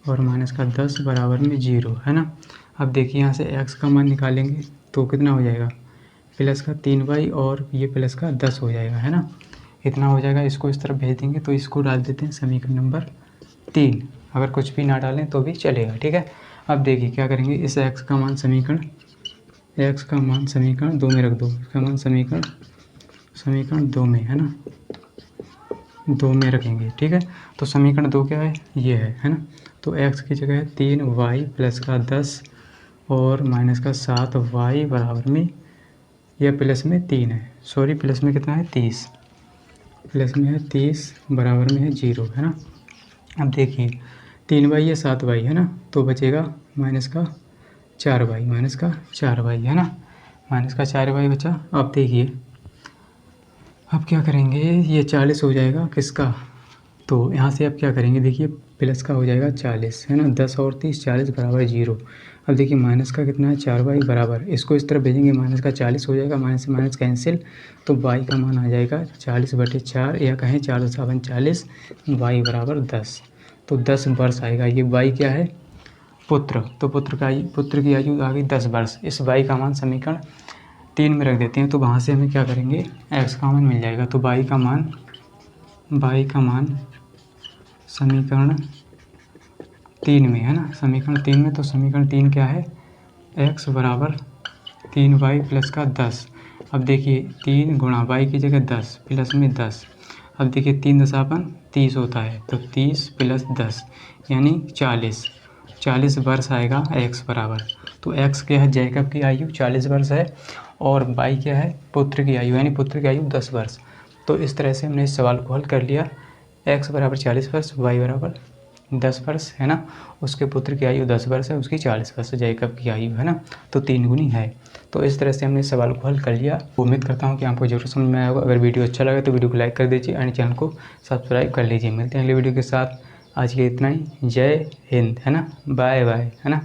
और माइनस का 10 बराबर में 0, है ना। अब देखिए यहाँ से x का मान निकालेंगे तो कितना हो जाएगा, प्लस का 3y और ये प्लस का 10 हो जाएगा, है ना। इतना हो जाएगा, इसको इस तरफ भेज देंगे। तो इसको डाल देते हैं समीकरण नंबर 3। अगर कुछ भी ना डालें तो भी चलेगा, ठीक है। अब देखिए क्या करेंगे, इस x का मान समीकरण 2 में रख दो। इसका मान समीकरण 2 में, है ना, 2 में रखेंगे, ठीक है। तो समीकरण 2 क्या है, ये है ना। तो x की जगह है 3y प्लस का 10 और माइनस का 7y बराबर में, यह प्लस में 3 है, सॉरी प्लस में कितना है 30, प्लस में है 30 बराबर में है 0, है ना। अब देखिए 3y या 7y, है ना, तो बचेगा माइनस का 4y, है ना, माइनस का 4y बचा। अब देखिए अब क्या करेंगे, ये 40 हो जाएगा किसका, तो यहाँ से अब क्या करेंगे, देखिए प्लस का हो जाएगा 40, है ना, 10 और 30 40 बराबर 0। अब देखिए माइनस का कितना है 4y बराबर, इसको इस तरफ भेजेंगे, माइनस का 40 हो जाएगा, माइनस से माइनस कैंसिल, तो y का मान आ जाएगा 40/4 या कहें 4 7 40, y बराबर 10। तो 10 वर्ष आएगा। ये y क्या है, पुत्र। तो पुत्र की आयु आ गई 10 वर्ष। इस y का मान समीकरण 3 में रख देते हैं। तो वहाँ से हमें क्या करेंगे, x का मान मिल जाएगा। तो y का मान समीकरण 3 में, है ना, समीकरण 3 में। तो समीकरण 3 क्या है, x बराबर 3y प्लस का 10। अब देखिए 3 गुणा y की जगह 10 प्लस में 10। अब देखिए 3 दशापन 30 होता है, तो 30 प्लस 10 यानी 40 वर्ष आएगा x बराबर। तो x क्या है, जैकब की आयु 40 वर्ष है और y क्या है, पुत्र की आयु, यानी पुत्र की आयु 10 वर्ष। तो इस तरह से हमने इस सवाल को हल कर लिया। x बराबर 40 वर्ष, y बराबर 10 वर्ष, है ना। उसके पुत्र की आयु 10 वर्ष है, उसकी 40 वर्ष जैकब की आयु, है ना। तो 3 गुनी है। तो इस तरह से हमने इस सवाल को हल कर लिया। उम्मीद करता हूँ कि आपको जरूर समझ में आया होगा। अगर वीडियो अच्छा लगे तो वीडियो को लाइक कर दीजिए और चैनल को सब्सक्राइब कर लीजिए। मिलते हैं अगले वीडियो के साथ। आज के इतना ही। जय हिंद, है ना, बाय बाय, है ना।